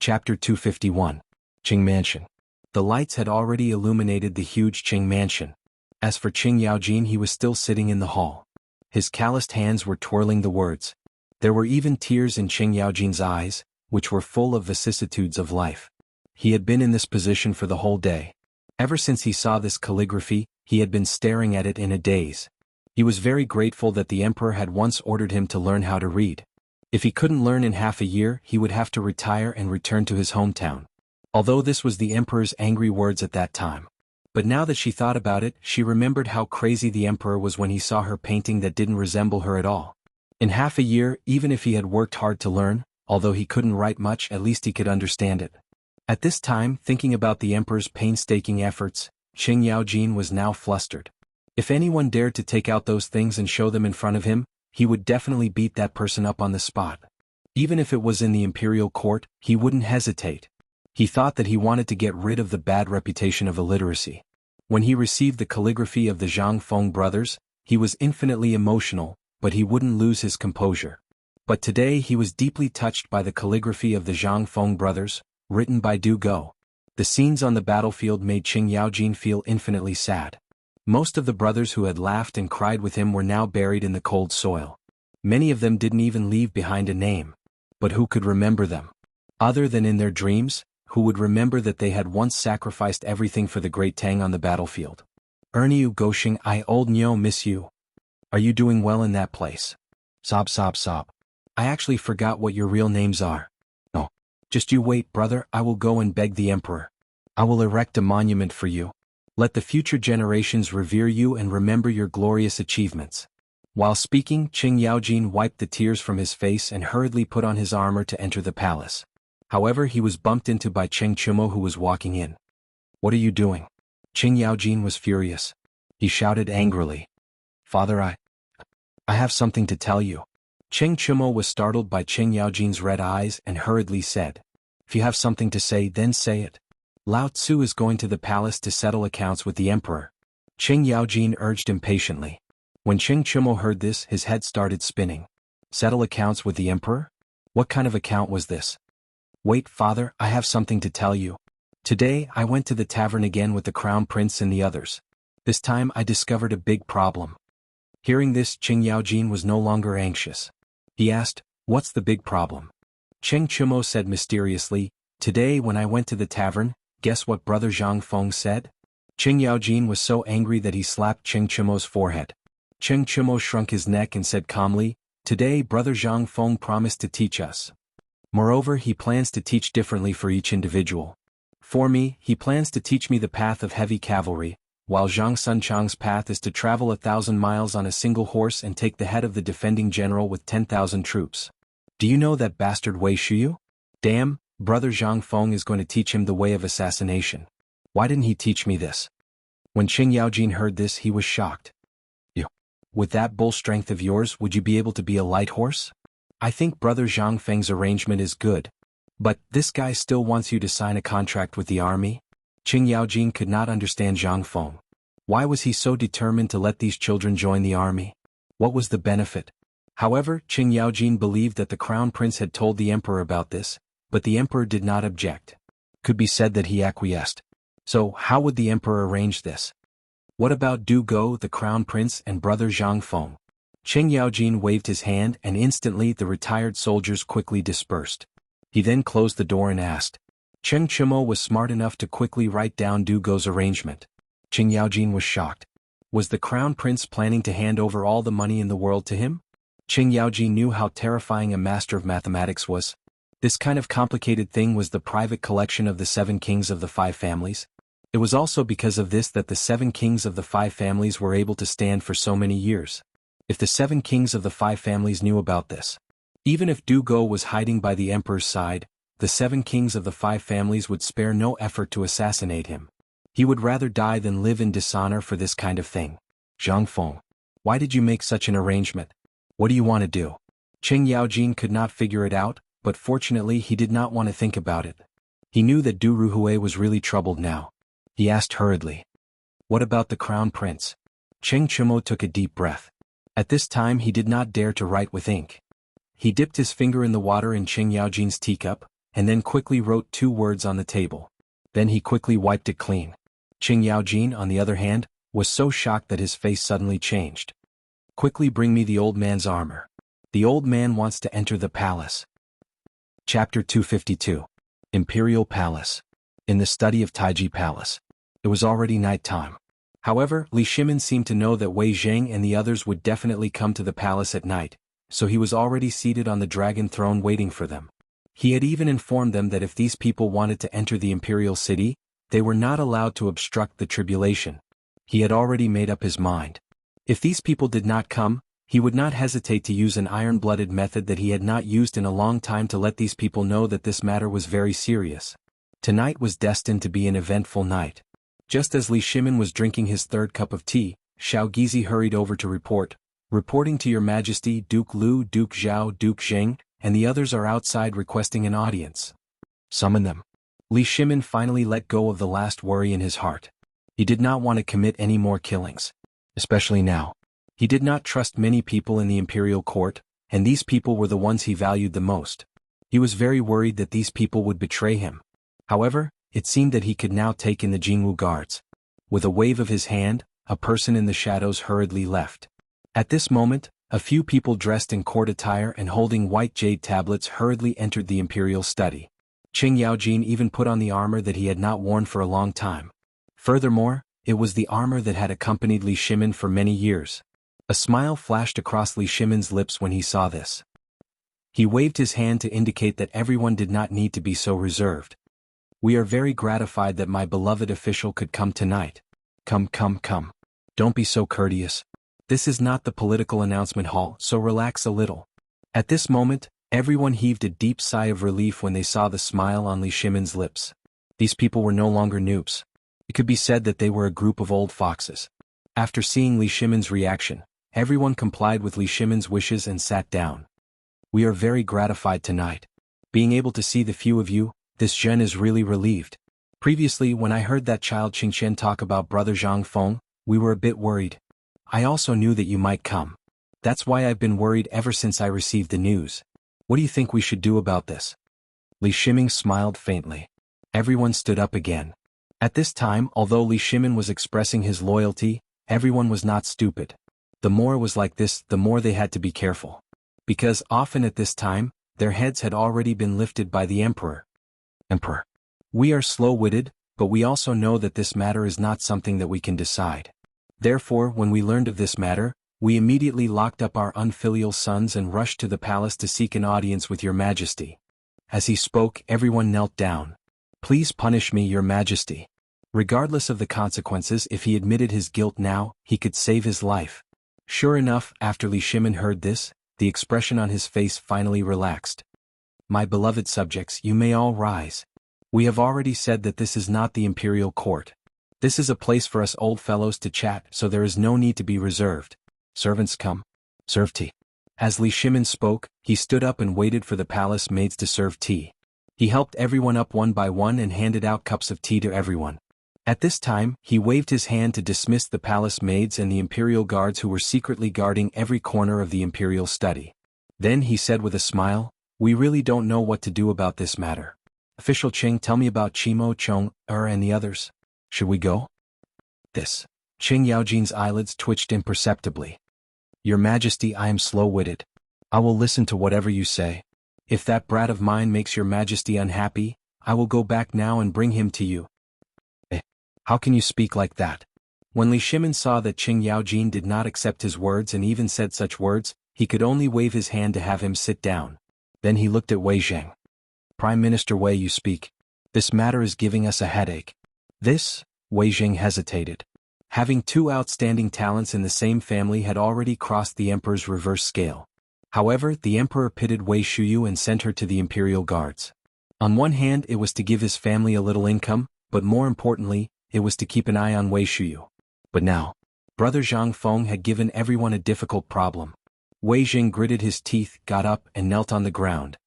Chapter 251. Qing Mansion. The lights had already illuminated the huge Qing Mansion. As for Qing Yaojin, he was still sitting in the hall. His calloused hands were twirling the words. There were even tears in Qing Yaojin's eyes, which were full of vicissitudes of life. He had been in this position for the whole day. Ever since he saw this calligraphy, he had been staring at it in a daze. He was very grateful that the emperor had once ordered him to learn how to read. If he couldn't learn in half a year, he would have to retire and return to his hometown. Although this was the emperor's angry words at that time. But now that she thought about it, she remembered how crazy the emperor was when he saw her painting that didn't resemble her at all. In half a year, even if he had worked hard to learn, although he couldn't write much, at least he could understand it. At this time, thinking about the emperor's painstaking efforts, Qing Yaojin was now flustered. If anyone dared to take out those things and show them in front of him, he would definitely beat that person up on the spot. Even if it was in the imperial court, he wouldn't hesitate. He thought that he wanted to get rid of the bad reputation of illiteracy. When he received the calligraphy of the Zhang Feng brothers, he was infinitely emotional, but he wouldn't lose his composure. But today he was deeply touched by the calligraphy of the Zhang Feng brothers, written by Du Go. The scenes on the battlefield made Qing Yaojin feel infinitely sad. Most of the brothers who had laughed and cried with him were now buried in the cold soil. Many of them didn't even leave behind a name. But who could remember them? Other than in their dreams, who would remember that they had once sacrificed everything for the great Tang on the battlefield? Erniu Goshing, I old Nyo miss you. Are you doing well in that place? Sob sob sob. I actually forgot what your real names are. No. Just you wait, brother, I will go and beg the emperor. I will erect a monument for you. Let the future generations revere you and remember your glorious achievements. While speaking, Qing Yaojin wiped the tears from his face and hurriedly put on his armor to enter the palace. However, he was bumped into by Cheng Chumo, who was walking in. What are you doing? Qing Yaojin was furious. He shouted angrily. Father, I have something to tell you. Cheng Chumo was startled by Qing Yaojin's red eyes and hurriedly said, If you have something to say, then say it. Lao Tzu is going to the palace to settle accounts with the emperor. Qing Yaojin urged impatiently. When Cheng Chumo heard this, his head started spinning. Settle accounts with the emperor? What kind of account was this? Wait, father, I have something to tell you. Today, I went to the tavern again with the crown prince and the others. This time I discovered a big problem. Hearing this, Qing Yaojin was no longer anxious. He asked, What's the big problem? Cheng Chumo said mysteriously, Today when I went to the tavern, guess what brother Zhang Feng said? Qing Yaojin was so angry that he slapped Cheng Chumo's forehead. Cheng Chumo shrunk his neck and said calmly, Today brother Zhang Feng promised to teach us. Moreover, he plans to teach differently for each individual. For me, he plans to teach me the path of heavy cavalry, while Zhang Sunchang's path is to travel 1,000 miles on a single horse and take the head of the defending general with 10,000 troops. Do you know that bastard Wei Shuyu? Damn, brother Zhang Feng is going to teach him the way of assassination. Why didn't he teach me this? When Qing Yaojin heard this, he was shocked. You, with that bull strength of yours, would you be able to be a light horse? I think brother Zhang Feng's arrangement is good. But this guy still wants you to sign a contract with the army? Qing Yaojin could not understand Zhang Feng. Why was he so determined to let these children join the army? What was the benefit? However, Qing Yaojin believed that the crown prince had told the emperor about this, but the emperor did not object. Could be said that he acquiesced. So, how would the emperor arrange this? What about Du Go, the crown prince, and brother Zhang Feng? Qing Yaojin waved his hand and instantly the retired soldiers quickly dispersed. He then closed the door and asked. Cheng Chumo was smart enough to quickly write down Du Go's arrangement. Qing Yaojin was shocked. Was the crown prince planning to hand over all the money in the world to him? Qing Yaojin knew how terrifying a master of mathematics was. This kind of complicated thing was the private collection of the 7 kings of the 5 families. It was also because of this that the 7 kings of the 5 families were able to stand for so many years. If the 7 kings of the 5 families knew about this, even if Du Go was hiding by the emperor's side, the 7 kings of the 5 families would spare no effort to assassinate him. He would rather die than live in dishonor for this kind of thing. Zhang Feng, why did you make such an arrangement? What do you want to do? Qing Yaojin could not figure it out, but fortunately he did not want to think about it. He knew that Du Ruhui was really troubled now. He asked hurriedly. What about the crown prince? Cheng Chumo took a deep breath. At this time he did not dare to write with ink. He dipped his finger in the water in Qing Yaojin's teacup, and then quickly wrote 2 words on the table. Then he quickly wiped it clean. Qing Yaojin, on the other hand, was so shocked that his face suddenly changed. Quickly bring me the old man's armor. The old man wants to enter the palace. Chapter 252. Imperial Palace. In the study of Taiji Palace. It was already night time. However, Li Shimin seemed to know that Wei Zhang and the others would definitely come to the palace at night, so he was already seated on the dragon throne waiting for them. He had even informed them that if these people wanted to enter the imperial city, they were not allowed to obstruct the tribulation. He had already made up his mind. If these people did not come, he would not hesitate to use an iron-blooded method that he had not used in a long time to let these people know that this matter was very serious. Tonight was destined to be an eventful night. Just as Li Shimin was drinking his 3rd cup of tea, Xiao Gizi hurried over to report. Reporting to your majesty, Duke Lu, Duke Zhao, Duke Zheng, and the others are outside requesting an audience. Summon them. Li Shimin finally let go of the last worry in his heart. He did not want to commit any more killings. Especially now. He did not trust many people in the imperial court, and these people were the ones he valued the most. He was very worried that these people would betray him. However, it seemed that he could now take in the Jingwu guards. With a wave of his hand, a person in the shadows hurriedly left. At this moment, a few people dressed in court attire and holding white jade tablets hurriedly entered the imperial study. Qing Yaojin even put on the armor that he had not worn for a long time. Furthermore, it was the armor that had accompanied Li Shimin for many years. A smile flashed across Li Shimin's lips when he saw this. He waved his hand to indicate that everyone did not need to be so reserved. We are very gratified that my beloved official could come tonight. Come. Don't be so courteous. This is not the political announcement hall, so relax a little. At this moment, everyone heaved a deep sigh of relief when they saw the smile on Li Shimin's lips. These people were no longer noobs. It could be said that they were a group of old foxes. After seeing Li Shimin's reaction, everyone complied with Li Shimin's wishes and sat down. We are very gratified tonight. Being able to see the few of you, this Zhen is really relieved. Previously, when I heard that child Qingqian talk about brother Zhang Feng, we were a bit worried. I also knew that you might come. That's why I've been worried ever since I received the news. What do you think we should do about this? Li Shimin smiled faintly. Everyone stood up again. At this time, although Li Shimin was expressing his loyalty, everyone was not stupid. The more it was like this, the more they had to be careful. Because often at this time, their heads had already been lifted by the emperor. We are slow-witted, but we also know that this matter is not something that we can decide. Therefore, when we learned of this matter, we immediately locked up our unfilial sons and rushed to the palace to seek an audience with your majesty. As he spoke, everyone knelt down. Please punish me, your majesty. Regardless of the consequences, if he admitted his guilt now, he could save his life. Sure enough, after Li Shimin heard this, the expression on his face finally relaxed. My beloved subjects, you may all rise. We have already said that this is not the imperial court. This is a place for us old fellows to chat, so there is no need to be reserved. Servants come. Serve tea. As Li Shimin spoke, he stood up and waited for the palace maids to serve tea. He helped everyone up one by one and handed out cups of tea to everyone. At this time, he waved his hand to dismiss the palace maids and the imperial guards who were secretly guarding every corner of the imperial study. Then he said with a smile, we really don't know what to do about this matter. Official Qing, tell me about Qimo, Chong, and the others. Should we go? This. Qing Yaojin's eyelids twitched imperceptibly. Your Majesty, I am slow-witted. I will listen to whatever you say. If that brat of mine makes your Majesty unhappy, I will go back now and bring him to you. How can you speak like that? When Li Shimin saw that Qing Yaojin did not accept his words and even said such words, he could only wave his hand to have him sit down. Then he looked at Wei Zhang. Prime Minister Wei, you speak. This matter is giving us a headache. This? Wei Zhang hesitated. Having 2 outstanding talents in the same family had already crossed the emperor's reverse scale. However, the emperor pitted Wei Shuyu and sent her to the imperial guards. On one hand, it was to give his family a little income, but more importantly, it was to keep an eye on Wei Shuyu. But now, brother Zhang Feng had given everyone a difficult problem. Wei Zhang gritted his teeth, got up, and knelt on the ground.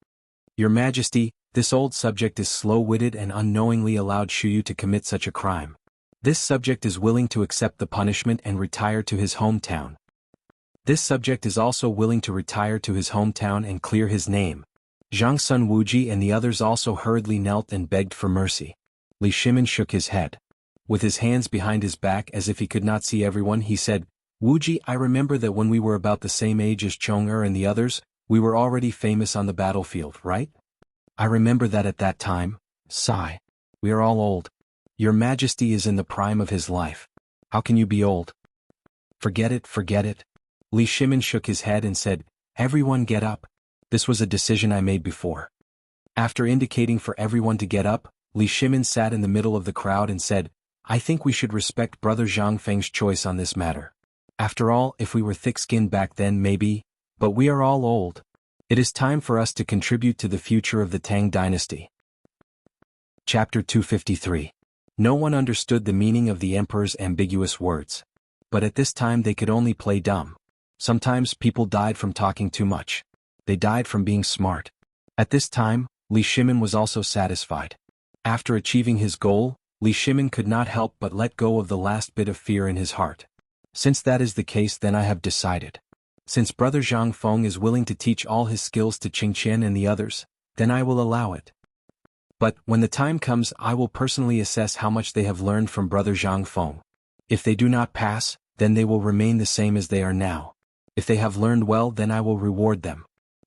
Your Majesty, this old subject is slow-witted and unknowingly allowed Shuyu to commit such a crime. This subject is willing to accept the punishment and retire to his hometown. This subject is also willing to retire to his hometown and clear his name. Zhang Sun Wuji and the others also hurriedly knelt and begged for mercy. Li Shimin shook his head. With his hands behind his back as if he could not see everyone, he said, Wuji, I remember that when we were about the same age as Chong-er and the others, we were already famous on the battlefield, right? I remember that at that time. Sigh. We are all old. Your Majesty is in the prime of his life. How can you be old? Forget it, forget it. Li Shimin shook his head and said, Everyone get up. This was a decision I made before. After indicating for everyone to get up, Li Shimin sat in the middle of the crowd and said, I think we should respect Brother Zhang Feng's choice on this matter. After all, if we were thick-skinned back then maybe, but we are all old. It is time for us to contribute to the future of the Tang Dynasty. Chapter 253. No one understood the meaning of the emperor's ambiguous words. But at this time they could only play dumb. Sometimes people died from talking too much. They died from being smart. At this time, Li Shimin was also satisfied. After achieving his goal, Li Shimin could not help but let go of the last bit of fear in his heart. Since that is the case, then I have decided. Since Brother Zhang Feng is willing to teach all his skills to Qingqian and the others, then I will allow it. But when the time comes, I will personally assess how much they have learned from Brother Zhang Feng. If they do not pass, then they will remain the same as they are now. If they have learned well, then I will reward them.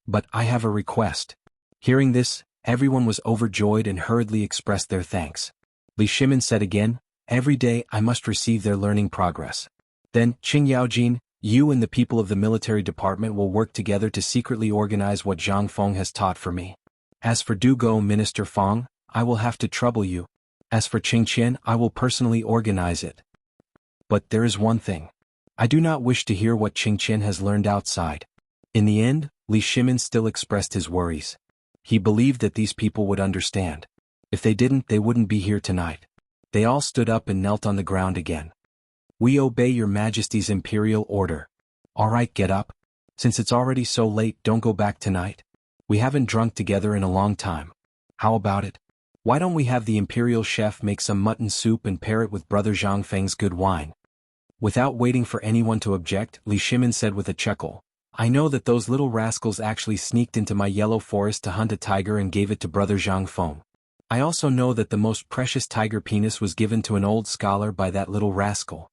But I have a request. Hearing this, everyone was overjoyed and hurriedly expressed their thanks. Li Shimin said again, Every day I must receive their learning progress. Then, Qing Yaojin, you and the people of the military department will work together to secretly organize what Zhang Feng has taught for me. As for Dugo Minister Feng, I will have to trouble you. As for Qingqian, I will personally organize it. But there is one thing. I do not wish to hear what Qingqian has learned outside. In the end, Li Shimin still expressed his worries. He believed that these people would understand. If they didn't, they wouldn't be here tonight. They all stood up and knelt on the ground again. We obey your Majesty's imperial order. All right, get up. Since it's already so late, don't go back tonight. We haven't drunk together in a long time. How about it? Why don't we have the imperial chef make some mutton soup and pair it with Brother Zhang Feng's good wine? Without waiting for anyone to object, Li Shimin said with a chuckle, I know that those little rascals actually sneaked into my yellow forest to hunt a tiger and gave it to Brother Zhang Feng. I also know that the most precious tiger penis was given to an old scholar by that little rascal.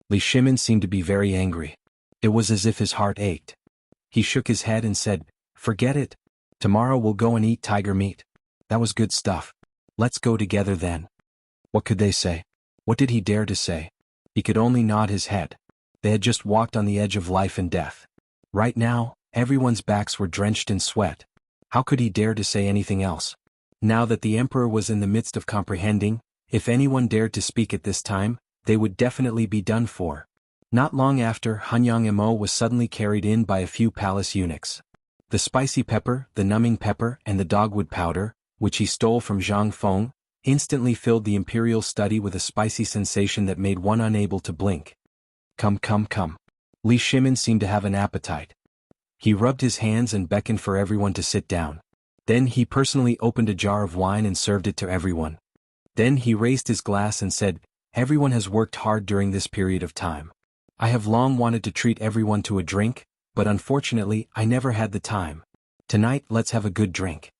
Li Shimin seemed to be very angry. It was as if his heart ached. He shook his head and said, Forget it. Tomorrow we'll go and eat tiger meat. That was good stuff. Let's go together then. What could they say? What did he dare to say? He could only nod his head. They had just walked on the edge of life and death. Right now, everyone's backs were drenched in sweat. How could he dare to say anything else? Now that the emperor was in the midst of comprehending, if anyone dared to speak at this time, they would definitely be done for. Not long after, Hanyang Mo was suddenly carried in by a few palace eunuchs. The spicy pepper, the numbing pepper, and the dogwood powder, which he stole from Zhang Feng, instantly filled the imperial study with a spicy sensation that made one unable to blink. Come, come, come. Li Shimin seemed to have an appetite. He rubbed his hands and beckoned for everyone to sit down. Then he personally opened a jar of wine and served it to everyone. Then he raised his glass and said, Everyone has worked hard during this period of time. I have long wanted to treat everyone to a drink, but unfortunately I never had the time. Tonight let's have a good drink.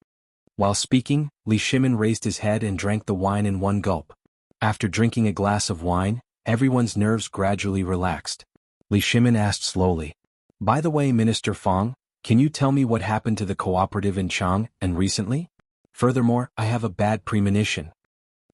While speaking, Li Shimin raised his head and drank the wine in one gulp. After drinking a glass of wine, everyone's nerves gradually relaxed. Li Shimin asked slowly, By the way, Minister Feng, can you tell me what happened to the cooperative in Chang and recently? Furthermore, I have a bad premonition.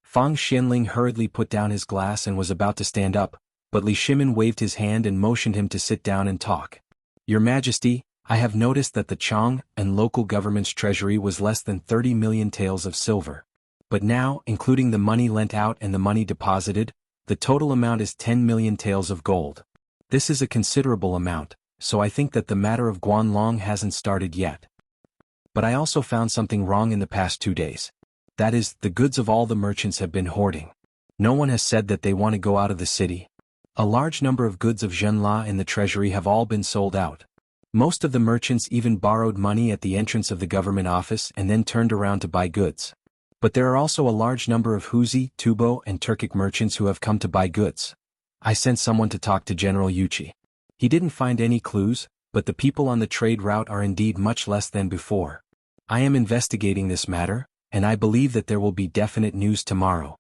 Feng Xianling hurriedly put down his glass and was about to stand up, but Li Shimin waved his hand and motioned him to sit down and talk. Your Majesty, I have noticed that the Chang and local government's treasury was less than 30 million taels of silver. But now, including the money lent out and the money deposited, the total amount is 10 million taels of gold. This is a considerable amount, so I think that the matter of Guanlong hasn't started yet. But I also found something wrong in the past 2 days. That is, the goods of all the merchants have been hoarding. No one has said that they want to go out of the city. A large number of goods of Zhenla in the treasury have all been sold out. Most of the merchants even borrowed money at the entrance of the government office and then turned around to buy goods. But there are also a large number of Huzi, Tubo, and Turkic merchants who have come to buy goods. I sent someone to talk to General Yuchi. He didn't find any clues, but the people on the trade route are indeed much less than before. I am investigating this matter, and I believe that there will be definite news tomorrow.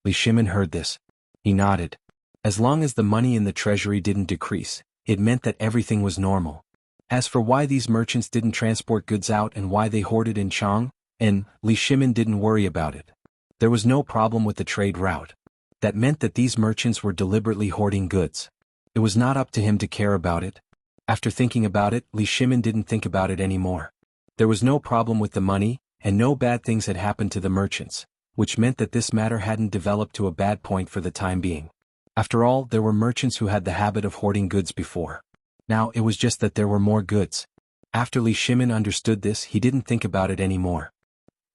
Li Shimin heard this. He nodded. As long as the money in the treasury didn't decrease, it meant that everything was normal. As for why these merchants didn't transport goods out and why they hoarded in Chang, Li Shimin didn't worry about it. There was no problem with the trade route. That meant that these merchants were deliberately hoarding goods. It was not up to him to care about it. After thinking about it, Li Shimin didn't think about it anymore. There was no problem with the money, and no bad things had happened to the merchants, which meant that this matter hadn't developed to a bad point for the time being. After all, there were merchants who had the habit of hoarding goods before. Now it was just that there were more goods. After Li Shimin understood this, he didn't think about it anymore.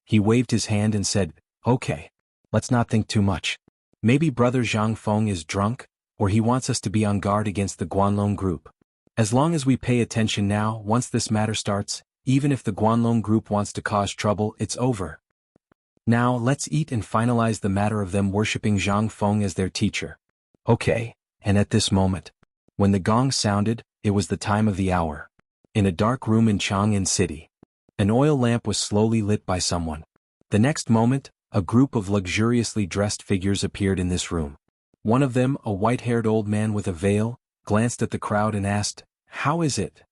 He waved his hand and said, "Okay. Let's not think too much. Maybe Brother Zhang Feng is drunk, or he wants us to be on guard against the Guanlong group. As long as we pay attention now, once this matter starts, even if the Guanlong group wants to cause trouble, it's over. Now let's eat and finalize the matter of them worshipping Zhang Feng as their teacher." Okay, and at this moment, when the gong sounded, it was the time of the hour. In a dark room in Chang'an City, an oil lamp was slowly lit by someone. The next moment, a group of luxuriously dressed figures appeared in this room. One of them, a white-haired old man with a veil, glanced at the crowd and asked, "How is it?"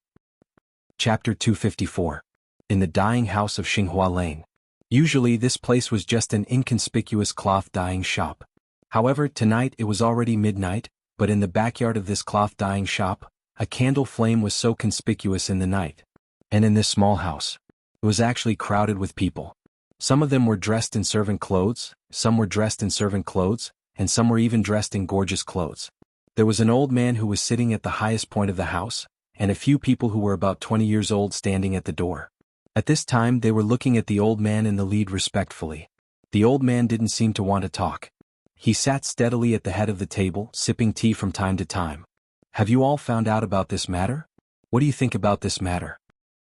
Chapter 254. In the dyeing house of Xinghua Lane. Usually this place was just an inconspicuous cloth dyeing shop. However, tonight it was already midnight, but in the backyard of this cloth dyeing shop, a candle flame was so conspicuous in the night. And in this small house, it was actually crowded with people. Some of them were dressed in servant clothes, some were dressed in servant clothes, and some were even dressed in gorgeous clothes. There was an old man who was sitting at the highest point of the house, and a few people who were about 20 years old standing at the door. At this time they were looking at the old man in the lead respectfully. The old man didn't seem to want to talk. He sat steadily at the head of the table, sipping tea from time to time. "Have you all found out about this matter? What do you think about this matter?"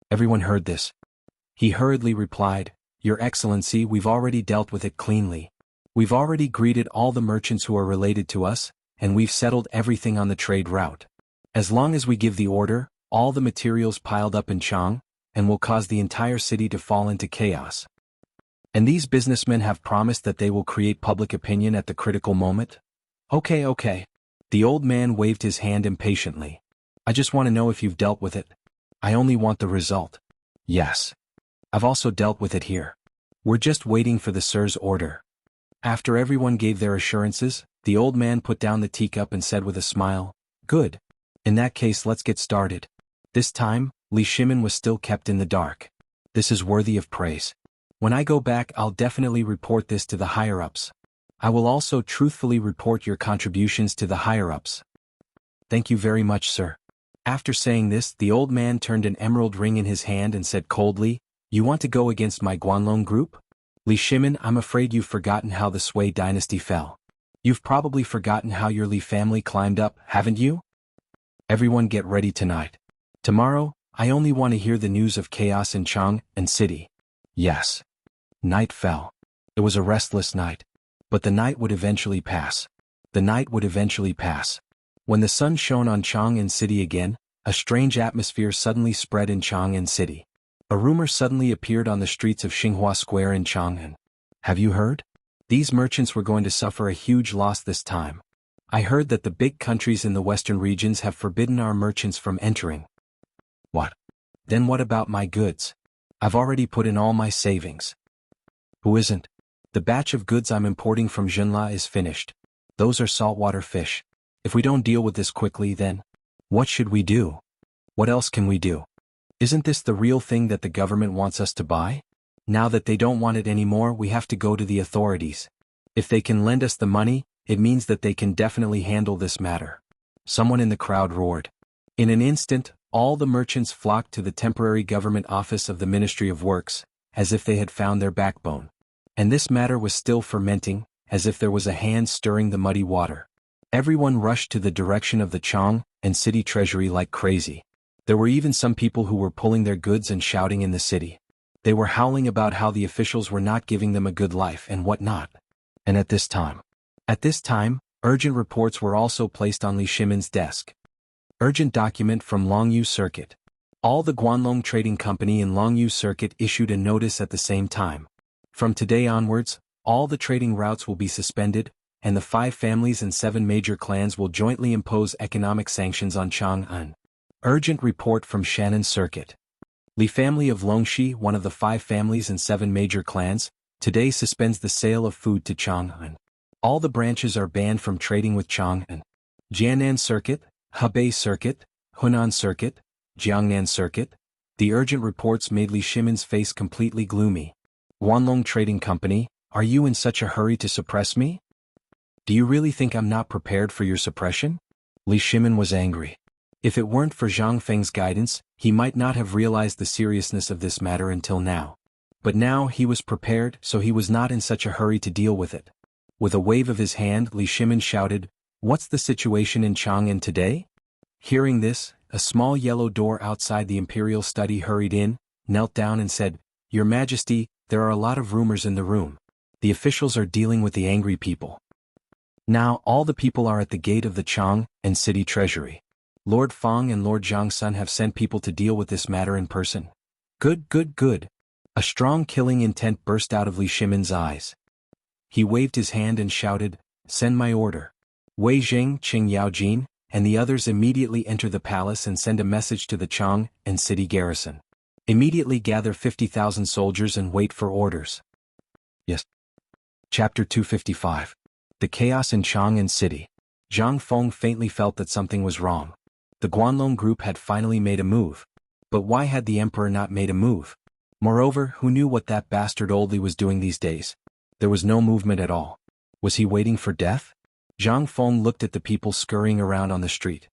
Everyone heard this. He hurriedly replied, "Your Excellency, we've already dealt with it cleanly. We've already greeted all the merchants who are related to us, and we've settled everything on the trade route. As long as we give the order, all the materials piled up in Chang, and will cause the entire city to fall into chaos. And these businessmen have promised that they will create public opinion at the critical moment?" Okay. The old man waved his hand impatiently. "I just want to know if you've dealt with it. I only want the result." "Yes. I've also dealt with it here. We're just waiting for the Sir's order." After everyone gave their assurances, the old man put down the teacup and said with a smile, "Good. In that case, let's get started." This time, Li Shimin was still kept in the dark. This is worthy of praise. When I go back, I'll definitely report this to the higher-ups. I will also truthfully report your contributions to the higher-ups. "Thank you very much, sir." After saying this, the old man turned an emerald ring in his hand and said coldly, "You want to go against my Guanlong group? Li Shimin, I'm afraid you've forgotten how the Sui dynasty fell. You've probably forgotten how your Li family climbed up, haven't you? Everyone get ready tonight. Tomorrow, I only want to hear the news of chaos in Chang'an City." Yes. Night fell. It was a restless night. But the night would eventually pass. The night would eventually pass. When the sun shone on Chang'an City again, a strange atmosphere suddenly spread in Chang'an City. A rumor suddenly appeared on the streets of Xinghua Square in Chang'an. "Have you heard? These merchants were going to suffer a huge loss this time. I heard that the big countries in the western regions have forbidden our merchants from entering." "What? Then what about my goods? I've already put in all my savings." "Who isn't? The batch of goods I'm importing from Jinla is finished. Those are saltwater fish. If we don't deal with this quickly, then what should we do? What else can we do? Isn't this the real thing that the government wants us to buy? Now that they don't want it anymore, we have to go to the authorities. If they can lend us the money, it means that they can definitely handle this matter." Someone in the crowd roared. In an instant, all the merchants flocked to the temporary government office of the Ministry of Works, as if they had found their backbone. And this matter was still fermenting, as if there was a hand stirring the muddy water. Everyone rushed to the direction of the Chang'an City treasury like crazy. There were even some people who were pulling their goods and shouting in the city. They were howling about how the officials were not giving them a good life and whatnot. And at this time, urgent reports were also placed on Li Shimin's desk. Urgent document from Longyu Circuit. All the Guanlong Trading Company in Longyu Circuit issued a notice at the same time. From today onwards, all the trading routes will be suspended, and the 5 families and 7 major clans will jointly impose economic sanctions on Chang'an. Urgent report from Shannon Circuit. Li family of Longxi, one of the 5 families and 7 major clans, today suspends the sale of food to Chang'an. All the branches are banned from trading with Chang'an. Jianan Circuit, Hebei Circuit, Hunan Circuit, Jiangnan Circuit. The urgent reports made Li Shimon's face completely gloomy. Guanlong Trading Company, are you in such a hurry to suppress me? Do you really think I'm not prepared for your suppression? Li Shimon was angry. If it weren't for Zhang Feng's guidance, he might not have realized the seriousness of this matter until now. But now he was prepared, so he was not in such a hurry to deal with it. With a wave of his hand, Li Shimon shouted, "What's the situation in Chang'an today?" Hearing this, a small yellow door outside the imperial study hurried in, knelt down and said, "Your Majesty, there are a lot of rumors in the room. The officials are dealing with the angry people. Now all the people are at the gate of the Chang'an city treasury. Lord Fang and Lord Zhang Sun have sent people to deal with this matter in person." Good, good, good. A strong killing intent burst out of Li Shimon's eyes. He waved his hand and shouted, "Send my order." Wei Jing, Qing Yaojin, and the others immediately enter the palace and send a message to the Chang'an city garrison. Immediately gather 50,000 soldiers and wait for orders. Yes. Chapter 255. The Chaos in Chang'an City. Zhang Feng faintly felt that something was wrong. The Guanlong group had finally made a move. But why had the emperor not made a move? Moreover, who knew what that bastard old Li was doing these days? There was no movement at all. Was he waiting for death? Zhang Feng looked at the people scurrying around on the street.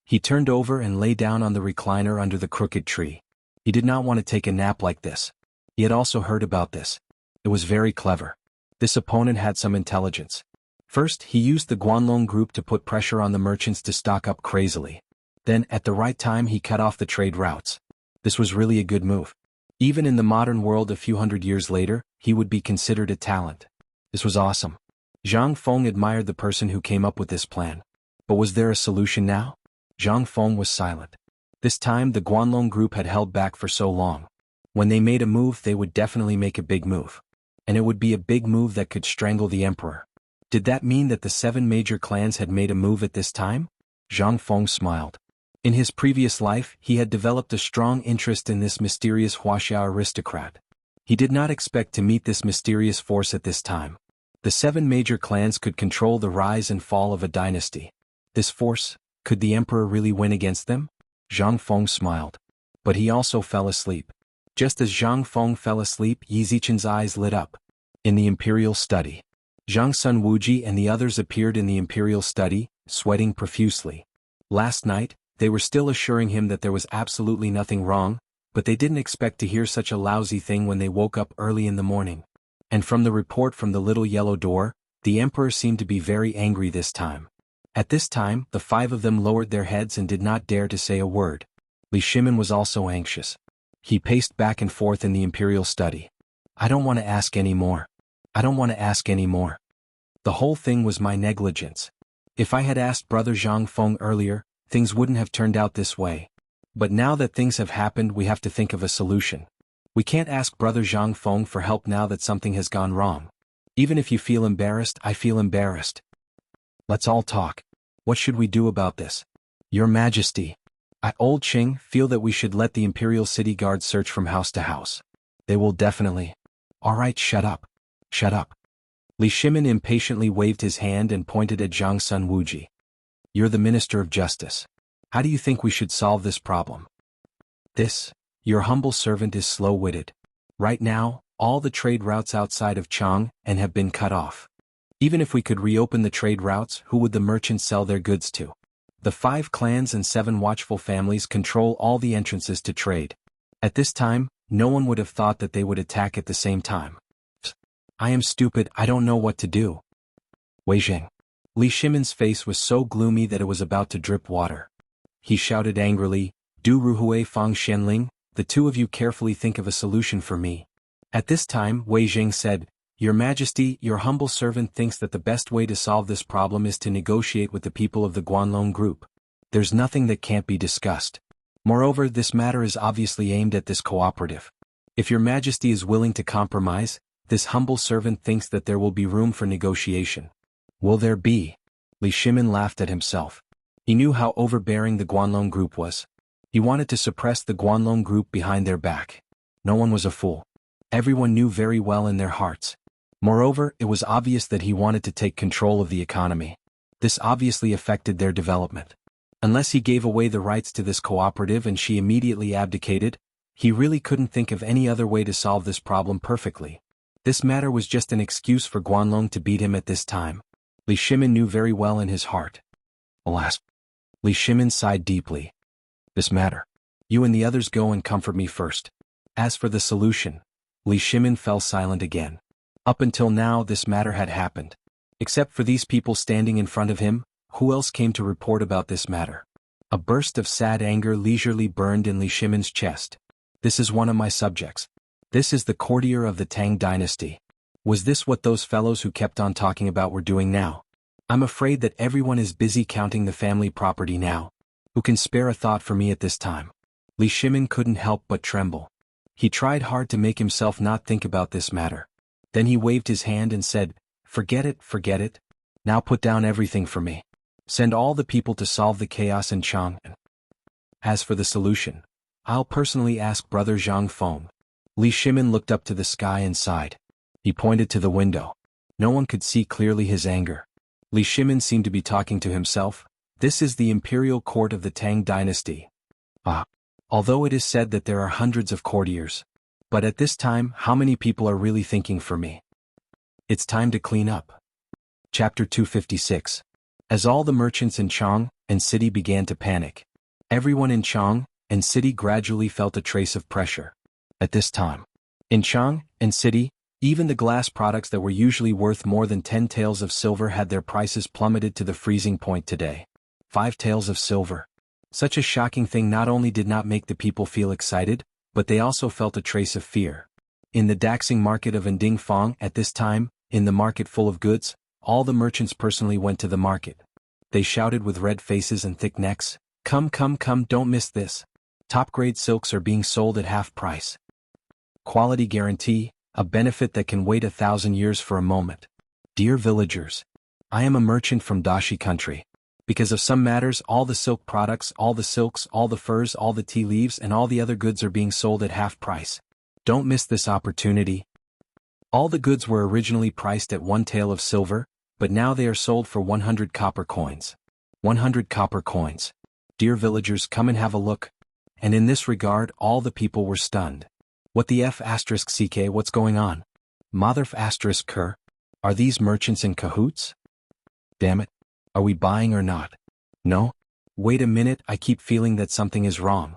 He turned over and lay down on the recliner under the crooked tree. He did not want to take a nap like this. He had also heard about this. It was very clever. This opponent had some intelligence. First, he used the Guanlong group to put pressure on the merchants to stock up crazily. Then, at the right time, he cut off the trade routes. This was really a good move. Even in the modern world a few hundred years later, he would be considered a talent. This was awesome. Zhang Feng admired the person who came up with this plan. But was there a solution now? Zhang Feng was silent. This time the Guanlong group had held back for so long. When they made a move, they would definitely make a big move. And it would be a big move that could strangle the emperor. Did that mean that the 7 major clans had made a move at this time? Zhang Feng smiled. In his previous life, he had developed a strong interest in this mysterious Wuxia aristocrat. He did not expect to meet this mysterious force at this time. The 7 major clans could control the rise and fall of a dynasty. This force, could the emperor really win against them? Zhang Feng smiled. But he also fell asleep. Just as Zhang Feng fell asleep, Yi Zichen's eyes lit up. In the imperial study. Zhang Sun Wuji and the others appeared in the imperial study, sweating profusely. Last night, they were still assuring him that there was absolutely nothing wrong, but they didn't expect to hear such a lousy thing when they woke up early in the morning. And from the report from the little yellow door, the emperor seemed to be very angry this time. At this time, the 5 of them lowered their heads and did not dare to say a word. Li Shimon was also anxious. He paced back and forth in the imperial study. I don't want to ask any more. I don't want to ask any more. The whole thing was my negligence. If I had asked Brother Zhang Feng earlier, things wouldn't have turned out this way. But now that things have happened, we have to think of a solution. We can't ask Brother Zhang Feng for help now that something has gone wrong. Even if you feel embarrassed, I feel embarrassed. Let's all talk. What should we do about this? Your Majesty. I, Old Qing, feel that we should let the Imperial City Guard search from house to house. They will definitely. All right, shut up. Shut up. Li Shimon impatiently waved his hand and pointed at Zhang Sun Wuji. You're the Minister of Justice. How do you think we should solve this problem? Your humble servant is slow-witted. Right now, all the trade routes outside of Chang'an have been cut off. Even if we could reopen the trade routes, who would the merchants sell their goods to? The 5 clans and 7 watchful families control all the entrances to trade. At this time, no one would have thought that they would attack at the same time. I am stupid, I don't know what to do. Wei Jing. Li Shimon's face was so gloomy that it was about to drip water. He shouted angrily, Du Ruhui Fang Xianling, the 2 of you carefully think of a solution for me. At this time, Wei Jing said, Your Majesty, your humble servant thinks that the best way to solve this problem is to negotiate with the people of the Guanlong group. There's nothing that can't be discussed. Moreover, this matter is obviously aimed at this cooperative. If your majesty is willing to compromise, this humble servant thinks that there will be room for negotiation. Will there be? Li Shimin laughed at himself. He knew how overbearing the Guanlong group was. He wanted to suppress the Guanlong group behind their back. No one was a fool. Everyone knew very well in their hearts. Moreover, it was obvious that he wanted to take control of the economy. This obviously affected their development. Unless he gave away the rights to this cooperative and she immediately abdicated, he really couldn't think of any other way to solve this problem perfectly. This matter was just an excuse for Guanlong to beat him at this time. Li Shimin knew very well in his heart. Alas. Li Shimin sighed deeply. This matter. You and the others go and comfort me first. As for the solution, Li Shimin fell silent again. Up until now this matter had happened. Except for these people standing in front of him, who else came to report about this matter? A burst of sad anger leisurely burned in Li Shimin's chest. This is one of my subjects. This is the courtier of the Tang Dynasty. Was this what those fellows who kept on talking about were doing now? I'm afraid that everyone is busy counting the family property now. Who can spare a thought for me at this time? Li Shimin couldn't help but tremble. He tried hard to make himself not think about this matter. Then he waved his hand and said, forget it. Now put down everything for me. Send all the people to solve the chaos in Chang. As for the solution, I'll personally ask Brother Zhang Feng. Li Shimin looked up to the sky and sighed. He pointed to the window. No one could see clearly his anger. Li Shimin seemed to be talking to himself. This is the imperial court of the Tang Dynasty. Although it is said that there are hundreds of courtiers. But at this time, how many people are really thinking for me? It's time to clean up. Chapter 256. As all the merchants in Chang and city began to panic, everyone in Chang and city gradually felt a trace of pressure. At this time, in Chang and city, even the glass products that were usually worth more than 10 taels of silver had their prices plummeted to the freezing point today. 5 taels of silver. Such a shocking thing not only did not make the people feel excited, but they also felt a trace of fear. In the Daxing market of Nding Fong at this time, in the market full of goods, all the merchants personally went to the market. They shouted with red faces and thick necks, come, don't miss this. Top-grade silks are being sold at half price. Quality guarantee, a benefit that can wait 1,000 years for a moment. Dear villagers, I am a merchant from Dashi country. Because of some matters, all the silk products, all the silks, all the furs, all the tea leaves and all the other goods are being sold at half price. Don't miss this opportunity. All the goods were originally priced at 1 tael of silver, but now they are sold for 100 copper coins. 100 copper coins. Dear villagers, come and have a look. And in this regard, all the people were stunned. What the F***ck, what's going on? Mother F***ker? Are these merchants in cahoots? Damn it. Are we buying or not? No? Wait a minute, I keep feeling that something is wrong.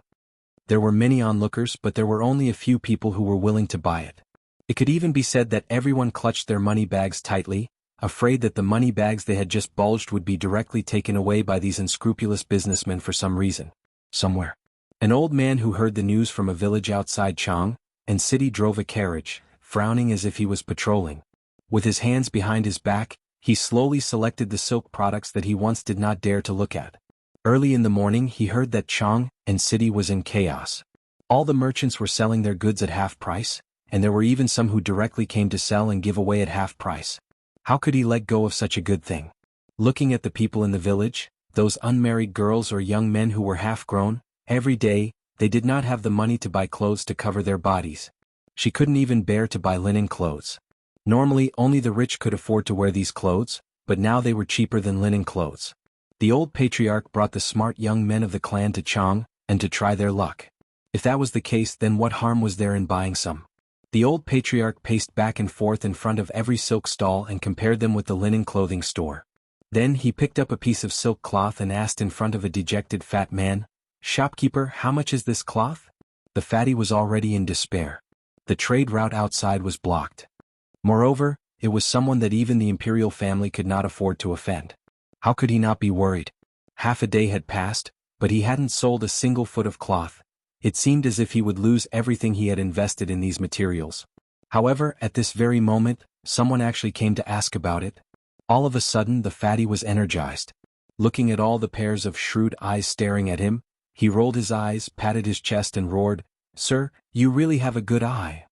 There were many onlookers, but there were only a few people who were willing to buy it. It could even be said that everyone clutched their money bags tightly, afraid that the money bags they had just bulged would be directly taken away by these unscrupulous businessmen for some reason. Somewhere. An old man who heard the news from a village outside Chang and city drove a carriage, frowning as if he was patrolling. With his hands behind his back, he slowly selected the silk products that he once did not dare to look at. Early in the morning he heard that Chang and city was in chaos. All the merchants were selling their goods at half price, and there were even some who directly came to sell and give away at half price. How could he let go of such a good thing? Looking at the people in the village, those unmarried girls or young men who were half-grown, every day, they did not have the money to buy clothes to cover their bodies. She couldn't even bear to buy linen clothes. Normally only the rich could afford to wear these clothes, but now they were cheaper than linen clothes. The old patriarch brought the smart young men of the clan to Chang, and to try their luck. If that was the case, then what harm was there in buying some? The old patriarch paced back and forth in front of every silk stall and compared them with the linen clothing store. Then he picked up a piece of silk cloth and asked in front of a dejected fat man, "Shopkeeper, how much is this cloth?" The fatty was already in despair. The trade route outside was blocked. Moreover, it was someone that even the imperial family could not afford to offend. How could he not be worried? Half a day had passed, but he hadn't sold a single foot of cloth. It seemed as if he would lose everything he had invested in these materials. However, at this very moment, someone actually came to ask about it. All of a sudden the fatty was energized. Looking at all the pairs of shrewd eyes staring at him, He rolled his eyes, patted his chest and roared, "Sir, you really have a good eye.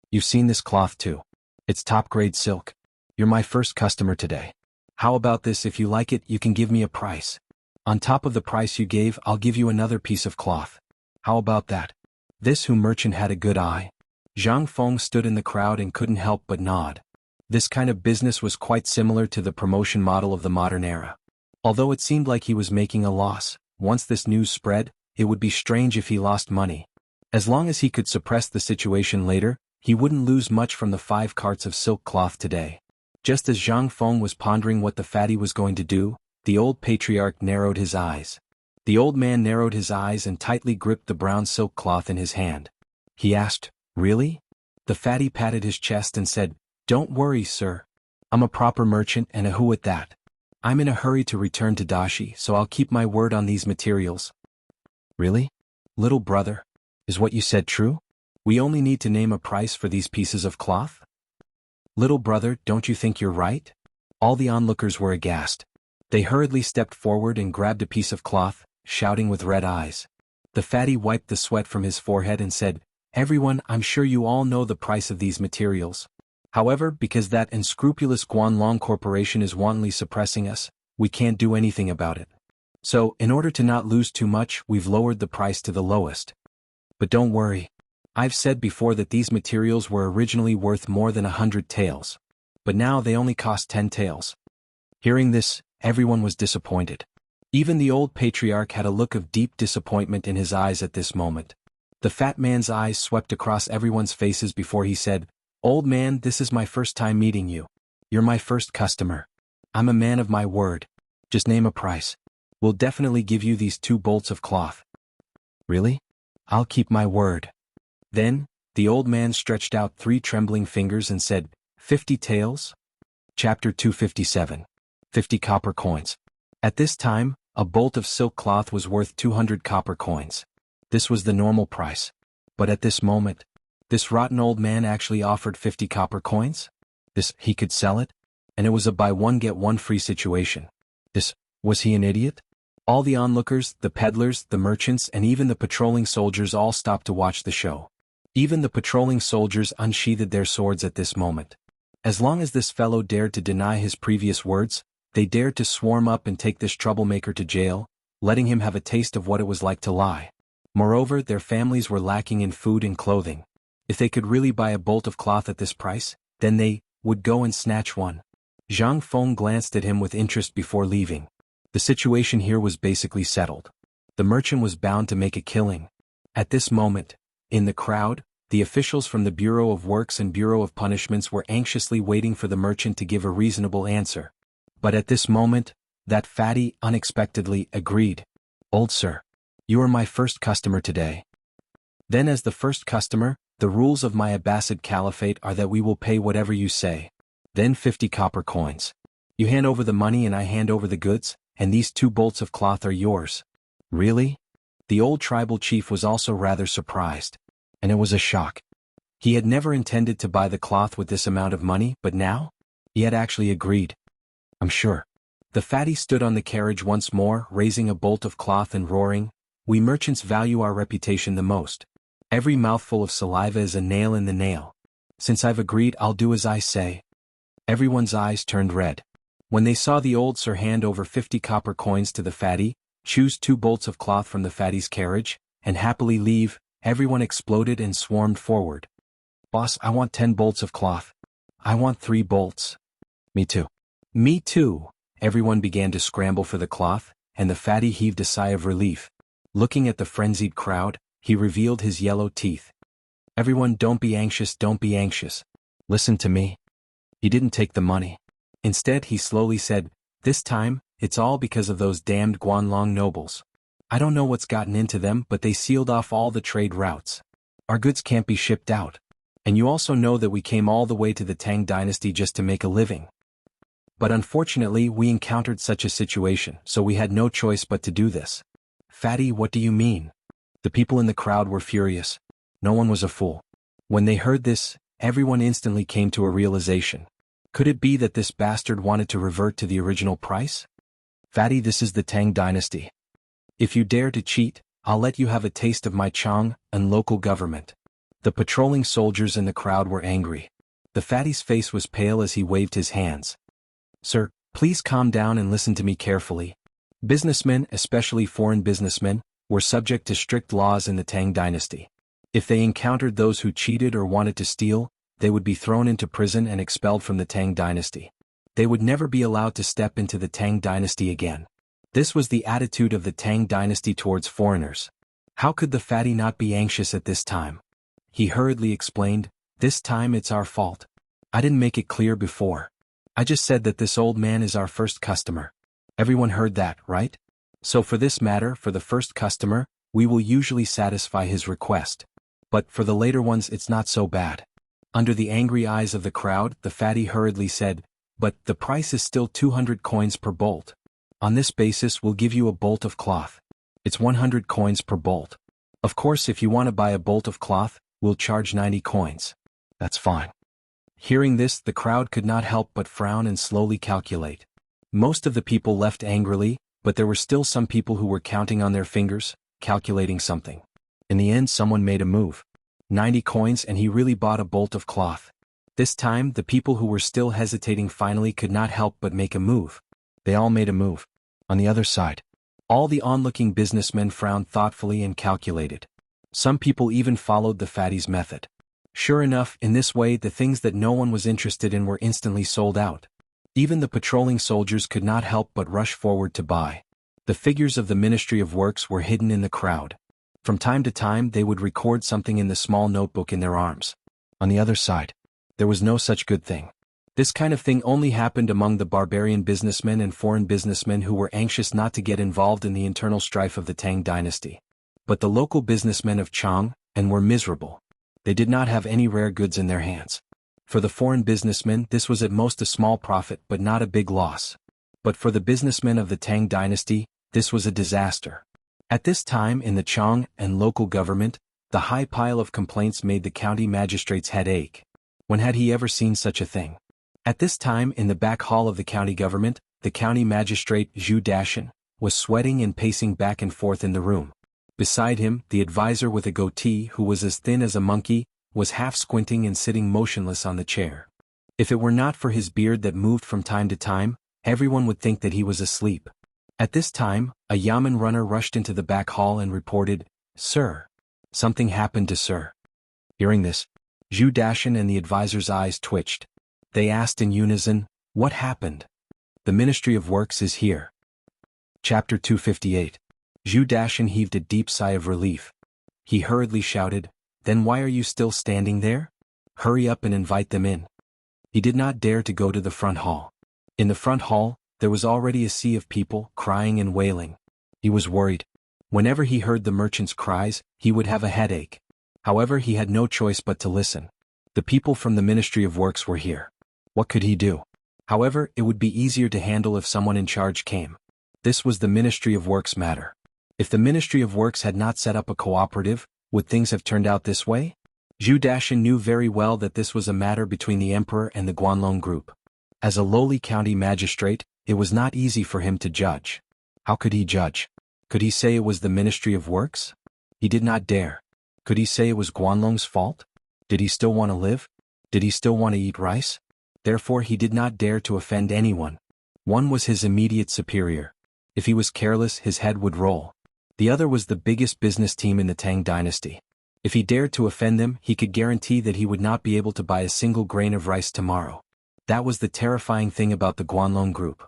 You've seen this cloth too. It's top-grade silk. You're my first customer today. How about this? If you like it, you can give me a price. On top of the price you gave, I'll give you another piece of cloth. How about that?" This merchant had a good eye. Zhang Feng stood in the crowd and couldn't help but nod. This kind of business was quite similar to the promotion model of the modern era. Although it seemed like he was making a loss, once this news spread, it would be strange if he lost money. As long as he could suppress the situation later, he wouldn't lose much from the 5 carts of silk cloth today. Just as Zhang Feng was pondering what the fatty was going to do, the old patriarch narrowed his eyes. The old man narrowed his eyes and tightly gripped the brown silk cloth in his hand. He asked, "Really?" The fatty patted his chest and said, "Don't worry, sir. I'm a proper merchant and a who at that. I'm in a hurry to return to Dashi, so I'll keep my word on these materials." "Really? Little brother? Is what you said true? We only need to name a price for these pieces of cloth?" "Little brother, don't you think you're right?" All the onlookers were aghast. They hurriedly stepped forward and grabbed a piece of cloth, shouting with red eyes. The fatty wiped the sweat from his forehead and said, "Everyone, I'm sure you all know the price of these materials. However, because that unscrupulous Guanlong Corporation is wantonly suppressing us, we can't do anything about it. So, in order to not lose too much, we've lowered the price to the lowest. But don't worry. I've said before that these materials were originally worth more than 100 taels. But now they only cost 10 taels." Hearing this, everyone was disappointed. Even the old patriarch had a look of deep disappointment in his eyes at this moment. The fat man's eyes swept across everyone's faces before he said, "Old man, this is my first time meeting you. You're my first customer. I'm a man of my word. Just name a price. We'll definitely give you these 2 bolts of cloth." "Really? I'll keep my word." Then, the old man stretched out 3 trembling fingers and said, 50 taels? Chapter 257. 50 copper coins. At this time, a bolt of silk cloth was worth 200 copper coins. This was the normal price. But at this moment, this rotten old man actually offered 50 copper coins? He could sell it? And it was a buy one get one free situation. Was he an idiot? All the onlookers, the peddlers, the merchants and even the patrolling soldiers all stopped to watch the show. Even the patrolling soldiers unsheathed their swords at this moment. As long as this fellow dared to deny his previous words, they dared to swarm up and take this troublemaker to jail, letting him have a taste of what it was like to lie. Moreover, their families were lacking in food and clothing. If they could really buy a bolt of cloth at this price, then they would go and snatch one. Zhang Feng glanced at him with interest before leaving. The situation here was basically settled. The merchant was bound to make a killing. At this moment, in the crowd, the officials from the Bureau of Works and Bureau of Punishments were anxiously waiting for the merchant to give a reasonable answer. But at this moment, that fatty unexpectedly agreed. "Old sir, you are my first customer today. Then as the first customer, the rules of my Abbasid Caliphate are that we will pay whatever you say. Then 50 copper coins. You hand over the money and I hand over the goods, and these 2 bolts of cloth are yours." "Really?" The old tribal chief was also rather surprised. And it was a shock. He had never intended to buy the cloth with this amount of money, but now? He had actually agreed. "I'm sure." The fatty stood on the carriage once more, raising a bolt of cloth and roaring, "We merchants value our reputation the most. Every mouthful of saliva is a nail in the nail. Since I've agreed, I'll do as I say." Everyone's eyes turned red. When they saw the old sir hand over 50 copper coins to the fatty, choose 2 bolts of cloth from the fatty's carriage, and happily leave, everyone exploded and swarmed forward. "Boss, I want 10 bolts of cloth. I want 3 bolts." "Me too." "Me too." Everyone began to scramble for the cloth, and the fatty heaved a sigh of relief. Looking at the frenzied crowd, he revealed his yellow teeth. "Everyone, don't be anxious, don't be anxious. Listen to me." He didn't take the money. Instead, he slowly said, "This time, it's all because of those damned Guanlong nobles. I don't know what's gotten into them, but they sealed off all the trade routes. Our goods can't be shipped out. And you also know that we came all the way to the Tang Dynasty just to make a living. But unfortunately, we encountered such a situation, so we had no choice but to do this." "Fatty, what do you mean?" The people in the crowd were furious. No one was a fool. When they heard this, everyone instantly came to a realization. Could it be that this bastard wanted to revert to the original price? "Fatty, this is the Tang Dynasty. If you dare to cheat, I'll let you have a taste of my Chang and local government. The patrolling soldiers in the crowd were angry. The fatty's face was pale as he waved his hands. Sir, please calm down and listen to me carefully. Businessmen, especially foreign businessmen, were subject to strict laws in the Tang Dynasty. If they encountered those who cheated or wanted to steal, they would be thrown into prison and expelled from the Tang Dynasty. They would never be allowed to step into the Tang Dynasty again. This was the attitude of the Tang Dynasty towards foreigners. How could the fatty not be anxious at this time? He hurriedly explained, "This time it's our fault. I didn't make it clear before. I just said that this old man is our first customer. Everyone heard that, right? So for this matter, for the first customer, we will usually satisfy his request. But for the later ones it's not so bad." Under the angry eyes of the crowd, the fatty hurriedly said, "But the price is still 200 coins per bolt. On this basis we'll give you a bolt of cloth. It's 100 coins per bolt. Of course if you want to buy a bolt of cloth, we'll charge 90 coins. That's fine." Hearing this, the crowd could not help but frown and slowly calculate. Most of the people left angrily, but there were still some people who were counting on their fingers, calculating something. In the end someone made a move. 90 coins and he really bought a bolt of cloth. This time the people who were still hesitating finally could not help but make a move. They all made a move. On the other side, all the onlooking businessmen frowned thoughtfully and calculated. Some people even followed the fatty's method. Sure enough, in this way the things that no one was interested in were instantly sold out. Even the patrolling soldiers could not help but rush forward to buy. The figures of the Ministry of Works were hidden in the crowd. From time to time they would record something in the small notebook in their arms. On the other side, there was no such good thing. This kind of thing only happened among the barbarian businessmen and foreign businessmen who were anxious not to get involved in the internal strife of the Tang Dynasty. But the local businessmen of Chang and were miserable. They did not have any rare goods in their hands. For the foreign businessmen this was at most a small profit but not a big loss. But for the businessmen of the Tang Dynasty, this was a disaster. At this time in the Chang and local government, the high pile of complaints made the county magistrate's head ache. When had he ever seen such a thing? At this time in the back hall of the county government, the county magistrate Zhu Dashan was sweating and pacing back and forth in the room. Beside him, the advisor with a goatee who was as thin as a monkey, was half squinting and sitting motionless on the chair. If it were not for his beard that moved from time to time, everyone would think that he was asleep. At this time, a yamen runner rushed into the back hall and reported, "Sir, something happened to Sir." Hearing this, Zhu Dashan and the advisor's eyes twitched. They asked in unison, "What happened?" "The Ministry of Works is here." Chapter 258. Zhu Dashan heaved a deep sigh of relief. He hurriedly shouted, "Then why are you still standing there? Hurry up and invite them in." He did not dare to go to the front hall. In the front hall, there was already a sea of people, crying and wailing. He was worried. Whenever he heard the merchants' cries, he would have a headache. However, he had no choice but to listen. The people from the Ministry of Works were here. What could he do? However, it would be easier to handle if someone in charge came. This was the Ministry of Works matter. If the Ministry of Works had not set up a cooperative, would things have turned out this way? Zhu Dashan knew very well that this was a matter between the emperor and the Guanlong group. As a lowly county magistrate, it was not easy for him to judge. How could he judge? Could he say it was the Ministry of Works? He did not dare. Could he say it was Guanlong's fault? Did he still want to live? Did he still want to eat rice? Therefore he did not dare to offend anyone. One was his immediate superior. If he was careless, his head would roll. The other was the biggest business team in the Tang Dynasty. If he dared to offend them, he could guarantee that he would not be able to buy a single grain of rice tomorrow. That was the terrifying thing about the Guanlong group.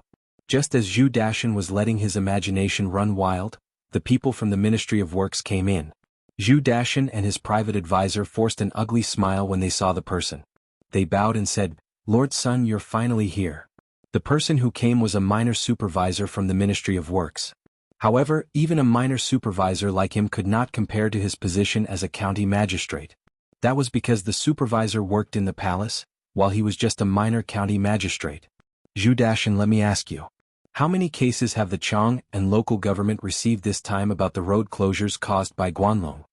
Just as Zhu Dashan was letting his imagination run wild, the people from the Ministry of Works came in. Zhu Dashan and his private advisor forced an ugly smile when they saw the person. They bowed and said, "Lord Sun, you're finally here." The person who came was a minor supervisor from the Ministry of Works. However, even a minor supervisor like him could not compare to his position as a county magistrate. That was because the supervisor worked in the palace, while he was just a minor county magistrate. Zhu Dashan, let me ask you. How many cases have the Chang and local government received this time about the road closures caused by Guanlong?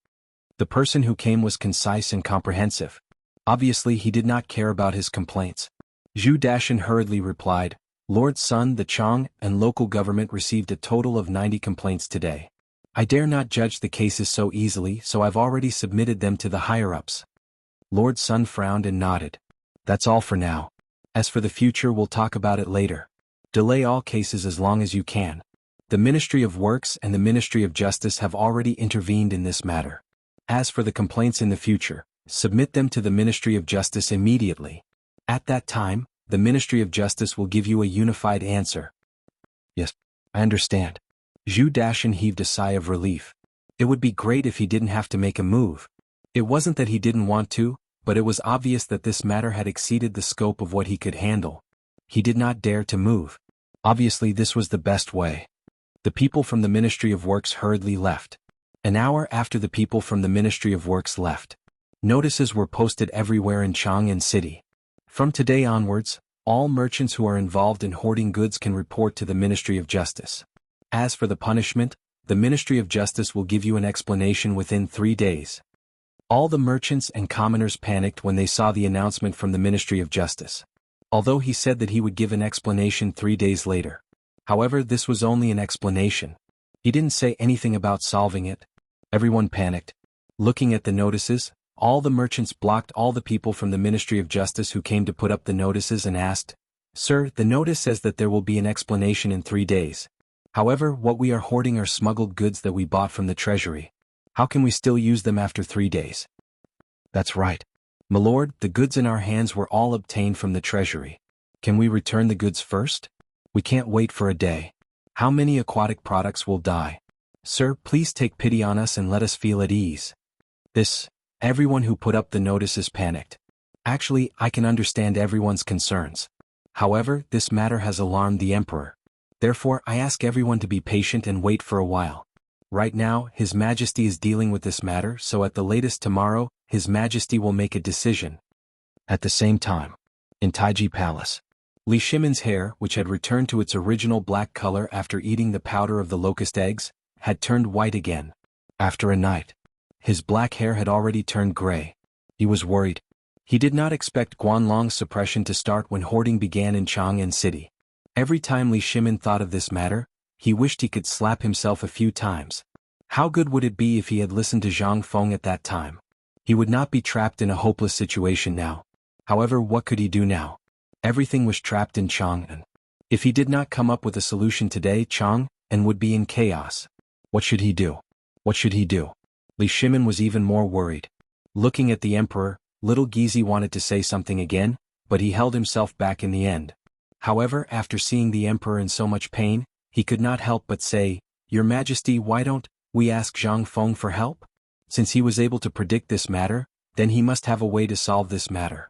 The person who came was concise and comprehensive. Obviously he did not care about his complaints. Zhu Dashan hurriedly replied, "Lord Sun, the Chang and local government received a total of 90 complaints today. I dare not judge the cases so easily, so I've already submitted them to the higher-ups. Lord Sun frowned and nodded. That's all for now. As for the future, we'll talk about it later. Delay all cases as long as you can. The Ministry of Works and the Ministry of Justice have already intervened in this matter. As for the complaints in the future, submit them to the Ministry of Justice immediately. At that time, the Ministry of Justice will give you a unified answer. Yes, I understand. Zhu Dashan heaved a sigh of relief. It would be great if he didn't have to make a move. It wasn't that he didn't want to, but it was obvious that this matter had exceeded the scope of what he could handle. He did not dare to move. Obviously, this was the best way. The people from the Ministry of Works hurriedly left. An hour after the people from the Ministry of Works left, notices were posted everywhere in Chang'an City. From today onwards, all merchants who are involved in hoarding goods can report to the Ministry of Justice. As for the punishment, the Ministry of Justice will give you an explanation within 3 days. All the merchants and commoners panicked when they saw the announcement from the Ministry of Justice. Although he said that he would give an explanation 3 days later. However, this was only an explanation. He didn't say anything about solving it. Everyone panicked. Looking at the notices, all the merchants blocked all the people from the Ministry of Justice who came to put up the notices and asked, "Sir, the notice says that there will be an explanation in 3 days. However, what we are hoarding are smuggled goods that we bought from the treasury. How can we still use them after 3 days?" "That's right. My lord, the goods in our hands were all obtained from the treasury. Can we return the goods first? We can't wait for a day. How many aquatic products will die? Sir, please take pity on us and let us feel at ease." Everyone who put up the notices panicked. Actually, I can understand everyone's concerns. However, this matter has alarmed the emperor. Therefore, I ask everyone to be patient and wait for a while. Right now, His Majesty is dealing with this matter, so at the latest tomorrow, His Majesty will make a decision. At the same time, in Taiji Palace, Li Shimon's hair, which had returned to its original black color after eating the powder of the locust eggs, had turned white again. After a night, his black hair had already turned gray. He was worried. He did not expect Guanlong's suppression to start when hoarding began in Chang'an City. Every time Li Shimon thought of this matter, he wished he could slap himself a few times. How good would it be if he had listened to Zhang Feng at that time? He would not be trapped in a hopeless situation now. However, what could he do now? Everything was trapped in Chang'an. If he did not come up with a solution today, Chang'an would be in chaos. What should he do? What should he do? Li Shimon was even more worried. Looking at the emperor, little Gizi wanted to say something again, but he held himself back in the end. However, after seeing the emperor in so much pain, he could not help but say, "Your Majesty, why don't we ask Zhang Feng for help?" Since he was able to predict this matter, then he must have a way to solve this matter.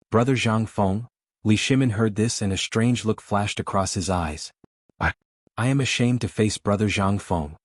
"Brother Zhang Feng," Li Shimon heard this and a strange look flashed across his eyes. I am ashamed to face Brother Zhang Feng.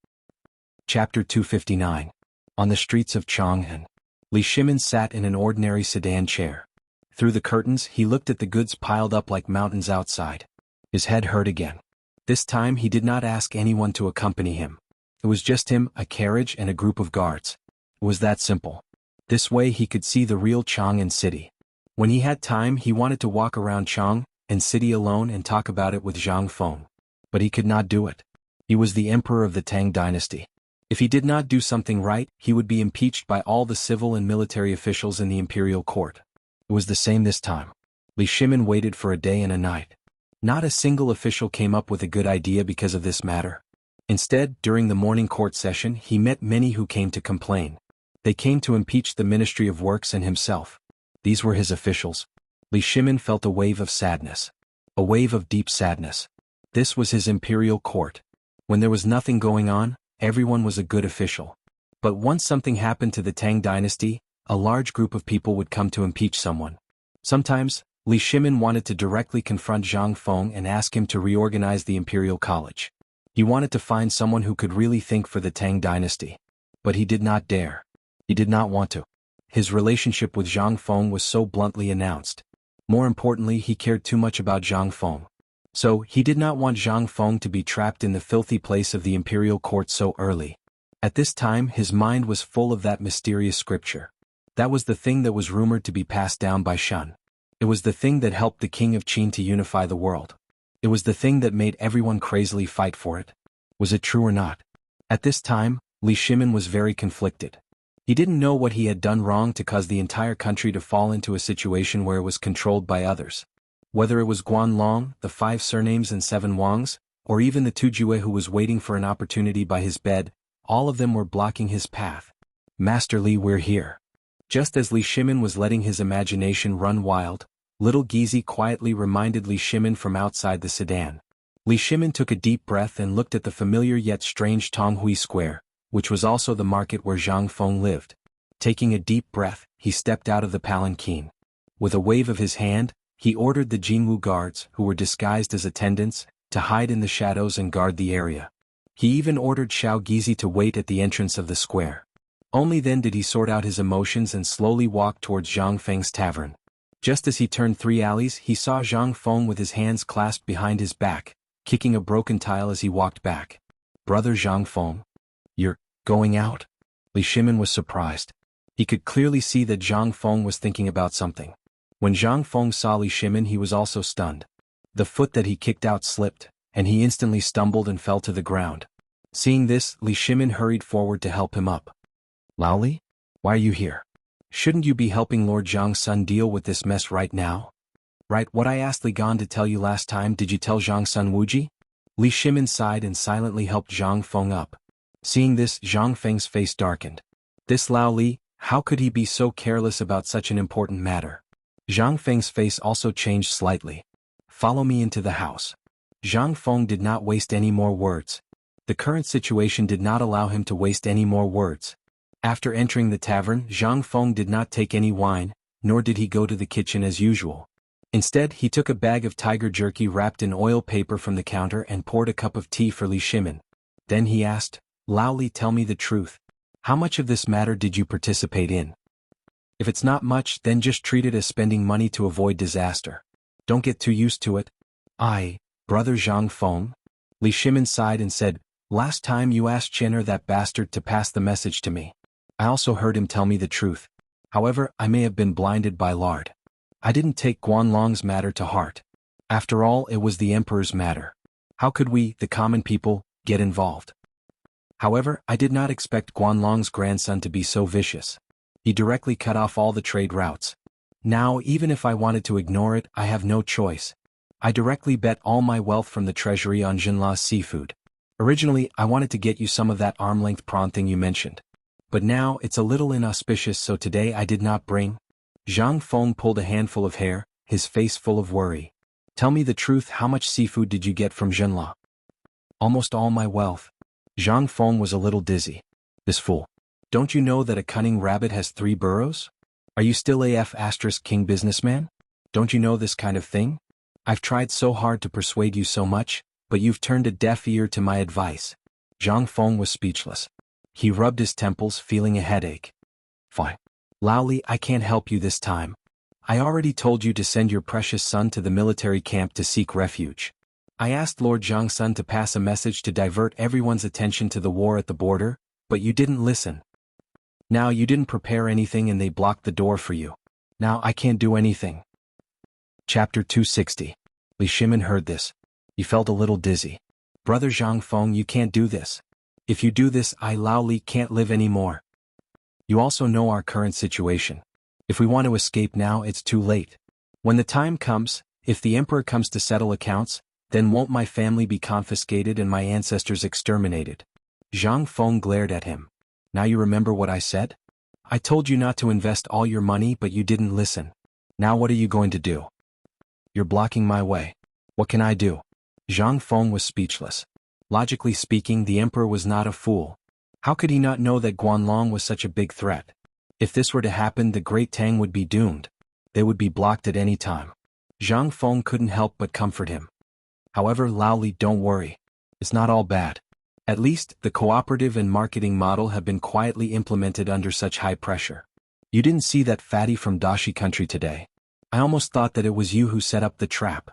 Chapter 259. On the streets of Chang'an, Li Shimon sat in an ordinary sedan chair. Through the curtains, he looked at the goods piled up like mountains outside. His head hurt again. This time he did not ask anyone to accompany him. It was just him, a carriage and a group of guards. It was that simple. This way he could see the real Chang'an City. When he had time, he wanted to walk around Chang'an City alone and talk about it with Zhang Feng. But he could not do it. He was the emperor of the Tang Dynasty. If he did not do something right, he would be impeached by all the civil and military officials in the imperial court. It was the same this time. Li Shimon waited for a day and a night. Not a single official came up with a good idea because of this matter. Instead, during the morning court session, he met many who came to complain. They came to impeach the Ministry of Works and himself. These were his officials. Li Shimon felt a wave of sadness. A wave of deep sadness. This was his imperial court. When there was nothing going on, everyone was a good official. But once something happened to the Tang Dynasty, a large group of people would come to impeach someone. Sometimes, Li Shimon wanted to directly confront Zhang Feng and ask him to reorganize the Imperial College. He wanted to find someone who could really think for the Tang Dynasty. But he did not dare. He did not want to. His relationship with Zhang Feng was so bluntly announced. More importantly, he cared too much about Zhang Feng. So, he did not want Zhang Feng to be trapped in the filthy place of the imperial court so early. At this time, his mind was full of that mysterious scripture. That was the thing that was rumored to be passed down by Shun. It was the thing that helped the king of Qin to unify the world. It was the thing that made everyone crazily fight for it. Was it true or not? At this time, Li Shimin was very conflicted. He didn't know what he had done wrong to cause the entire country to fall into a situation where it was controlled by others. Whether it was Guanlong, the 5 surnames and 7 Wangs, or even the Tujue who was waiting for an opportunity by his bed, all of them were blocking his path. Master Li, we're here. Just as Li Shimin was letting his imagination run wild, little Gizi quietly reminded Li Shimin from outside the sedan. Li Shimin took a deep breath and looked at the familiar yet strange Tonghui Square, which was also the market where Zhang Feng lived. Taking a deep breath, he stepped out of the palanquin. With a wave of his hand, he ordered the Jingwu guards, who were disguised as attendants, to hide in the shadows and guard the area. He even ordered Xiao Gizi to wait at the entrance of the square. Only then did he sort out his emotions and slowly walk towards Zhang Feng's tavern. Just as he turned 3 alleys, he saw Zhang Feng with his hands clasped behind his back, kicking a broken tile as he walked back. Brother Zhang Feng? You're going out? Li Shimin was surprised. He could clearly see that Zhang Feng was thinking about something. When Zhang Feng saw Li Shimin, he was also stunned. The foot that he kicked out slipped, and he instantly stumbled and fell to the ground. Seeing this, Li Shimin hurried forward to help him up. Lao Li? Why are you here? Shouldn't you be helping Lord Zhang's son deal with this mess right now? Right, what I asked Li Gan to tell you last time, did you tell Zhang's son Wuji? Li Shimin sighed and silently helped Zhang Feng up. Seeing this, Zhang Feng's face darkened. This Lao Li, how could he be so careless about such an important matter? Zhang Feng's face also changed slightly. Follow me into the house. Zhang Feng did not waste any more words. The current situation did not allow him to waste any more words. After entering the tavern, Zhang Feng did not take any wine, nor did he go to the kitchen as usual. Instead, he took a bag of tiger jerky wrapped in oil paper from the counter and poured a cup of tea for Li Shimin. Then he asked, Lao Li, tell me the truth. How much of this matter did you participate in? If it's not much, then just treat it as spending money to avoid disaster. Don't get too used to it. Brother Zhang Feng? Li Shimin sighed and said, last time you asked Chen'er, that bastard, to pass the message to me. I also heard him tell me the truth. However, I may have been blinded by lard. I didn't take Guanlong's matter to heart. After all, it was the emperor's matter. How could we, the common people, get involved? However, I did not expect Guanlong's grandson to be so vicious. He directly cut off all the trade routes. Now, even if I wanted to ignore it, I have no choice. I directly bet all my wealth from the treasury on Jinla's seafood. Originally, I wanted to get you some of that arm-length prawn thing you mentioned. But now, it's a little inauspicious, so today I did not bring. Zhang Feng pulled a handful of hair, his face full of worry. Tell me the truth, how much seafood did you get from Jinla? Almost all my wealth. Zhang Feng was a little dizzy. This fool. Don't you know that a cunning rabbit has 3 burrows? Are you still king businessman? Don't you know this kind of thing? I've tried so hard to persuade you so much, but you've turned a deaf ear to my advice. Zhang Feng was speechless. He rubbed his temples, feeling a headache. Fine. Lao Li, I can't help you this time. I already told you to send your precious son to the military camp to seek refuge. I asked Lord Zhang's son to pass a message to divert everyone's attention to the war at the border, but you didn't listen. Now you didn't prepare anything and they blocked the door for you. Now I can't do anything. Chapter 260. Li Shimin heard this. He felt a little dizzy. Brother Zhang Feng, you can't do this. If you do this, Lao Li can't live anymore. You also know our current situation. If we want to escape now, it's too late. When the time comes, if the emperor comes to settle accounts, then won't my family be confiscated and my ancestors exterminated? Zhang Feng glared at him. Now you remember what I said? I told you not to invest all your money, but you didn't listen. Now what are you going to do? You're blocking my way. What can I do? Zhang Feng was speechless. Logically speaking, the emperor was not a fool. How could he not know that Guanlong was such a big threat? If this were to happen, the great Tang would be doomed. They would be blocked at any time. Zhang Feng couldn't help but comfort him. However, Lao Li, don't worry. It's not all bad. At least, the cooperative and marketing model have been quietly implemented under such high pressure. You didn't see that fatty from Dashi country today. I almost thought that it was you who set up the trap.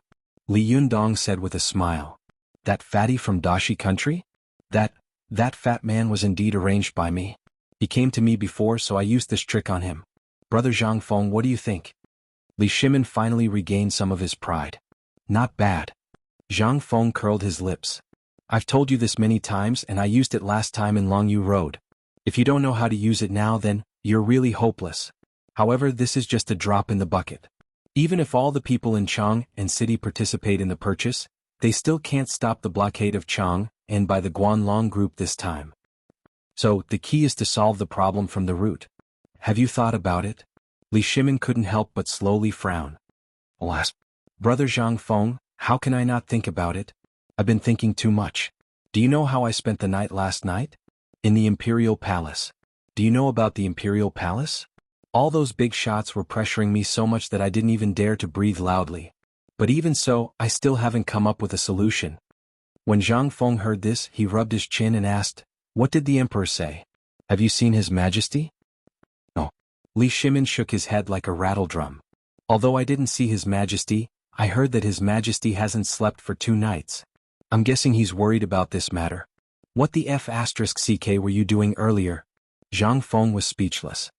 Li Yundong said with a smile. That fatty from Dashi country? That fat man was indeed arranged by me. He came to me before, so I used this trick on him. Brother Zhang Feng, what do you think? Li Shimin finally regained some of his pride. Not bad. Zhang Feng curled his lips. I've told you this many times and I used it last time in Longyu Road. If you don't know how to use it now then, you're really hopeless. However, this is just a drop in the bucket. Even if all the people in Chang and city participate in the purchase, they still can't stop the blockade of Chang and by the Guanlong group this time. So, the key is to solve the problem from the root. Have you thought about it? Li Shimin couldn't help but slowly frown. Alas, Brother Zhang Feng, how can I not think about it? I've been thinking too much. Do you know how I spent the night last night? In the Imperial Palace. Do you know about the Imperial Palace? All those big shots were pressuring me so much that I didn't even dare to breathe loudly. But even so, I still haven't come up with a solution. When Zhang Feng heard this, he rubbed his chin and asked, "What did the Emperor say? Have you seen His Majesty?" No. Li Shimin shook his head like a rattledrum. Although I didn't see His Majesty, I heard that His Majesty hasn't slept for 2 nights. I'm guessing he's worried about this matter. What the F***ck were you doing earlier? Zhang Feng was speechless.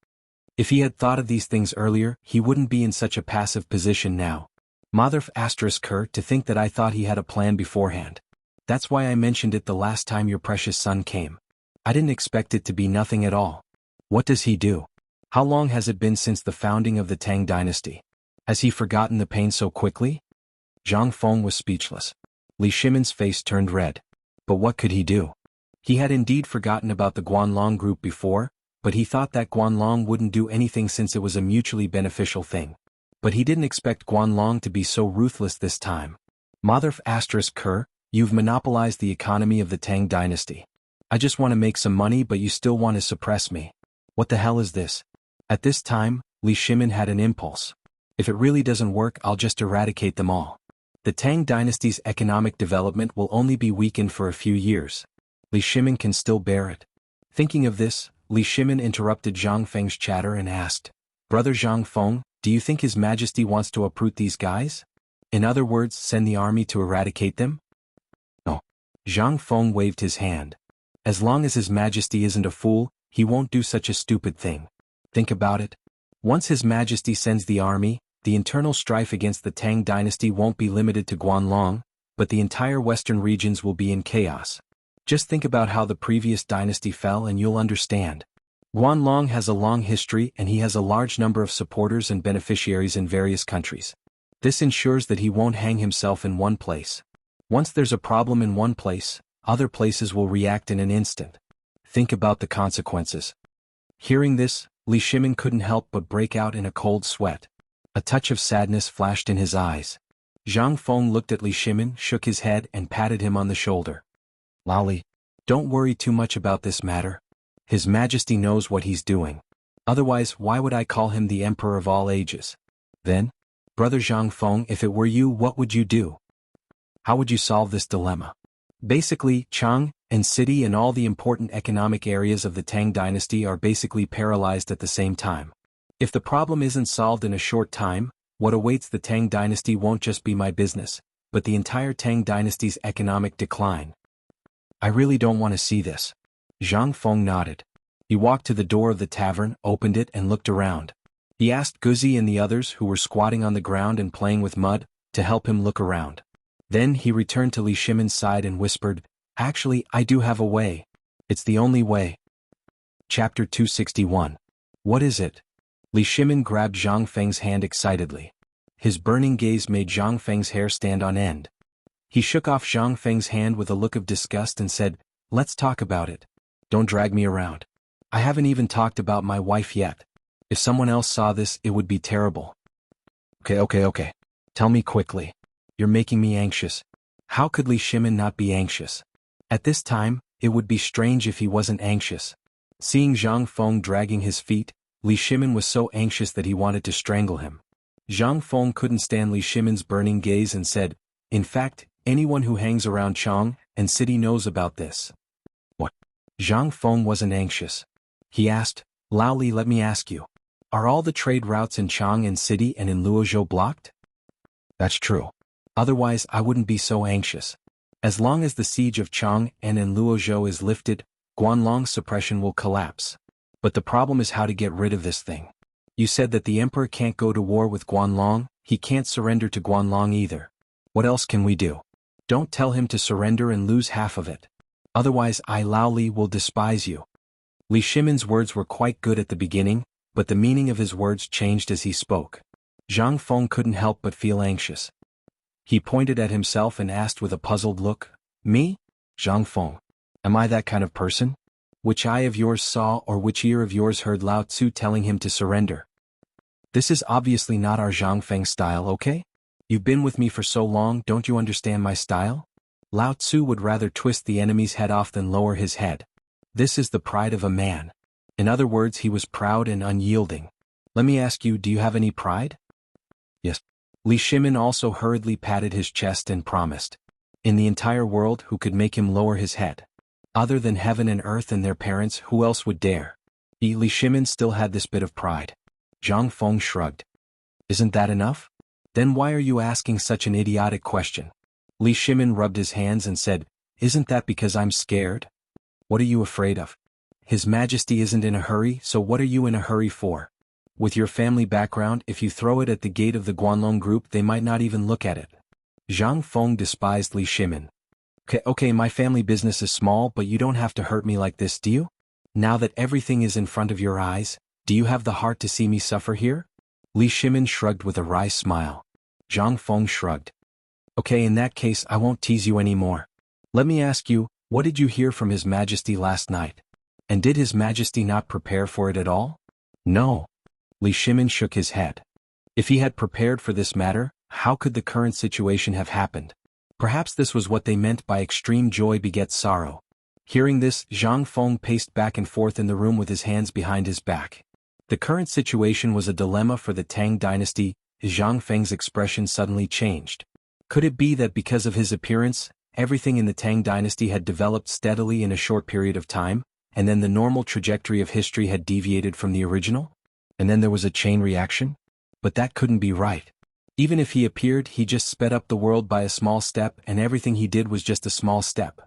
If he had thought of these things earlier, he wouldn't be in such a passive position now. Mother ***ker to think that I thought he had a plan beforehand. That's why I mentioned it the last time your precious son came. I didn't expect it to be nothing at all. What does he do? How long has it been since the founding of the Tang Dynasty? Has he forgotten the pain so quickly? Zhang Feng was speechless. Li Shimin's face turned red. But what could he do? He had indeed forgotten about the Guanlong group before, but he thought that Guanlong wouldn't do anything since it was a mutually beneficial thing. But he didn't expect Guanlong to be so ruthless this time. Mother ***ker, you've monopolized the economy of the Tang Dynasty. I just want to make some money but you still want to suppress me. What the hell is this? At this time, Li Shimin had an impulse. If it really doesn't work, I'll just eradicate them all. The Tang Dynasty's economic development will only be weakened for a few years. Li Shimin can still bear it. Thinking of this, Li Shimin interrupted Zhang Feng's chatter and asked, "Brother Zhang Feng, do you think His Majesty wants to uproot these guys? In other words, send the army to eradicate them?" No. Zhang Feng waved his hand. As long as His Majesty isn't a fool, he won't do such a stupid thing. Think about it. Once His Majesty sends the army, the internal strife against the Tang Dynasty won't be limited to Guanlong, but the entire western regions will be in chaos. Just think about how the previous dynasty fell and you'll understand. Guanlong has a long history and he has a large number of supporters and beneficiaries in various countries. This ensures that he won't hang himself in one place. Once there's a problem in one place, other places will react in an instant. Think about the consequences. Hearing this, Li Shimin couldn't help but break out in a cold sweat. A touch of sadness flashed in his eyes. Zhang Feng looked at Li Shimin, shook his head and patted him on the shoulder. "Lali, don't worry too much about this matter. His Majesty knows what he's doing. Otherwise, why would I call him the Emperor of all ages? Then, Brother Zhang Feng, if it were you, what would you do? How would you solve this dilemma? Basically, Chang and city and all the important economic areas of the Tang Dynasty are basically paralyzed at the same time. If the problem isn't solved in a short time, what awaits the Tang Dynasty won't just be my business, but the entire Tang Dynasty's economic decline. I really don't want to see this." Zhang Feng nodded. He walked to the door of the tavern, opened it and looked around. He asked Guzi and the others who were squatting on the ground and playing with mud, to help him look around. Then he returned to Li Shimin's side and whispered, "Actually, I do have a way. It's the only way." Chapter 261. What is it? Li Shimin grabbed Zhang Feng's hand excitedly. His burning gaze made Zhang Feng's hair stand on end. He shook off Zhang Feng's hand with a look of disgust and said, "Let's talk about it. Don't drag me around. I haven't even talked about my wife yet. If someone else saw this, it would be terrible." Okay. Tell me quickly. You're making me anxious. How could Li Shimin not be anxious? At this time, it would be strange if he wasn't anxious. Seeing Zhang Feng dragging his feet, Li Shimin was so anxious that he wanted to strangle him. Zhang Feng couldn't stand Li Shimin's burning gaze and said, "In fact, anyone who hangs around Chang and city knows about this." What? Zhang Feng wasn't anxious. He asked, "Lao Li, let me ask you. Are all the trade routes in Chang and city and in Luozhou blocked?" "That's true. Otherwise I wouldn't be so anxious. As long as the siege of Chang and in Luozhou is lifted, Guanlong's suppression will collapse. But the problem is how to get rid of this thing. You said that the Emperor can't go to war with Guanlong, he can't surrender to Guanlong either. What else can we do?" Don't tell him to surrender and lose half of it. Otherwise Lao Li will despise you. Li Shimin's words were quite good at the beginning, but the meaning of his words changed as he spoke. Zhang Feng couldn't help but feel anxious. He pointed at himself and asked with a puzzled look, "Me? Zhang Feng. Am I that kind of person? Which eye of yours saw or which ear of yours heard Lao Tzu telling him to surrender? This is obviously not our Zhang Feng style, okay? You've been with me for so long, don't you understand my style? Lao Tzu would rather twist the enemy's head off than lower his head. This is the pride of a man." In other words, he was proud and unyielding. "Let me ask you, do you have any pride?" "Yes." Li Shimin also hurriedly patted his chest and promised. In the entire world, who could make him lower his head? Other than heaven and earth and their parents, who else would dare? Li Shimin still had this bit of pride. Zhang Feng shrugged. "Isn't that enough? Then why are you asking such an idiotic question?" Li Shimin rubbed his hands and said, "Isn't that because I'm scared? What are you afraid of? His Majesty isn't in a hurry, so what are you in a hurry for? With your family background, if you throw it at the gate of the Guanlong group, they might not even look at it." Zhang Feng despised Li Shimin. Okay, my family business is small, but you don't have to hurt me like this, do you? Now that everything is in front of your eyes, do you have the heart to see me suffer here?" Li Shimin shrugged with a wry smile. Zhang Feng shrugged. "Okay, in that case I won't tease you anymore. Let me ask you, what did you hear from His Majesty last night? And did His Majesty not prepare for it at all?" "No." Li Shimin shook his head. If he had prepared for this matter, how could the current situation have happened? Perhaps this was what they meant by extreme joy begets sorrow. Hearing this, Zhang Feng paced back and forth in the room with his hands behind his back. The current situation was a dilemma for the Tang Dynasty. Zhang Feng's expression suddenly changed. Could it be that because of his appearance, everything in the Tang Dynasty had developed steadily in a short period of time, and then the normal trajectory of history had deviated from the original? And then there was a chain reaction? But that couldn't be right. Even if he appeared, he just sped up the world by a small step, and everything he did was just a small step.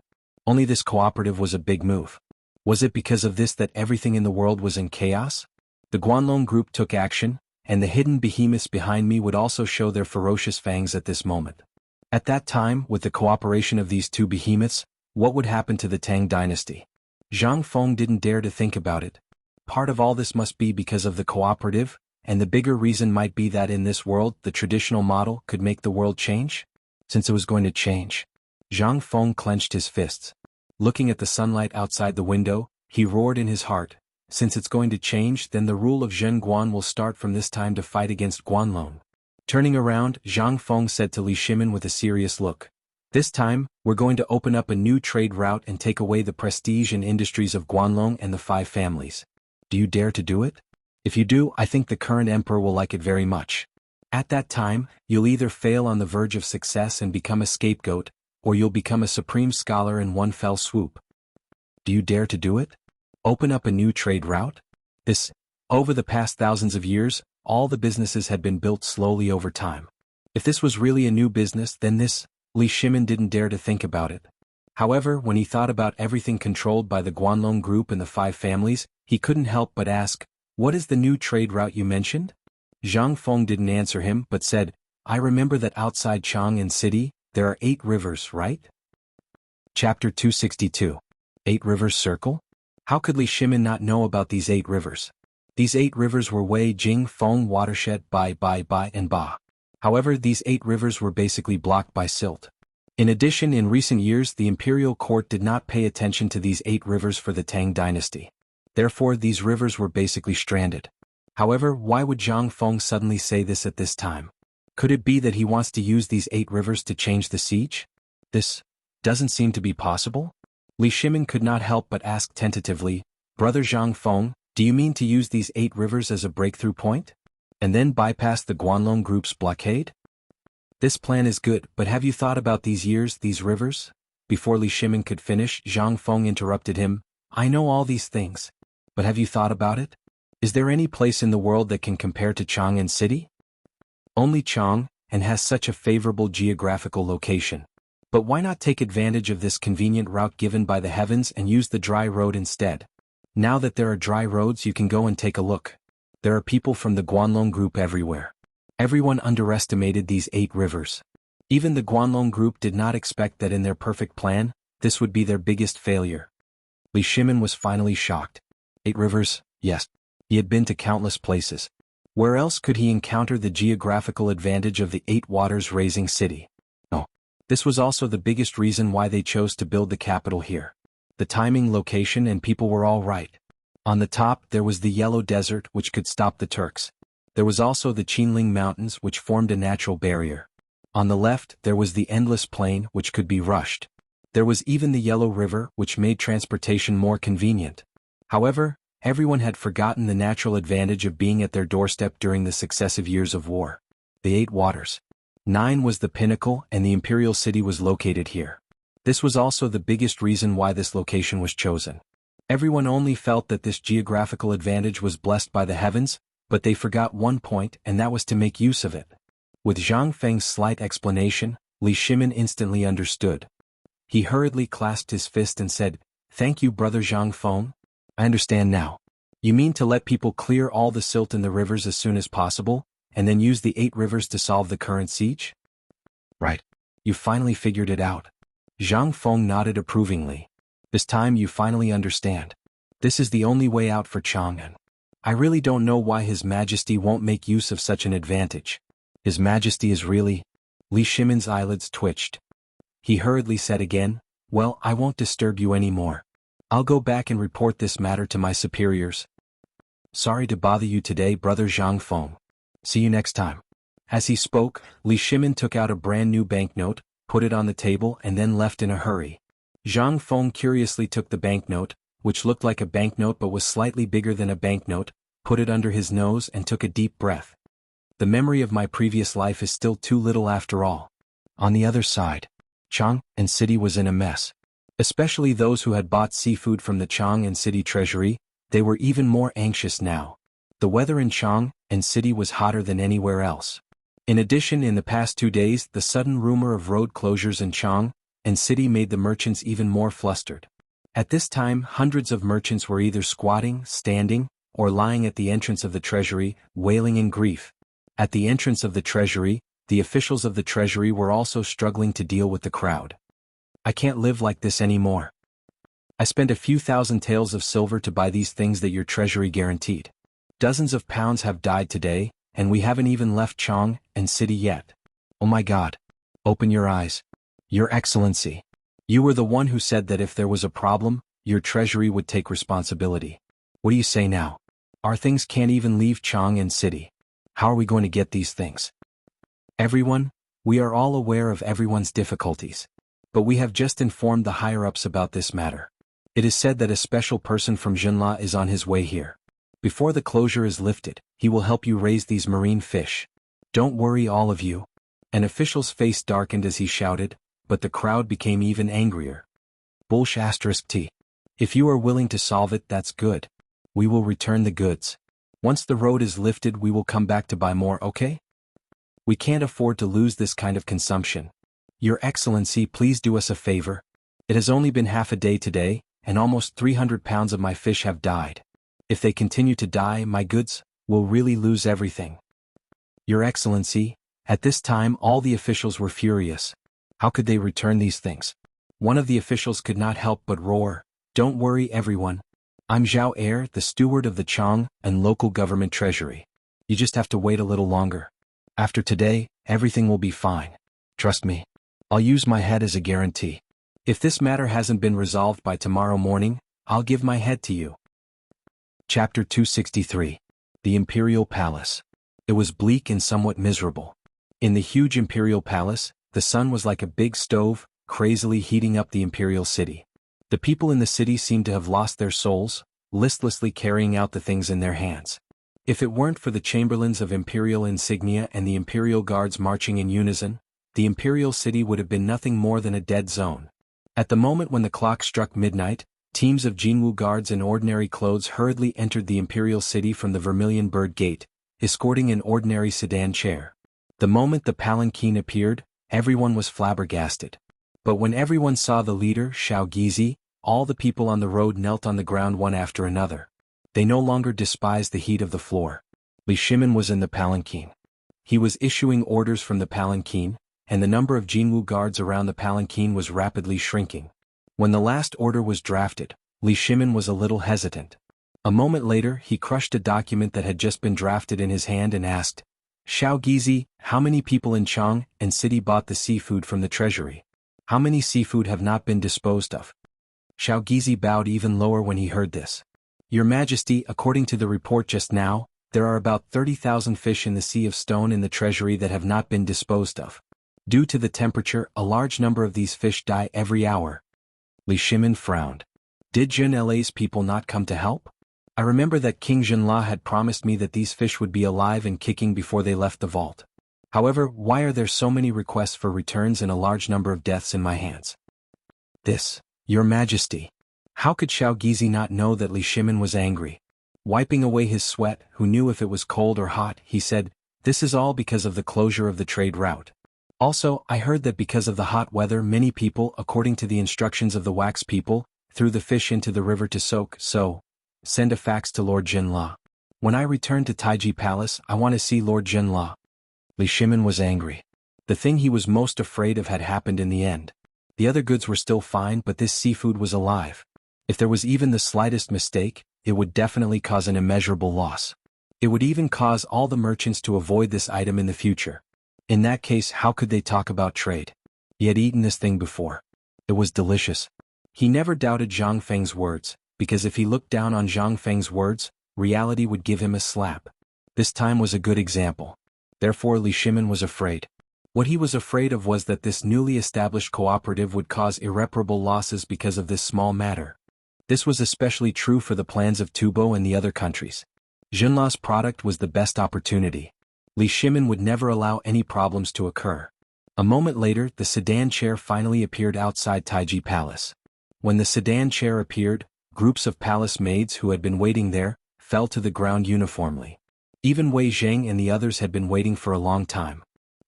Only this cooperative was a big move. Was it because of this that everything in the world was in chaos? The Guanlong group took action, and the hidden behemoths behind me would also show their ferocious fangs at this moment. At that time, with the cooperation of these two behemoths, what would happen to the Tang Dynasty? Zhang Feng didn't dare to think about it. Part of all this must be because of the cooperative, and the bigger reason might be that in this world, the traditional model could make the world change? Since it was going to change. Zhang Feng clenched his fists. Looking at the sunlight outside the window, he roared in his heart. Since it's going to change, then the rule of Zhen Guan will start from this time to fight against Guanlong. Turning around, Zhang Feng said to Li Shimin with a serious look. "This time, we're going to open up a new trade route and take away the prestige and industries of Guanlong and the 5 families. Do you dare to do it? If you do, I think the current emperor will like it very much. At that time, you'll either fail on the verge of success and become a scapegoat, or you'll become a supreme scholar in one fell swoop. Do you dare to do it? Open up a new trade route? This, over the past thousands of years, all the businesses had been built slowly over time. If this was really a new business, then this, Li Shimin didn't dare to think about it. However, when he thought about everything controlled by the Guanlong group and the 5 families, he couldn't help but ask, what is the new trade route you mentioned? Zhang Feng didn't answer him but said, I remember that outside Chang'an City, there are 8 rivers, right? Chapter 262. 8 Rivers Circle? How could Li Shimin not know about these 8 rivers? These 8 rivers were Wei, Jing, Feng, Watershed, Bai, and Ba. However, these 8 rivers were basically blocked by silt. In addition, in recent years, the imperial court did not pay attention to these 8 rivers for the Tang Dynasty. Therefore, these rivers were basically stranded. However, why would Zhang Feng suddenly say this at this time? Could it be that he wants to use these 8 rivers to change the siege? This doesn't seem to be possible. Li Shimin could not help but ask tentatively, Brother Zhang Feng, do you mean to use these 8 rivers as a breakthrough point? And then bypass the Guanlong group's blockade? This plan is good, but have you thought about these rivers? Before Li Shimin could finish, Zhang Feng interrupted him, I know all these things. But have you thought about it? Is there any place in the world that can compare to Chang'an City? Only Chang, and has such a favorable geographical location. But why not take advantage of this convenient route given by the heavens and use the dry road instead? Now that there are dry roads, you can go and take a look. There are people from the Guanlong group everywhere. Everyone underestimated these 8 rivers. Even the Guanlong group did not expect that in their perfect plan, this would be their biggest failure. Li Shimin was finally shocked. 8 rivers, yes. He had been to countless places. Where else could he encounter the geographical advantage of the 8 waters raising city? No. This was also the biggest reason why they chose to build the capital here. The timing, location, and people were all right. On the top there was the Yellow Desert, which could stop the Turks. There was also the Qinling Mountains, which formed a natural barrier. On the left there was the Endless Plain, which could be rushed. There was even the Yellow River, which made transportation more convenient. However, everyone had forgotten the natural advantage of being at their doorstep during the successive years of war. The 8 waters. 9 was the pinnacle, and the imperial city was located here. This was also the biggest reason why this location was chosen. Everyone only felt that this geographical advantage was blessed by the heavens, but they forgot one point, and that was to make use of it. With Zhang Feng's slight explanation, Li Shimin instantly understood. He hurriedly clasped his fist and said, "Thank you, brother Zhang Feng. I understand now. You mean to let people clear all the silt in the rivers as soon as possible, and then use the 8 rivers to solve the current siege?" "Right. You finally figured it out." Zhang Feng nodded approvingly. "This time you finally understand. This is the only way out for Chang'an. I really don't know why His Majesty won't make use of such an advantage. His Majesty is really—" Li Shimin's eyelids twitched. He hurriedly said again, "Well, I won't disturb you anymore. I'll go back and report this matter to my superiors. Sorry to bother you today, brother Zhang Feng. See you next time." As he spoke, Li Shimin took out a brand new banknote, put it on the table, and then left in a hurry. Zhang Feng curiously took the banknote, which looked like a banknote but was slightly bigger than a banknote, put it under his nose and took a deep breath. The memory of my previous life is still too little after all. On the other side, Chang'an City was in a mess. Especially those who had bought seafood from the Chang'an City treasury, they were even more anxious now. The weather in Chang'an City was hotter than anywhere else. In addition, in the past 2 days, the sudden rumor of road closures in Chang'an City made the merchants even more flustered. At this time, hundreds of merchants were either squatting, standing, or lying at the entrance of the treasury, wailing in grief. At the entrance of the treasury, the officials of the treasury were also struggling to deal with the crowd. "I can't live like this anymore. I spent a few thousand taels of silver to buy these things that your treasury guaranteed. Dozens of pounds have died today, and we haven't even left Chang'an City yet. Oh my God. Open your eyes. Your Excellency. You were the one who said that if there was a problem, your treasury would take responsibility. What do you say now? Our things can't even leave Chang'an City. How are we going to get these things?" "Everyone, we are all aware of everyone's difficulties. But we have just informed the higher-ups about this matter. It is said that a special person from Jinla is on his way here. Before the closure is lifted, he will help you raise these marine fish. Don't worry, all of you." An official's face darkened as he shouted, but the crowd became even angrier. "T. If you are willing to solve it, that's good. We will return the goods. Once the road is lifted, we will come back to buy more, okay? We can't afford to lose this kind of consumption. Your Excellency, please do us a favor. It has only been half a day today, and almost 300 pounds of my fish have died. If they continue to die, my goods will really lose everything." "Your Excellency," at this time all the officials were furious. How could they return these things? One of the officials could not help but roar, "Don't worry, everyone. I'm Zhao Er, the steward of the Chang'an local government treasury. You just have to wait a little longer. After today, everything will be fine. Trust me. I'll use my head as a guarantee. If this matter hasn't been resolved by tomorrow morning, I'll give my head to you." Chapter 263. The Imperial Palace. It was bleak and somewhat miserable. In the huge imperial palace, the sun was like a big stove, crazily heating up the imperial city. The people in the city seemed to have lost their souls, listlessly carrying out the things in their hands. If it weren't for the chamberlains of imperial insignia and the imperial guards marching in unison, the imperial city would have been nothing more than a dead zone. At the moment when the clock struck midnight, teams of Jinwu guards in ordinary clothes hurriedly entered the imperial city from the Vermilion Bird Gate, escorting an ordinary sedan chair. The moment the palanquin appeared, everyone was flabbergasted. But when everyone saw the leader, Xiao Gizi, all the people on the road knelt on the ground one after another. They no longer despised the heat of the floor. Li Shimin was in the palanquin. He was issuing orders from the palanquin, and the number of Jinwu guards around the palanquin was rapidly shrinking. When the last order was drafted, Li Shimin was a little hesitant. A moment later he crushed a document that had just been drafted in his hand and asked, "Xiao Gizi, how many people in Chang and city bought the seafood from the treasury? How many seafood have not been disposed of?" Xiao Gizi bowed even lower when he heard this. "Your Majesty, according to the report just now, there are about 30,000 fish in the Sea of Stone in the treasury that have not been disposed of. Due to the temperature, a large number of these fish die every hour." Li Shimin frowned. Did Junla's people not come to help? I remember that King Junla had promised me that these fish would be alive and kicking before they left the vault. However, why are there so many requests for returns and a large number of deaths in my hands? This, Your Majesty. How could Xiao Gizi not know that Li Shimin was angry? Wiping away his sweat, who knew if it was cold or hot, he said, "This is all because of the closure of the trade route. Also, I heard that because of the hot weather many people, according to the instructions of the wax people, threw the fish into the river to soak, so send a fax to Lord Jinla. When I return to Taiji Palace, I want to see Lord Jinla." Li Shimin was angry. The thing he was most afraid of had happened in the end. The other goods were still fine, but this seafood was alive. If there was even the slightest mistake, it would definitely cause an immeasurable loss. It would even cause all the merchants to avoid this item in the future. In that case, how could they talk about trade? He had eaten this thing before. It was delicious. He never doubted Zhang Feng's words, because if he looked down on Zhang Feng's words, reality would give him a slap. This time was a good example. Therefore Li Shimin was afraid. What he was afraid of was that this newly established cooperative would cause irreparable losses because of this small matter. This was especially true for the plans of Tubo and the other countries. Junla's product was the best opportunity. Li Shimin would never allow any problems to occur. A moment later, the sedan chair finally appeared outside Taiji Palace. When the sedan chair appeared, groups of palace maids who had been waiting there fell to the ground uniformly. Even Wei Zheng and the others had been waiting for a long time.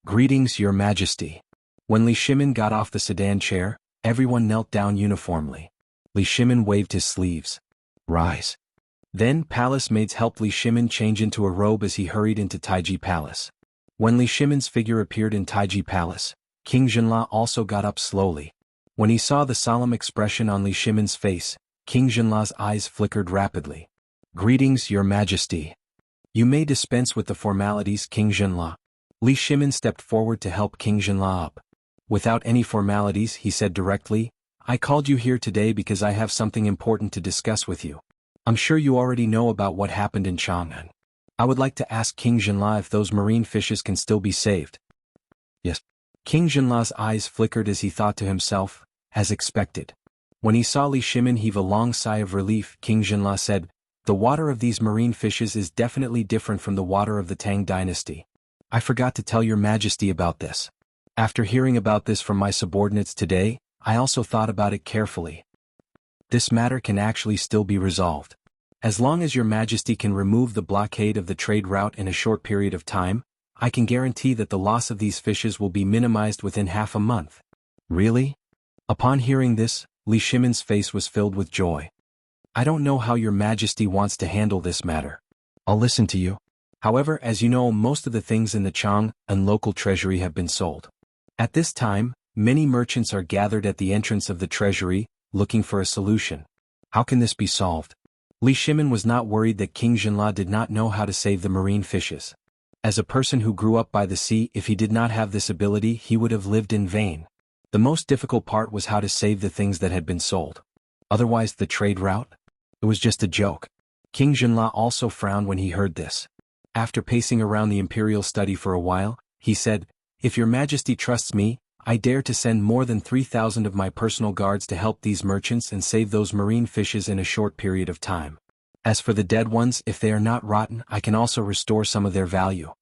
"Greetings, Your Majesty." When Li Shimin got off the sedan chair, everyone knelt down uniformly. Li Shimin waved his sleeves. "Rise." Then palace maids helped Li Shimin change into a robe as he hurried into Taiji Palace. When Li Shimin's figure appeared in Taiji Palace, King Junla also got up slowly. When he saw the solemn expression on Li Shimin's face, King Junla's eyes flickered rapidly. "Greetings, Your Majesty." "You may dispense with the formalities, King Junla." Li Shimin stepped forward to help King Junla up. Without any formalities, he said directly, "I called you here today because I have something important to discuss with you. I'm sure you already know about what happened in Chang'an. I would like to ask King Junla if those marine fishes can still be saved." "Yes." King Junla's eyes flickered as he thought to himself, as expected. When he saw Li Shimin heave a long sigh of relief, King Junla said, "The water of these marine fishes is definitely different from the water of the Tang Dynasty. I forgot to tell Your Majesty about this. After hearing about this from my subordinates today, I also thought about it carefully. This matter can actually still be resolved. As long as Your Majesty can remove the blockade of the trade route in a short period of time, I can guarantee that the loss of these fishes will be minimized within half a month." "Really?" Upon hearing this, Li Shimin's face was filled with joy. "I don't know how Your Majesty wants to handle this matter. I'll listen to you. However, as you know, most of the things in the Chang and local treasury have been sold. At this time, many merchants are gathered at the entrance of the treasury, looking for a solution. How can this be solved?" Li Shimin was not worried that King Junla did not know how to save the marine fishes. As a person who grew up by the sea, if he did not have this ability, he would have lived in vain. The most difficult part was how to save the things that had been sold. Otherwise, the trade route? It was just a joke. King Junla also frowned when he heard this. After pacing around the imperial study for a while, he said, "If Your Majesty trusts me, I dare to send more than 3,000 of my personal guards to help these merchants and save those marine fishes in a short period of time. As for the dead ones, if they are not rotten, I can also restore some of their value."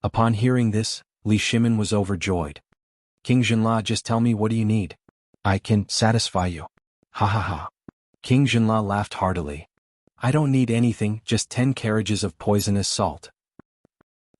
Upon hearing this, Li Shimin was overjoyed. "King Junla, just tell me, what do you need? I can satisfy you." "Ha ha ha." King Junla laughed heartily. "I don't need anything, just 10 carriages of poisonous salt."